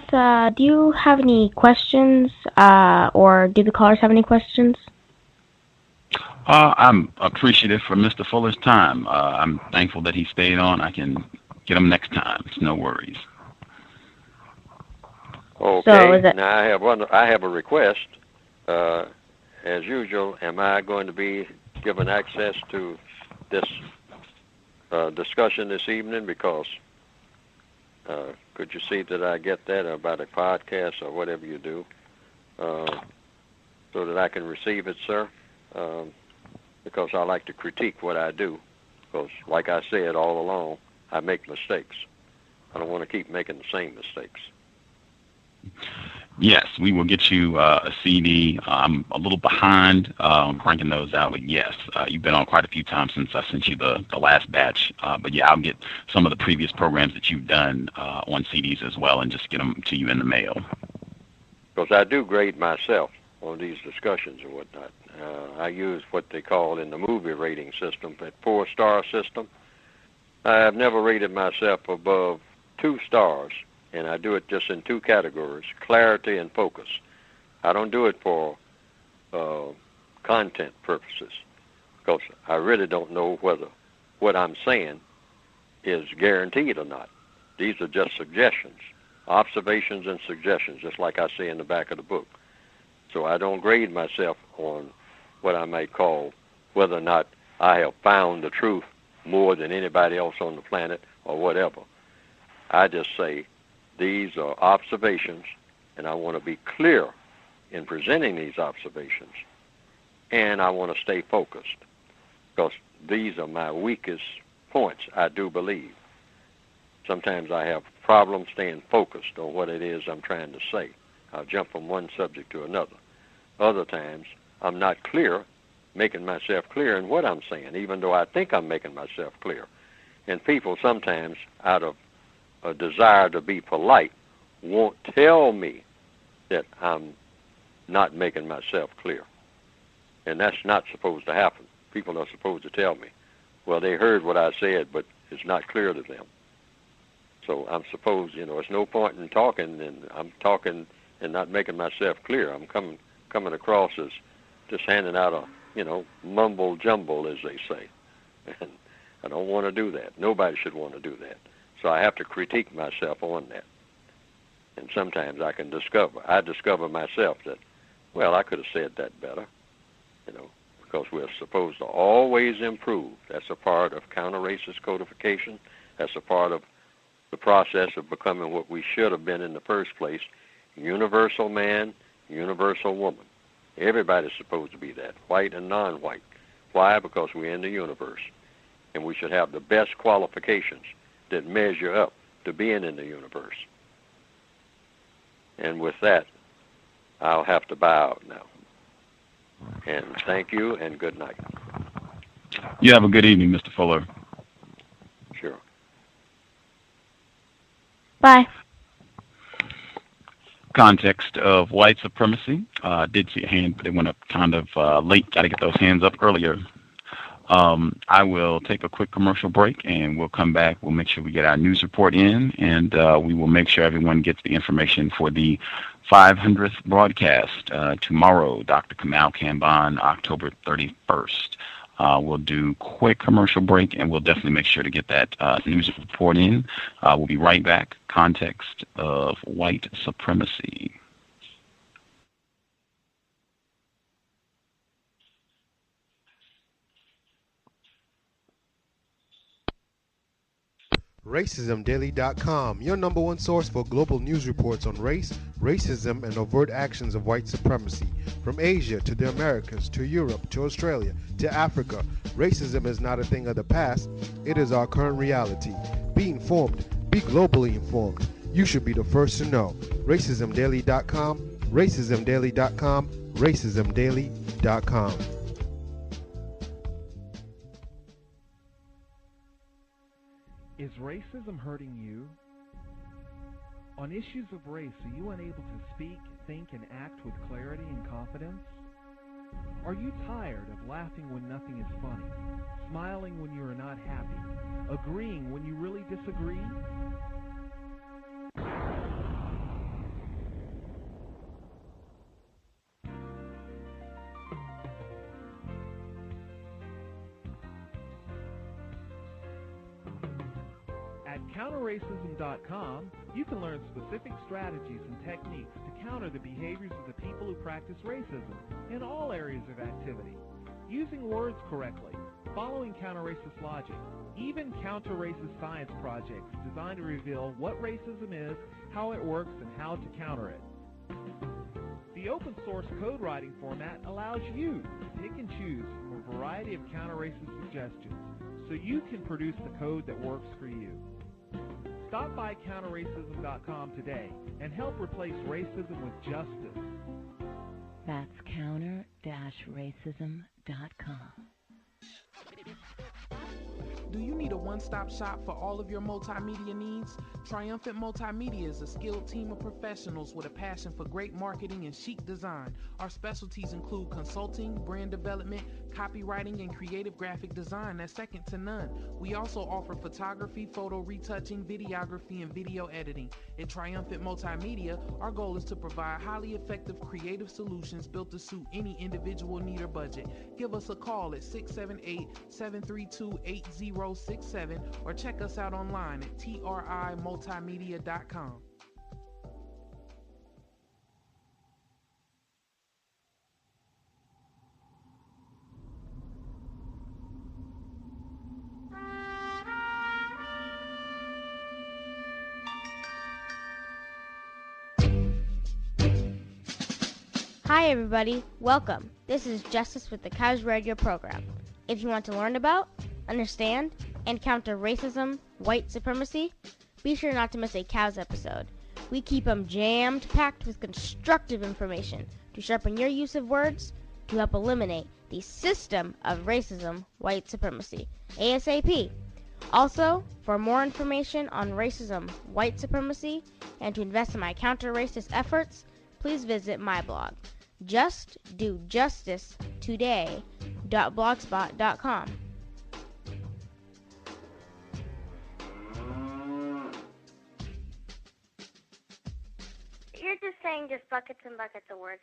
do you have any questions, or do the callers have any questions? I'm appreciative for Mr. Fuller's time. I'm thankful that he stayed on. I can get him next time. It's no worries. Okay. So now I have a request. As usual, am I going to be given access to this discussion this evening? Because could you see that I get that about a podcast or whatever you do, so that I can receive it, sir? Because I like to critique what I do, because like I said all along, I make mistakes. I don't want to keep making the same mistakes. Yes, we will get you a CD. I'm a little behind cranking those out, but yes, you've been on quite a few times since I sent you the last batch. But yeah, I'll get some of the previous programs that you've done on CDs as well and just get them to you in the mail. Because I do grade myself on these discussions and whatnot. I use what they call in the movie rating system, that 4-star system. I have never rated myself above 2 stars. And I do it just in 2 categories, clarity and focus. I don't do it for content purposes, because I really don't know whether what I'm saying is guaranteed or not. These are just suggestions, observations and suggestions, just like I say in the back of the book. So I don't grade myself on what I might call whether or not I have found the truth more than anybody else on the planet or whatever. I just say, these are observations, and I want to be clear in presenting these observations, and I want to stay focused, because these are my weakest points, I do believe. Sometimes I have problems staying focused on what it is I'm trying to say. I'll jump from one subject to another. Other times, I'm not clear, making myself clear in what I'm saying, even though I think I'm making myself clear. And people sometimes, out of a desire to be polite, won't tell me that I'm not making myself clear. And that's not supposed to happen. People are supposed to tell me, well, they heard what I said, but it's not clear to them. So I'm supposed, it's no point in talking, and I'm talking and not making myself clear. I'm coming across as just handing out a, mumble jumble, as they say. And I don't want to do that. Nobody should want to do that. So I have to critique myself on that. And sometimes I discover myself that, well, I could have said that better, because we're supposed to always improve. That's a part of counter-racist codification. That's a part of the process of becoming what we should have been in the first place, universal man, universal woman. Everybody's supposed to be that, white and non-white. Why? Because we're in the universe, and we should have the best qualifications that measure up to being in the universe. And with that, I'll have to bow out now. And thank you, and good night. You have a good evening, Mr. Fuller. Sure. Bye. Context of white supremacy. Did see a hand, but it went up kind of late. Got to get those hands up earlier. I will take a quick commercial break, and we'll come back. We'll make sure we get our news report in, and we will make sure everyone gets the information for the 500th broadcast tomorrow, Dr. Kamal Kamban, October 31st. We'll do quick commercial break, and we'll definitely make sure to get that news report in. We'll be right back. Context of white supremacy. RacismDaily.com, your number one source for global news reports on race, racism, and overt actions of white supremacy. From Asia to the Americas, to Europe, to Australia, to Africa, racism is not a thing of the past, it is our current reality. Be informed, be globally informed. You should be the first to know. RacismDaily.com, RacismDaily.com, RacismDaily.com. Is racism hurting you? On issues of race, are you unable to speak, think, and act with clarity and confidence? Are you tired of laughing when nothing is funny, smiling when you are not happy, agreeing when you really disagree? At counterracism.com, you can learn specific strategies and techniques to counter the behaviors of the people who practice racism in all areas of activity, using words correctly, following counter-racist logic, even counter-racist science projects designed to reveal what racism is, how it works, and how to counter it. The open source code writing format allows you to pick and choose from a variety of counter-racist suggestions so you can produce the code that works for you. Stop by counterracism.com today and help replace racism with justice. That's counter-racism.com. Do you need a one-stop shop for all of your multimedia needs? Triumphant Multimedia is a skilled team of professionals with a passion for great marketing and chic design. Our specialties include consulting, brand development, copywriting, and creative graphic design that's second to none. We also offer photography, photo retouching, videography, and video editing. At Triumphant Multimedia, our goal is to provide highly effective creative solutions built to suit any individual need or budget. Give us a call at 678-732-8067 or check us out online at trimultimedia.com. Hi everybody, welcome. This is Justice with the C.O.W.S radio program. If you want to learn about, understand, and counter racism, white supremacy, be sure not to miss a C.O.W.S episode. We keep them jam-packed with constructive information to sharpen your use of words to help eliminate the system of racism, white supremacy, ASAP. Also, for more information on racism, white supremacy, and to invest in my counter-racist efforts, please visit my blog, justdojustice.blogspot.com. saying just buckets and buckets of words.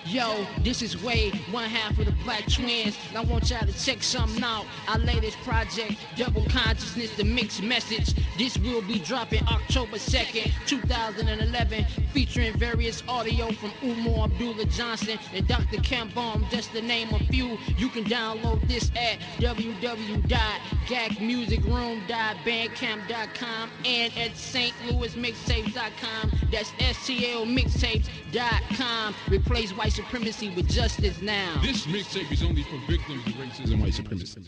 Yo, this is Wade, one half of the Black Twins, and I want y'all to check something out. Our latest project, Double Consciousness, the Mixed Message. This will be dropping October 2nd, 2011, featuring various audio from Umar Abdullah Johnson and Dr. Kambom, just to name a few. You can download this at www.gagmusicroom.bandcamp.com and at stlouismixtapes.com. That's STLmixtapes.com. Replace white supremacy with justice now. This mixtape is only for victims of racism and white supremacy.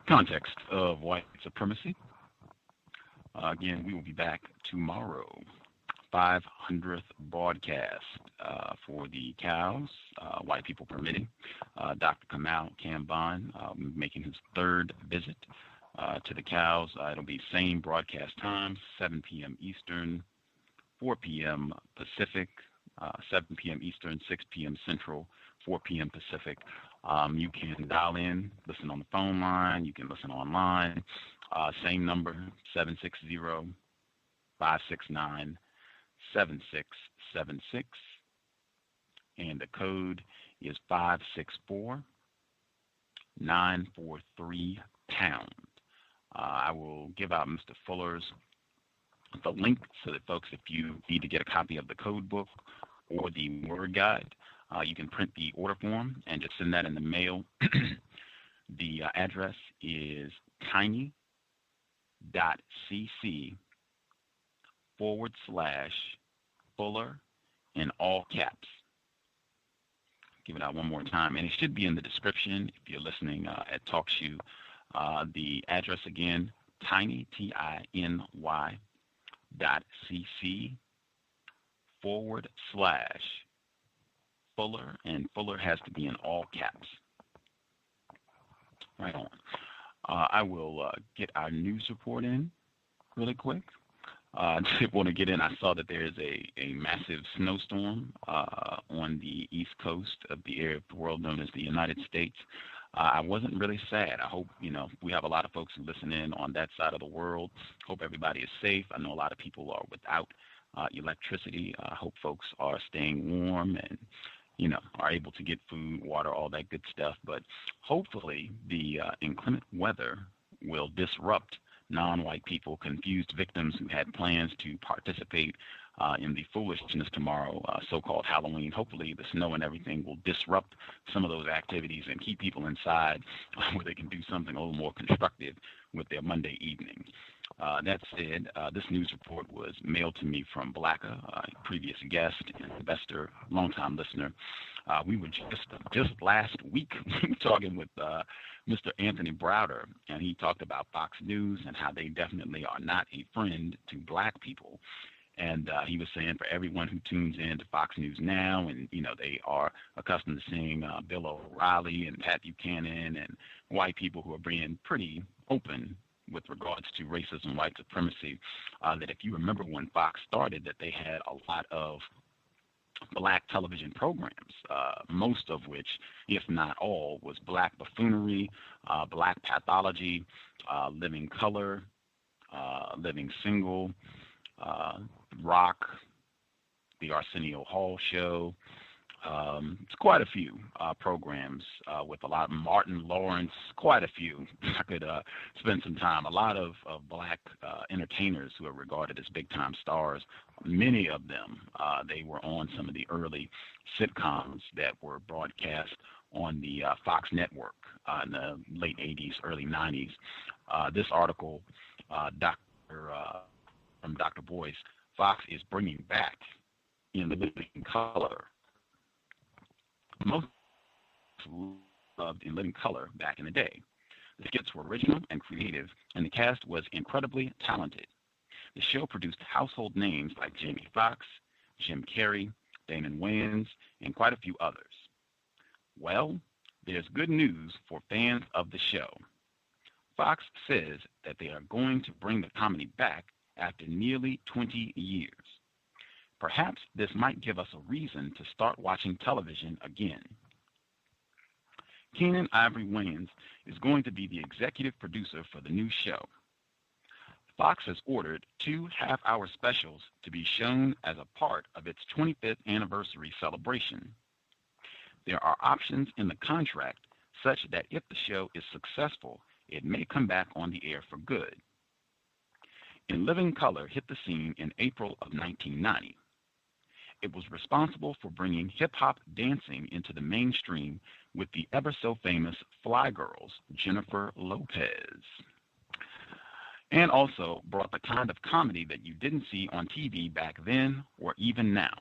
Context of white supremacy. Again, we will be back tomorrow. 500th broadcast for the C.O.W.S, white people permitting. Dr. Kamal Kambon making his third visit to the C.O.W.S. It'll be same broadcast time, 7 p.m. Eastern, 4 p.m. Pacific, 7 p.m. Eastern, 6 p.m. Central, 4 p.m. Pacific. You can dial in, listen on the phone line. You can listen online. Same number, 760-569-7676. And the code is 564-943-pound. I will give out Mr. Fuller's the link so that folks, if you need to get a copy of the code book or the word guide, you can print the order form and just send that in the mail. The address is tiny.cc/Fuller in all caps. Give it out one more time, and it should be in the description if you're listening at TalkShoe. The address again, tiny, tiny.cc/Fuller, and Fuller has to be in all caps. Right on. I will get our news report in really quick. I did want to get in. I saw that there is a massive snowstorm on the east coast of the area of the world known as the United States. I wasn't really sad. I hope, we have a lot of folks who listen in on that side of the world. Hope everybody is safe. I know a lot of people are without electricity. I hope folks are staying warm and, are able to get food, water, all that good stuff. But hopefully the inclement weather will disrupt non-white people, confused victims who had plans to participate in the foolishness tomorrow, so-called Halloween. Hopefully the snow and everything will disrupt some of those activities and keep people inside where they can do something a little more constructive with their Monday evening. That said, this news report was mailed to me from Blacka, a previous guest, investor, longtime listener. We were just last week talking with Mr. Anthony Browder, and he talked about Fox News and how they definitely are not a friend to black people. And he was saying for everyone who tunes in to Fox News now, and, they are accustomed to seeing Bill O'Reilly and Pat Buchanan and white people who are being pretty open with regards to racism, white supremacy, that if you remember when Fox started, that they had a lot of black television programs, most of which, if not all, was black buffoonery, black pathology, Living Color, Living Single, Rock, the Arsenio Hall Show. It's quite a few programs with a lot of Martin Lawrence, quite a few. I could spend some time. A lot of black entertainers who are regarded as big-time stars. Many of them, they were on some of the early sitcoms that were broadcast on the Fox network in the late 80s, early 90s. This article, from Dr. Boyce, Fox is bringing back In the Living Color. Most loved In Living Color back in the day. The skits were original and creative, and the cast was incredibly talented. The show produced household names like Jamie Foxx, Jim Carrey, Damon Wayans, and quite a few others. Well, there's good news for fans of the show. Fox says that they are going to bring the comedy back after nearly 20 years. Perhaps this might give us a reason to start watching television again. Keenen Ivory Wayans is going to be the executive producer for the new show. Fox has ordered 2 half-hour specials to be shown as a part of its 25th anniversary celebration. There are options in the contract such that if the show is successful, it may come back on the air for good. In Living Color hit the scene in April of 1990. It was responsible for bringing hip-hop dancing into the mainstream with the ever-so-famous Fly Girls, Jennifer Lopez. And also brought the kind of comedy that you didn't see on TV back then or even now.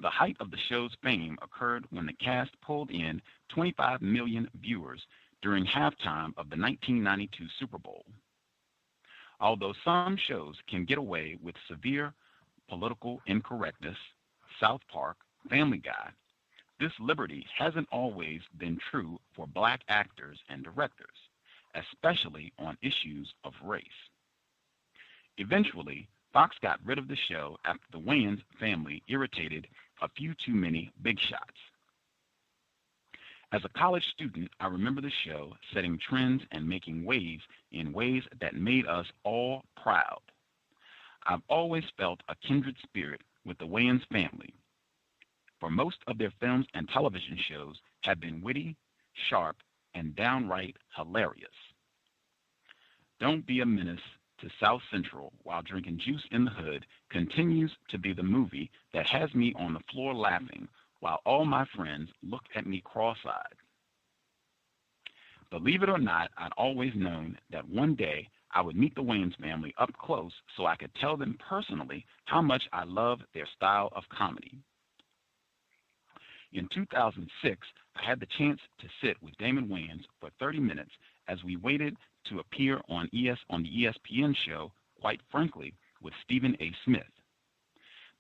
The height of the show's fame occurred when the cast pulled in 25 million viewers during halftime of the 1992 Super Bowl. Although some shows can get away with severe political incorrectness, South Park, Family Guy, this liberty hasn't always been true for black actors and directors, especially on issues of race. Eventually, Fox got rid of the show after the Wayans family irritated a few too many big shots. As a college student, I remember the show setting trends and making waves in ways that made us all proud. I've always felt a kindred spirit with the Wayans family, for most of their films and television shows have been witty, sharp, and downright hilarious. Don't Be a Menace to South Central While Drinking Juice in the Hood continues to be the movie that has me on the floor laughing while all my friends look at me cross-eyed. Believe it or not, I'd always known that one day I would meet the Wayans family up close so I could tell them personally how much I love their style of comedy. In 2006, I had the chance to sit with Damon Wayans for 30 minutes as we waited to appear on the ESPN show, Quite Frankly, with Stephen A. Smith.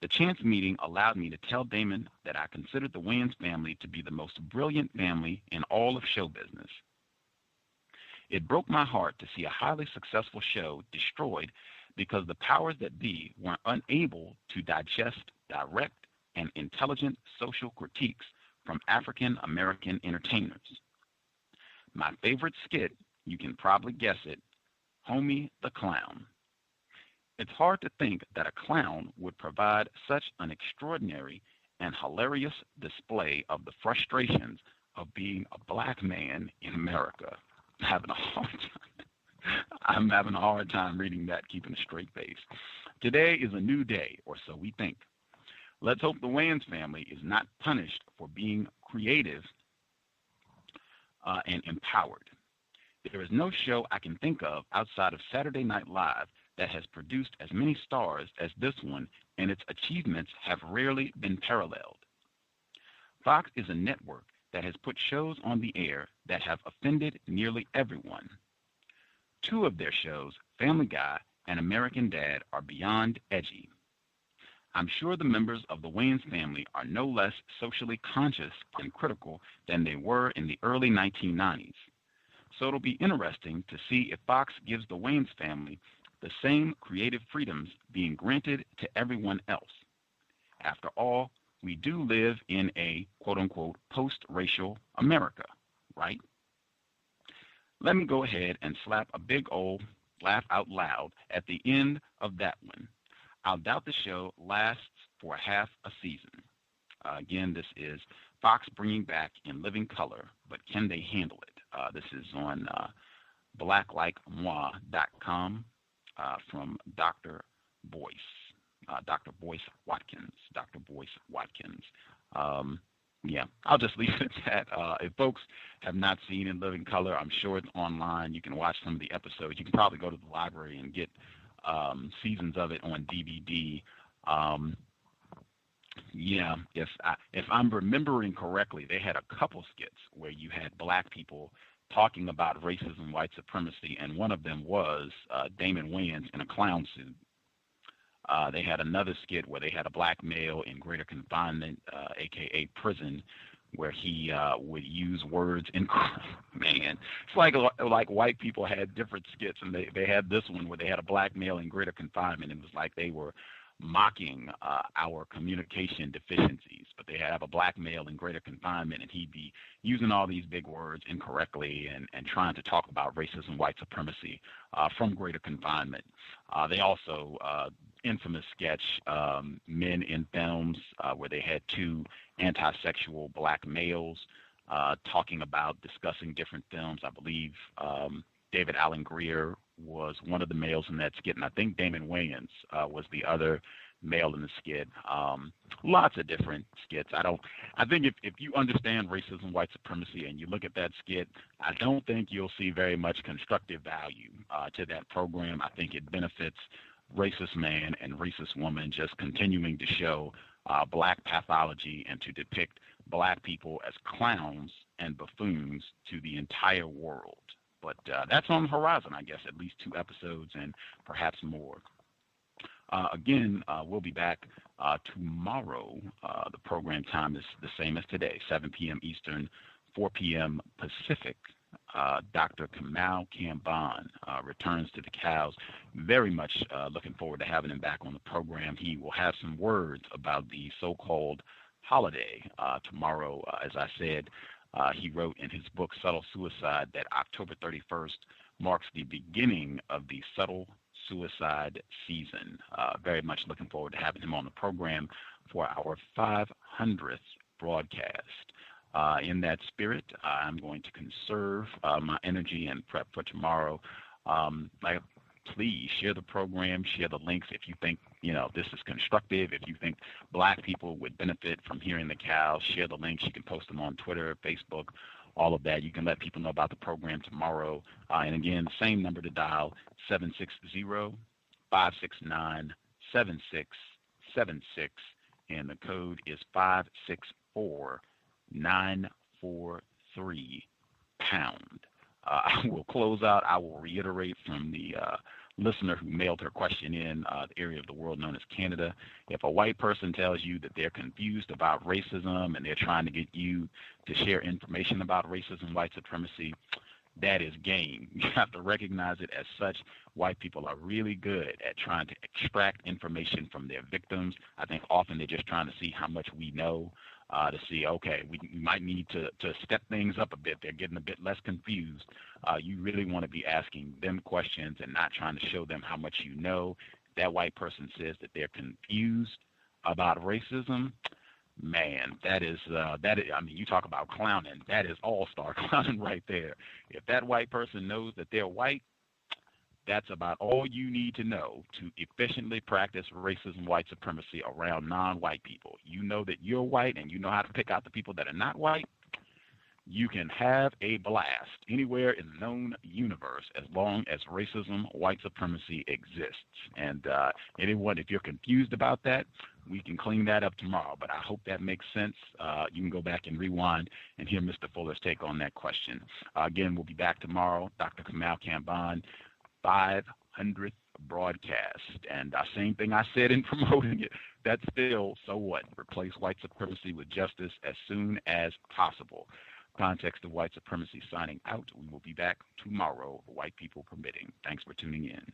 The chance meeting allowed me to tell Damon that I considered the Wayans family to be the most brilliant family in all of show business. It broke my heart to see a highly successful show destroyed because the powers that be were unable to digest direct and intelligent social critiques from African American entertainers. My favorite skit, you can probably guess it, Homie the Clown. It's hard to think that a clown would provide such an extraordinary and hilarious display of the frustrations of being a black man in America. I'm having a hard time reading that, keeping a straight face. Today is a new day, or so we think. Let's hope the Wayans family is not punished for being creative and empowered. There is no show I can think of outside of Saturday Night Live that has produced as many stars as this one, and its achievements have rarely been paralleled. Fox is a network that has put shows on the air that have offended nearly everyone. 2 of their shows, Family Guy and American Dad, are beyond edgy. I'm sure the members of the Wayans family are no less socially conscious and critical than they were in the early 1990s. So it'll be interesting to see if Fox gives the Wayans family the same creative freedoms being granted to everyone else. After all, we do live in a quote-unquote post-racial America, right? Let me go ahead and slap a big old laugh out loud at the end of that one. I'll doubt the show lasts for half a season. Again, this is Fox bringing back In Living Color, but can they handle it? This is on blacklikemoi.com from Dr. Boyce. Dr. Boyce Watkins. Dr. Boyce Watkins. Yeah, I'll just leave it at that. If folks have not seen In Living Color, I'm sure it's online. You can watch some of the episodes. You can probably go to the library and get seasons of it on DVD. Yeah, if I'm remembering correctly, they had a couple skits where you had black people talking about racism, white supremacy, and one of them was Damon Wayans in a clown suit. They had another skit where they had a black male in greater confinement, aka prison, where he would use words in man. It's like white people had different skits, and they had this one where they had a black male in greater confinement, and it was like they were mocking our communication deficiencies, but they have a black male in greater confinement, and he'd be using all these big words incorrectly and trying to talk about racism, white supremacy from greater confinement. They also, infamous sketch, Men in Films, where they had two anti-sexual black males talking about discussing different films. I believe David Allen Greer was one of the males in that skit, and I think Damon Wayans was the other male in the skit. Lots of different skits. I think if you understand racism, white supremacy, and you look at that skit, I don't think you'll see very much constructive value to that program. I think it benefits racist man and racist woman just continuing to show black pathology and to depict black people as clowns and buffoons to the entire world. But that's on the horizon, I guess, at least 2 episodes and perhaps more. Again, we'll be back tomorrow. The program time is the same as today, 7 p.m. Eastern, 4 p.m. Pacific. Dr. Kamal Kamban returns to the cows. Very much looking forward to having him back on the program. He will have some words about the so-called holiday tomorrow. As I said, he wrote in his book, Subtle Suicide, that October 31st marks the beginning of the subtle suicide season. Very much looking forward to having him on the program for our 500th broadcast. In that spirit, I'm going to conserve my energy and prep for tomorrow. Please share the program, share the links if you think this is constructive. If you think black people would benefit from hearing the cows, share the links. You can post them on Twitter, Facebook, all of that. You can let people know about the program tomorrow. And again, the same number to dial, 760-569-7676, and the code is 564-943-pound. I will close out. I will reiterate from the listener who mailed her question in the area of the world known as Canada. If a white person tells you that they're confused about racism and they're trying to get you to share information about racism, white supremacy, that is game. You have to recognize it as such. White people are really good at trying to extract information from their victims. I think often they're just trying to see how much we know, to see, okay, we might need to step things up a bit. They're getting a bit less confused. You really want to be asking them questions and not trying to show them how much you know. If that white person says that they're confused about racism, man, that is, I mean, you talk about clowning. That is all-star clowning right there. If that white person knows that they're white, that's about all you need to know to efficiently practice racism, white supremacy around non-white people. You know that you're white and you know how to pick out the people that are not white. You can have a blast anywhere in the known universe as long as racism, white supremacy exists. And anyone, if you're confused about that, we can clean that up tomorrow. But I hope that makes sense. You can go back and rewind and hear Mr. Fuller's take on that question. Again, we'll be back tomorrow. Dr. Kamal Kamban, 500th broadcast. And same thing I said in promoting it. That's still, so what? Replace white supremacy with justice as soon as possible. Context of White Supremacy signing out. We will be back tomorrow, white people permitting. Thanks for tuning in.